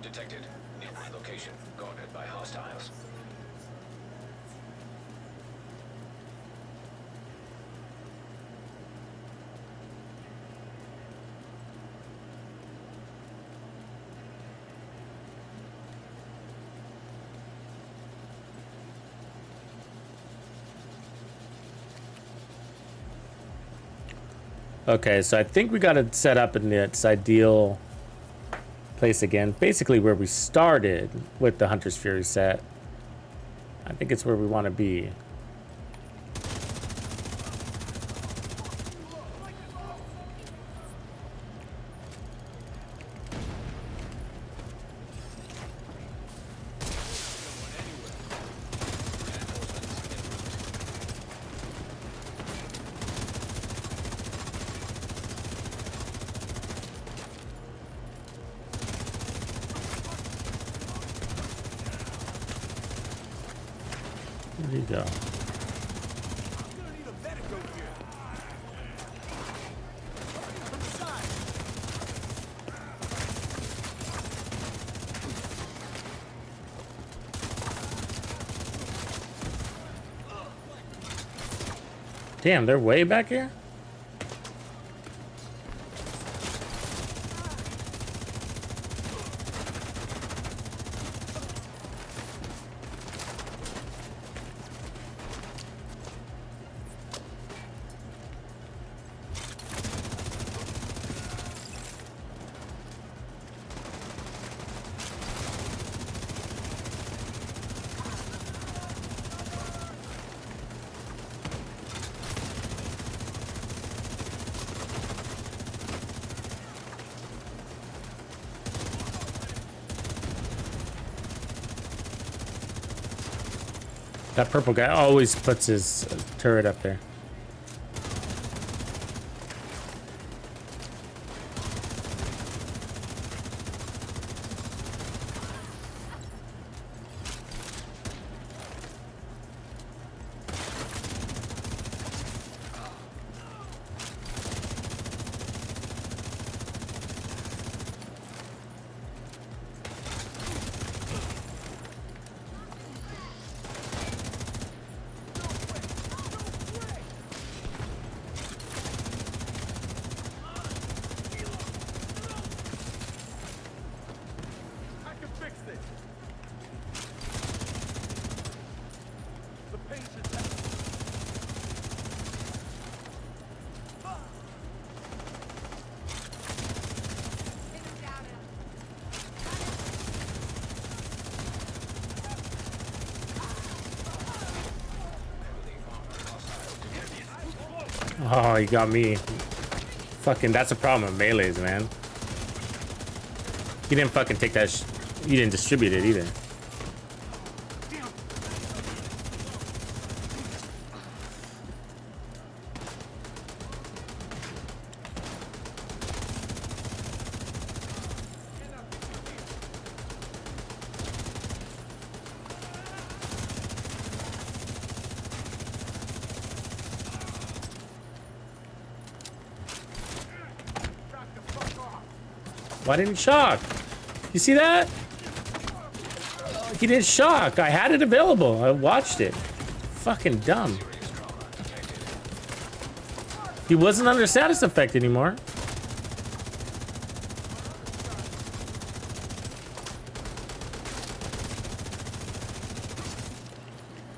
Detected. Nearby location. Guarded by hostiles. Okay, so I think we got it set up in its ideal place again. Basically where we started with the Hunter's Fury set. I think it's where we want to be. There you go. Damn, they're way back here? That purple guy always puts his turret up there. Oh, you got me. Fucking, that's a problem with melees, man. You didn't fucking take that. You didn't distribute it either. Why didn't he shock? You see that? He didn't shock. I had it available. I watched it. Fucking dumb. He wasn't under status effect anymore.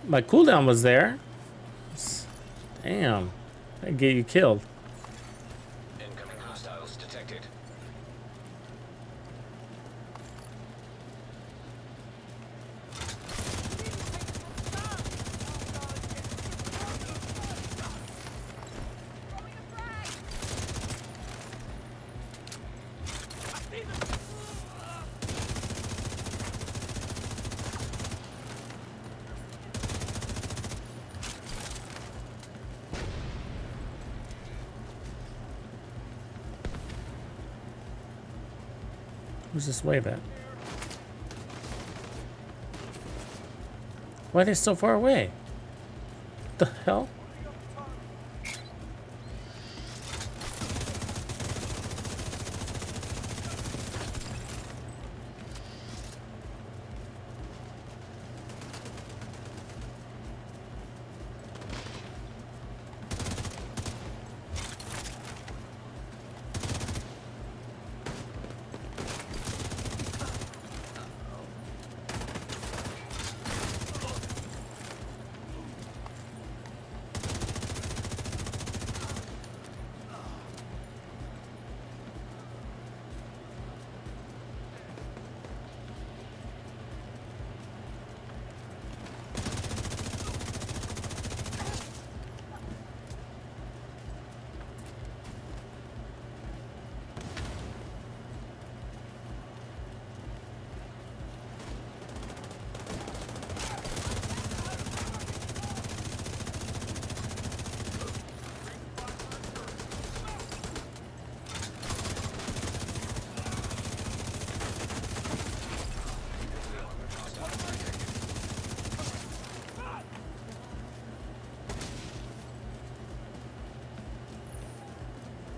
My cooldown was there. Damn. That get you killed. Incoming hostiles detected. Who's this wave at? Why are they so far away? The hell?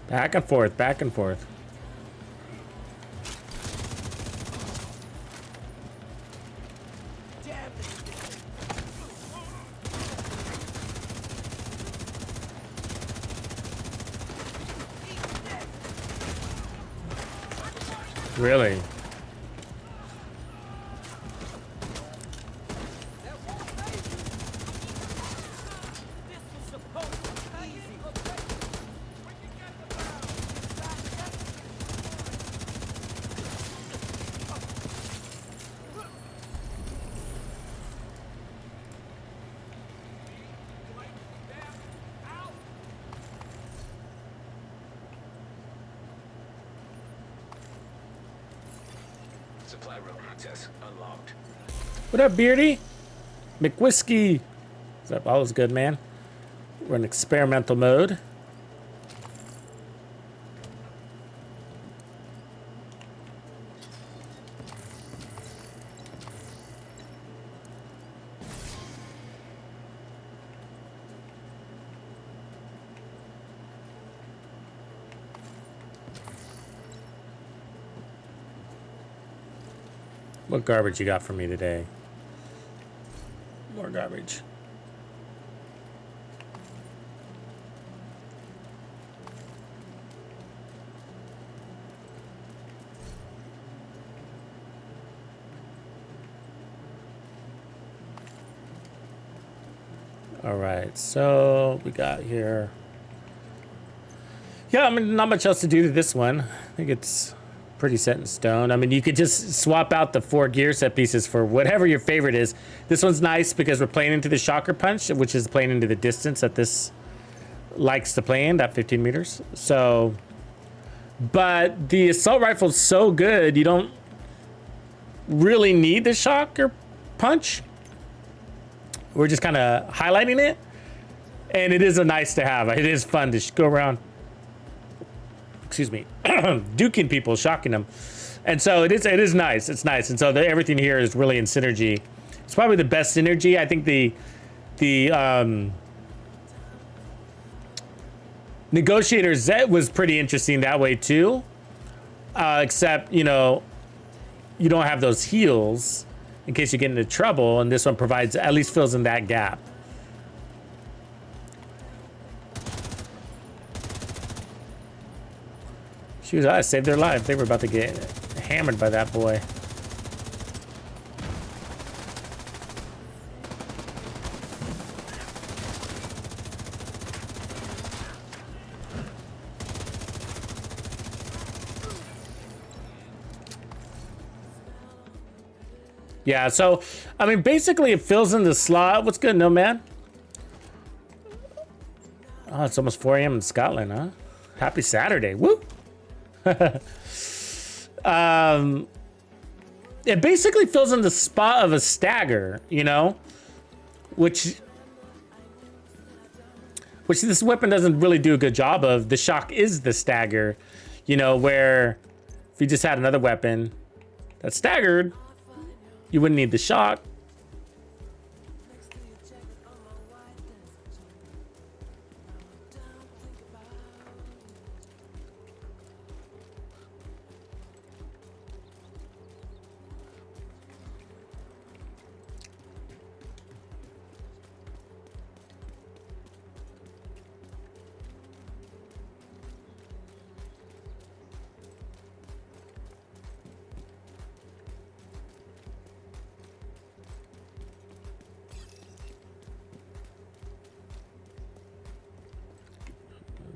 Back and forth, back and forth. Really? Supply room access unlocked. What up, Beardy? McWhiskey. What's up? All is good, man. We're in experimental mode. What garbage you got for me today? More garbage. All right, so we got here. Yeah, I mean, not much else to do to this one. I think it's pretty set in stone. I mean, you could just swap out the 4 gear set pieces for whatever your favorite is. This one's nice because we're playing into the shocker punch, which is playing into the distance that this likes to play in, that 15 meters. So, but the assault rifle is so good, you don't really need the shocker punch. We're just kind of highlighting it. And it is a nice to have. It is fun to go around, excuse me, duking people, shocking them. And so it is nice. It's nice. And so everything here is really in synergy. It's probably the best synergy. I think the Negotiator Z was pretty interesting that way too. Except, you know, you don't have those heals in case you get into trouble. And this one provides, at least fills in that gap. Shoot, I saved their life. They were about to get hammered by that boy. Yeah, so, I mean, basically it fills in the slot. What's good, Nomad? Oh, it's almost 4 a.m. in Scotland, huh? Happy Saturday. Woo! It basically fills in the spot of a stagger, you know, which this weapon doesn't really do a good job of. The shock is the stagger, you know, where if you just had another weapon that staggered, you wouldn't need the shock.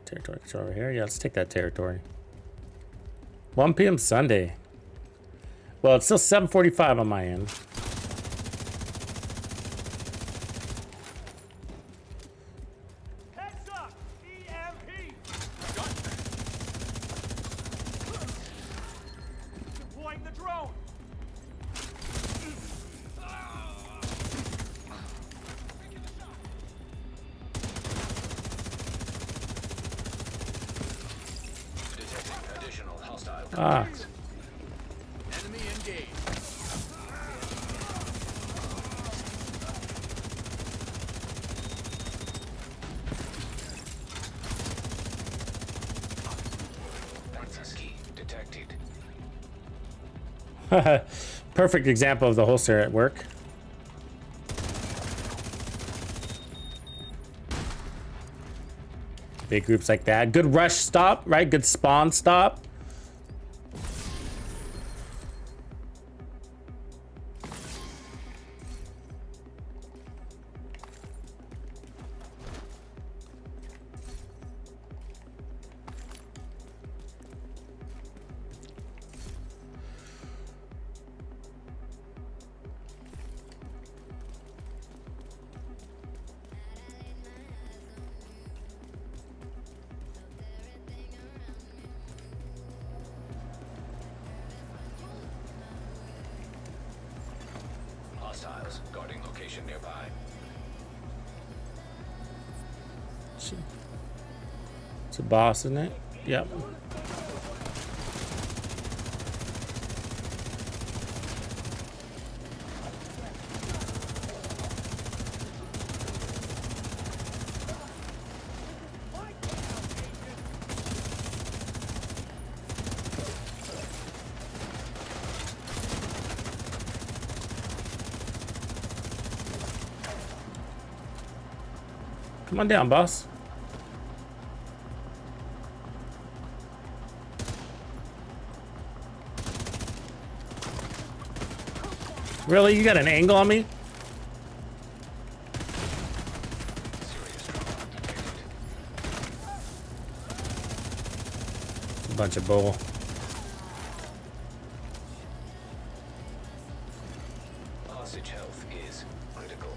Territory control over here. Yeah, let's take that territory. 1 p.m. Sunday. Well, it's still 7:45 on my end. Heads up! EMP! Deploying the drone! Detecting additional hostile Ah. contacts. Enemy engaged. Access key detected. Perfect example of the holster at work. Big groups like that. Good rush stop, right? Good spawn stop. Hostiles guarding location nearby. It's a boss, isn't it? Yep. Come on down, boss. Really? You got an angle on me? Serious trauma detected. A bunch of bull. Hostage health is critical.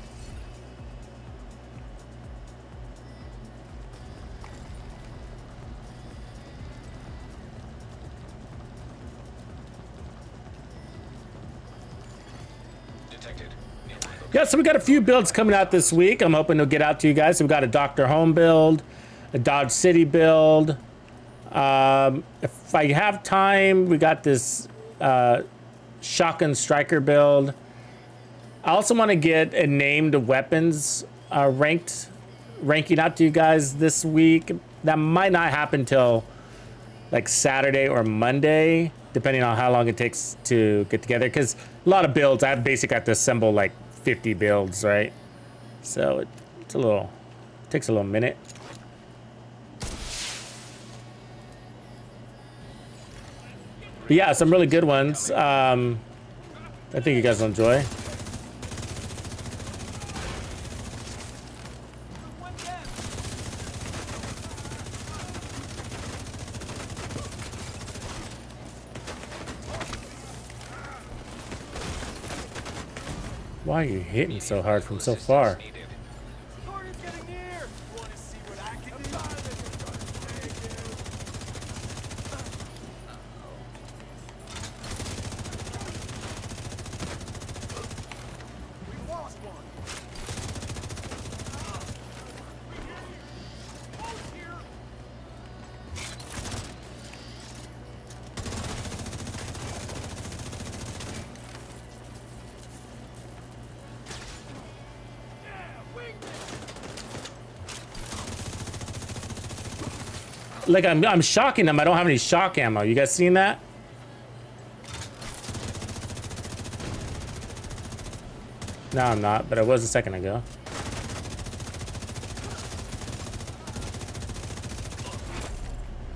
detected. Nearby Yeah, so we got a few builds coming out this week. I'm hoping to get out to you guys. So we got a Dr. Home build, a Dodge City build. If I have time, we got this Shotgun Striker build. I also want to get a named weapons ranking out to you guys this week. That might not happen till like Saturday or Monday, depending on how long it takes to get together. Because a lot of builds, I basically have to assemble like 50 builds, right? So it's a little, takes a little minute. But yeah, some really good ones. I think you guys will enjoy. Why are you hitting so hard from so far? needed. Target's getting near. You want to see what I can do? We lost one. Almost here. Like I'm shocking them. I don't have any shock ammo. You guys seen that? No, I'm not, but I was a second ago.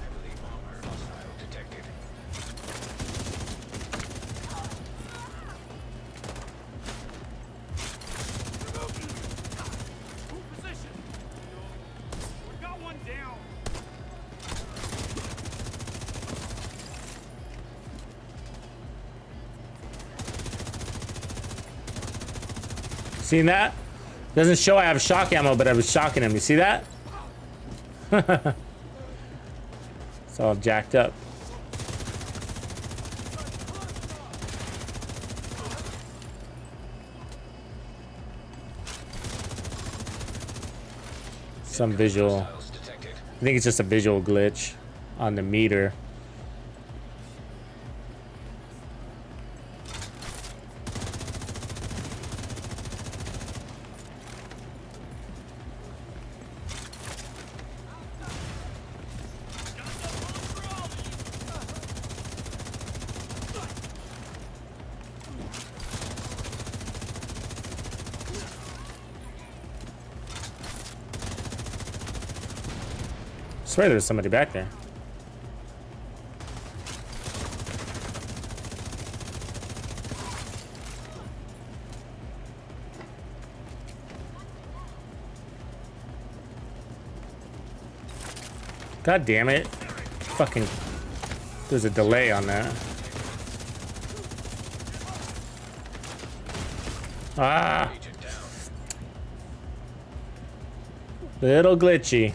Heavily armored hostile detected. Move position. We got one down. Seen that? Doesn't show I have shock ammo, but I was shocking him. You see that? It's all jacked up. Some visual. Hostiles detected. I think it's just a visual glitch on the meter. I swear there's somebody back there. God damn it. Fucking. There's a delay on that. Ah! Agent down. Little glitchy.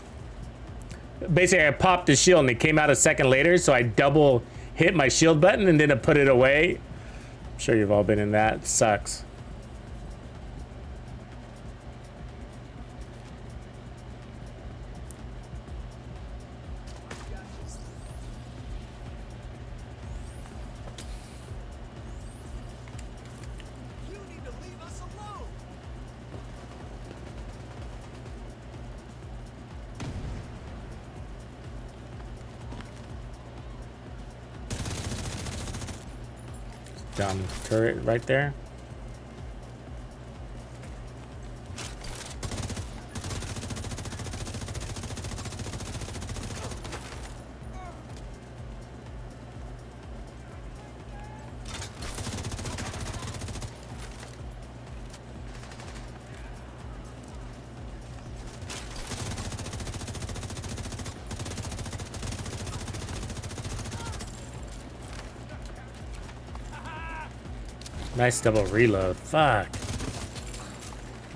Basically, I popped the shield and it came out a second later, so I double hit my shield button and then I put it away. I'm sure you've all been in that. It sucks. You need to leave us alone. Down turret right there. Nice double reload. Fuck.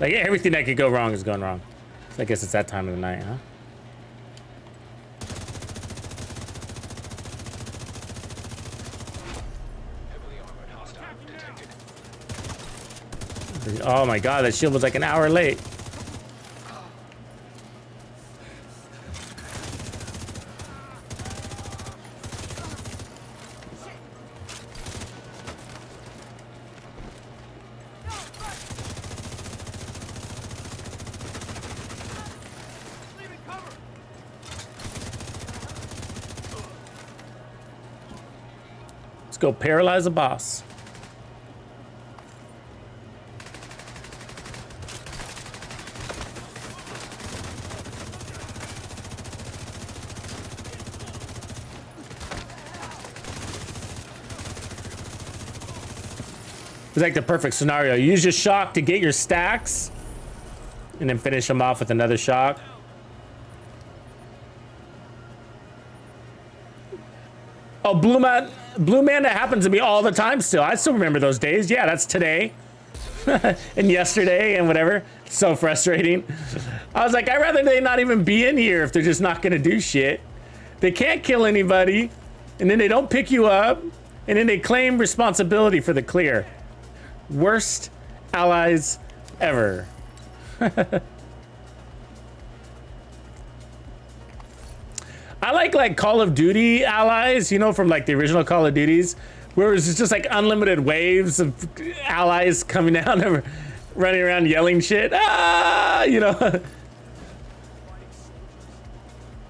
Like everything that could go wrong is going wrong. So I guess it's that time of the night, huh? Heavily armored hostile detected. Oh my god, that shield was like an hour late. Leaving cover. Let's go paralyze the boss. It's like the perfect scenario. You use your shock to get your stacks and then finish them off with another shock. Oh, Blue Man, that happens to me all the time still. I still remember those days. Yeah, that's today and yesterday and whatever. It's so frustrating. I was like, I'd rather they not even be in here if they're just not gonna do shit. They can't kill anybody and then they don't pick you up and then they claim responsibility for the clear. Worst allies ever. I like Call of Duty allies, you know, from like the original Call of Duties, where it's just like unlimited waves of allies coming down and running around yelling shit. Ah, you know.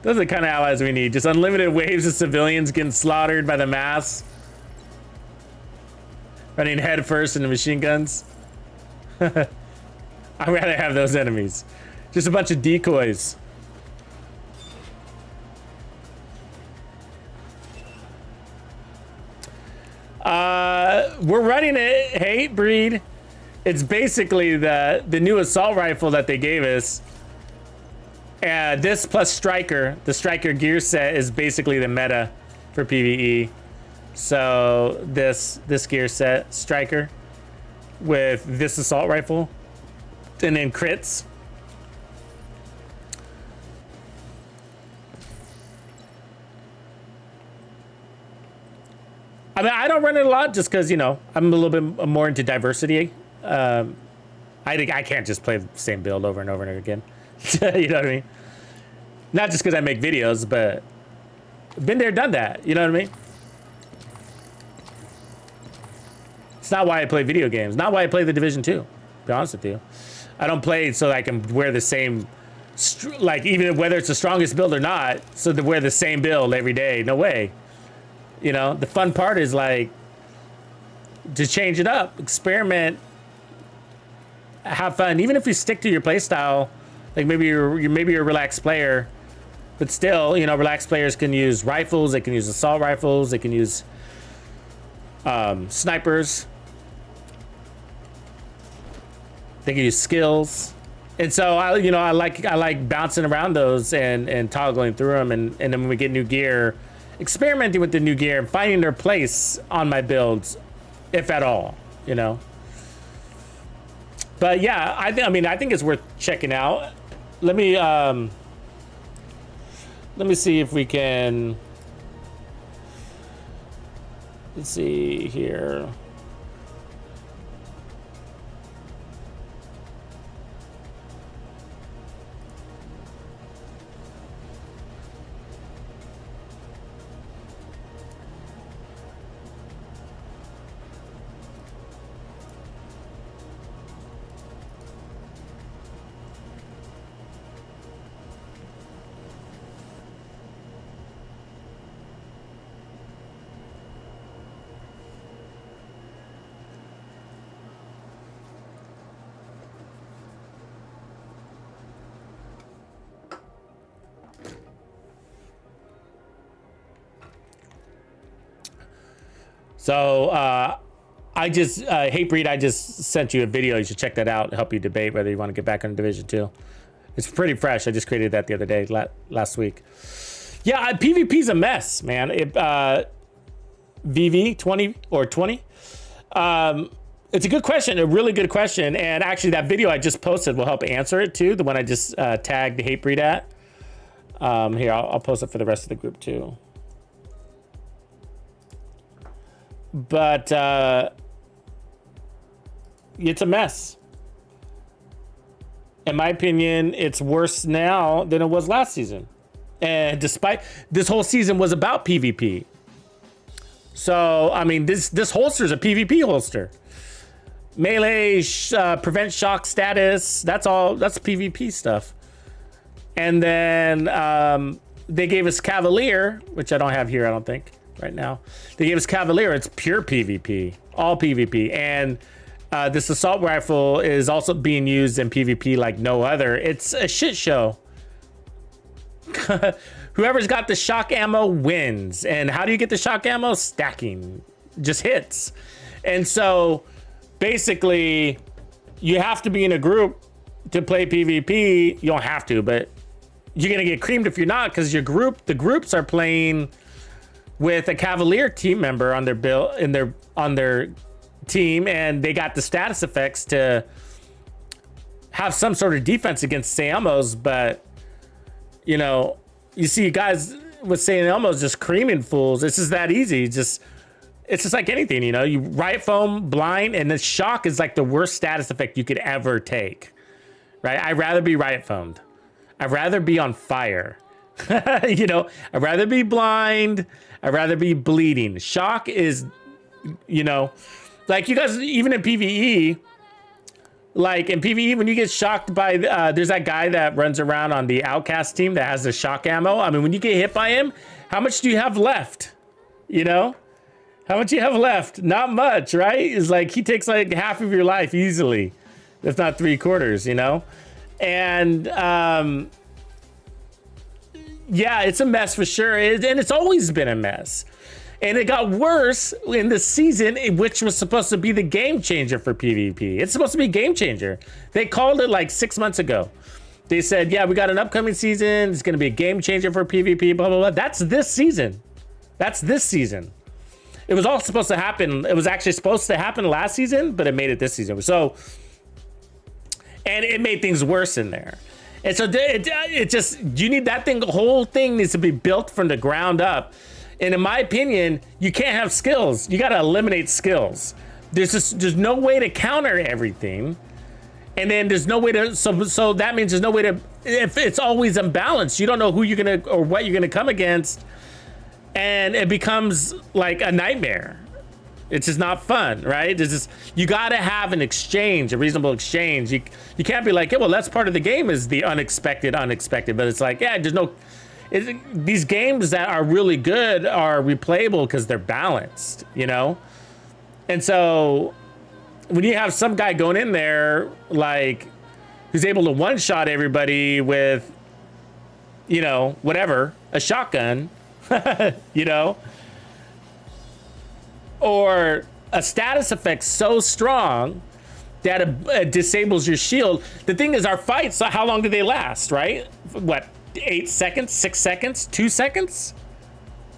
Those are the kind of allies we need. Just unlimited waves of civilians getting slaughtered by the mass. Running head first into machine guns. I'd rather have those enemies. Just a bunch of decoys. We're running it. Hey, Breed. It's basically the new assault rifle that they gave us. This plus Striker. The Striker gear set is basically the meta for PVE. So this gear set, Striker, with this assault rifle, and then crits. I mean, I don't run it a lot just because, you know, I'm a little bit more into diversity. I can't just play the same build over and over and over again. You know what I mean? Not just because I make videos, but been there, done that. You know what I mean? It's not why I play video games. Not why I play the Division 2. To be honest with you, I don't play so that I can wear the same, like even whether it's the strongest build or not, so to wear the same build every day. No way. You know, the fun part is like to change it up, experiment, have fun. Even if you stick to your play style, like maybe you're a relaxed player, but still, you know, relaxed players can use rifles. They can use assault rifles. They can use snipers. They can use skills. And so I like bouncing around those and toggling through them, and then when we get new gear, experimenting with the new gear and finding their place on my builds, if at all, you know. But yeah, I think it's worth checking out. Let me see if we can. Let's see here. So I just Hate Breed, I just sent you a video. You should check that out. Help you debate whether you want to get back on Division 2. It's pretty fresh. I just created that the other day, last week. Yeah, PvP's a mess, man. VV 20 or 20. It's a good question, a really good question. And actually, that video I just posted will help answer it too. The one I just tagged Hate Breed at. Here, I'll post it for the rest of the group too. But it's a mess. In my opinion, it's worse now than it was last season. And despite this whole season was about PvP. So, I mean, this holster is a PvP holster. Melee, prevent shock status, that's PvP stuff. And then they gave us Cavalier, which I don't have here, I don't think, right now. They gave us Cavalier, it's pure PvP, all PvP. And this assault rifle is also being used in PvP like no other. It's a shit show. Whoever's got the shock ammo wins. And how do you get the shock ammo? Stacking, just hits. And so basically you have to be in a group to play PvP. You don't have to, but you're gonna get creamed if you're not, because the groups are playing with a Cavalier team member on their build on their team, and they got the status effects to have some sort of defense against Say Elmo's. But you know, you see guys with Say Elmo's just creaming fools. It's just that easy. It's just like anything, you know. You riot foam, blind, and the shock is like the worst status effect you could ever take, right? I'd rather be riot foamed. I'd rather be on fire. You know, I'd rather be blind. I'd rather be bleeding. Shock is, you know, like you guys, even in PVE, like in PVE, when you get shocked by, there's that guy that runs around on the Outcast team that has the shock ammo. I mean, when you get hit by him, how much do you have left? You know, how much you have left? Not much, right? It's like he takes like half of your life easily, if not 3/4, you know? And yeah, it's a mess for sure. And it's always been a mess. And it got worse in the season, which was supposed to be the game changer for PvP. It's supposed to be a game changer. They called it like 6 months ago. They said, yeah, we got an upcoming season. It's going to be a game changer for PvP, blah, blah, blah. That's this season. That's this season. It was all supposed to happen. It was actually supposed to happen last season, but it made it this season. So, and it made things worse in there. And so it just, you need that thing, the whole thing needs to be built from the ground up. And in my opinion, you can't have skills. You got to eliminate skills. There's no way to counter everything. And then there's no way to, so that means there's no way to, if it's always imbalanced, you don't know who you're going to, or what you're going to come against. And it becomes like a nightmare. It's just not fun, right? It's just, you got to have an exchange, a reasonable exchange. You can't be like, yeah, well, that's part of the game, is the unexpected. But it's like, yeah, there's no, these games that are really good are replayable because they're balanced, you know? And so when you have some guy going in there, like, who's able to one-shot everybody with, you know, whatever, a shotgun, you know, or a status effect so strong that it disables your shield. The thing is, our fights, so how long do they last, right? What, 8 seconds, 6 seconds, 2 seconds,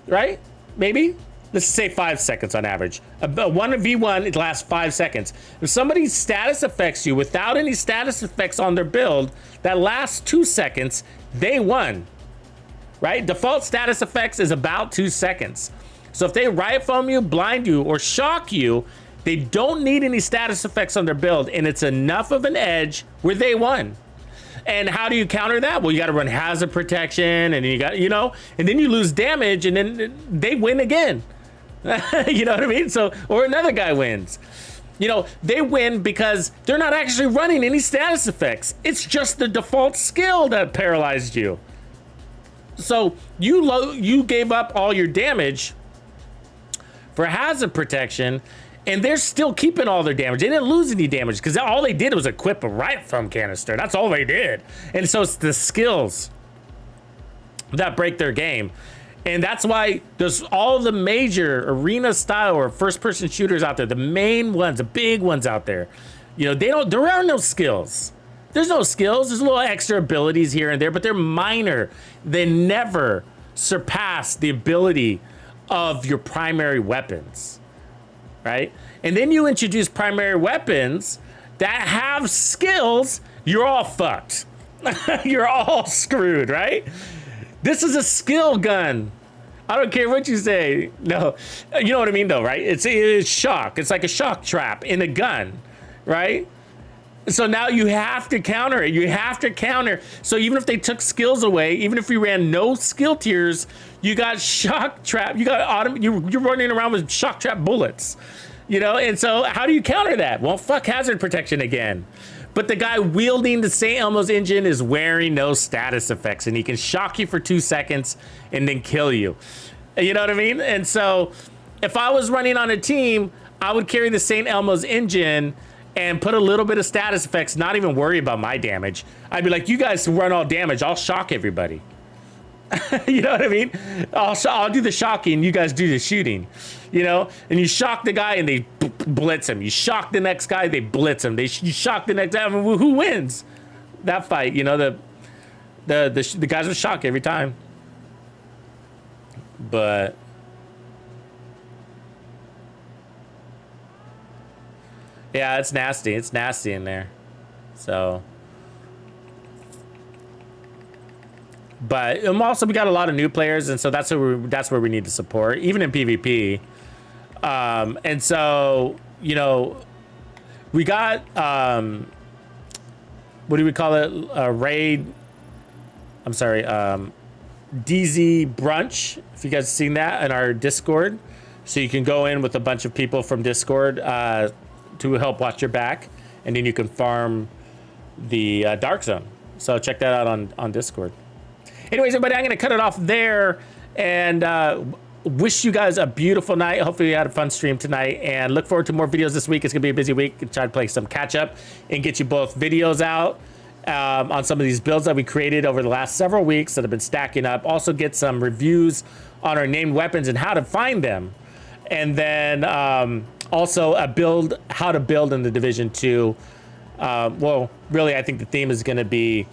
right? Maybe? Let's say 5 seconds on average. A 1v1, it lasts 5 seconds. If somebody status affects you without any status effects on their build, that lasts 2 seconds, they won, right? Default status effects is about 2 seconds. So if they riot foam you, blind you, or shock you, they don't need any status effects on their build, and it's enough of an edge where they won. And how do you counter that? Well, you got to run hazard protection, and you got, you know, and then you lose damage, and then they win again. You know what I mean? So, or another guy wins. You know, they win because they're not actually running any status effects. It's just the default skill that paralyzed you. So you gave up all your damage for hazard protection, and they're still keeping all their damage. They didn't lose any damage because all they did was equip a riot foam canister. That's all they did. And so it's the skills that break their game. And that's why there's all the major arena style or first person shooters out there, the main ones, the big ones out there, you know, there are no skills. There's no skills. There's little extra abilities here and there, but they're minor. They never surpass the ability of your primary weapons, right? And then you introduce primary weapons that have skills, you're all fucked. You're all screwed, right? This is a skill gun. I don't care what you say. No, you know what I mean though, right? It's shock. It's like a shock trap in a gun, right? So now you have to counter it. You have to counter. So even if they took skills away, even if we ran no skill tiers, you got shock trap. You got you're running around with shock trap bullets, you know. And so how do you counter that? Well, fuck hazard protection again. But the guy wielding the St. Elmo's engine is wearing no status effects, and he can shock you for 2 seconds and then kill you. You know what I mean? And so if I was running on a team, I would carry the St. Elmo's engine and put a little bit of status effects, not even worry about my damage. I'd be like, you guys run all damage, I'll shock everybody. You know what I mean? I'll do the shocking, you guys do the shooting, you know? And you shock the guy and they blitz him. You shock the next guy, they blitz him. You shock the next guy, I mean, who wins that fight? You know, the guys will shock every time. But yeah, it's nasty. It's nasty in there. So, but also we got a lot of new players, and so that's where we need to support, even in PvP. And so, you know, we got what do we call it? A raid. I'm sorry, DZ brunch. If you guys have seen that in our Discord, so you can go in with a bunch of people from Discord to help watch your back, and then you can farm the dark zone. So check that out on Discord. Anyways, everybody, I'm gonna cut it off there, and wish you guys a beautiful night. Hopefully you had a fun stream tonight, and look forward to more videos this week. It's gonna be a busy week. Try to play some catch up and get you both videos out on some of these builds that we created over the last several weeks that have been stacking up. Also get some reviews on our named weapons and how to find them, and then also how to build in the Division 2. Well, really, I think the theme is going to be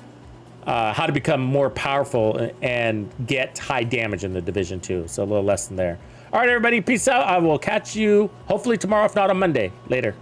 how to become more powerful and get high damage in the Division 2. So a little lesson there. All right, everybody, peace out. I will catch you hopefully tomorrow, if not on Monday. Later.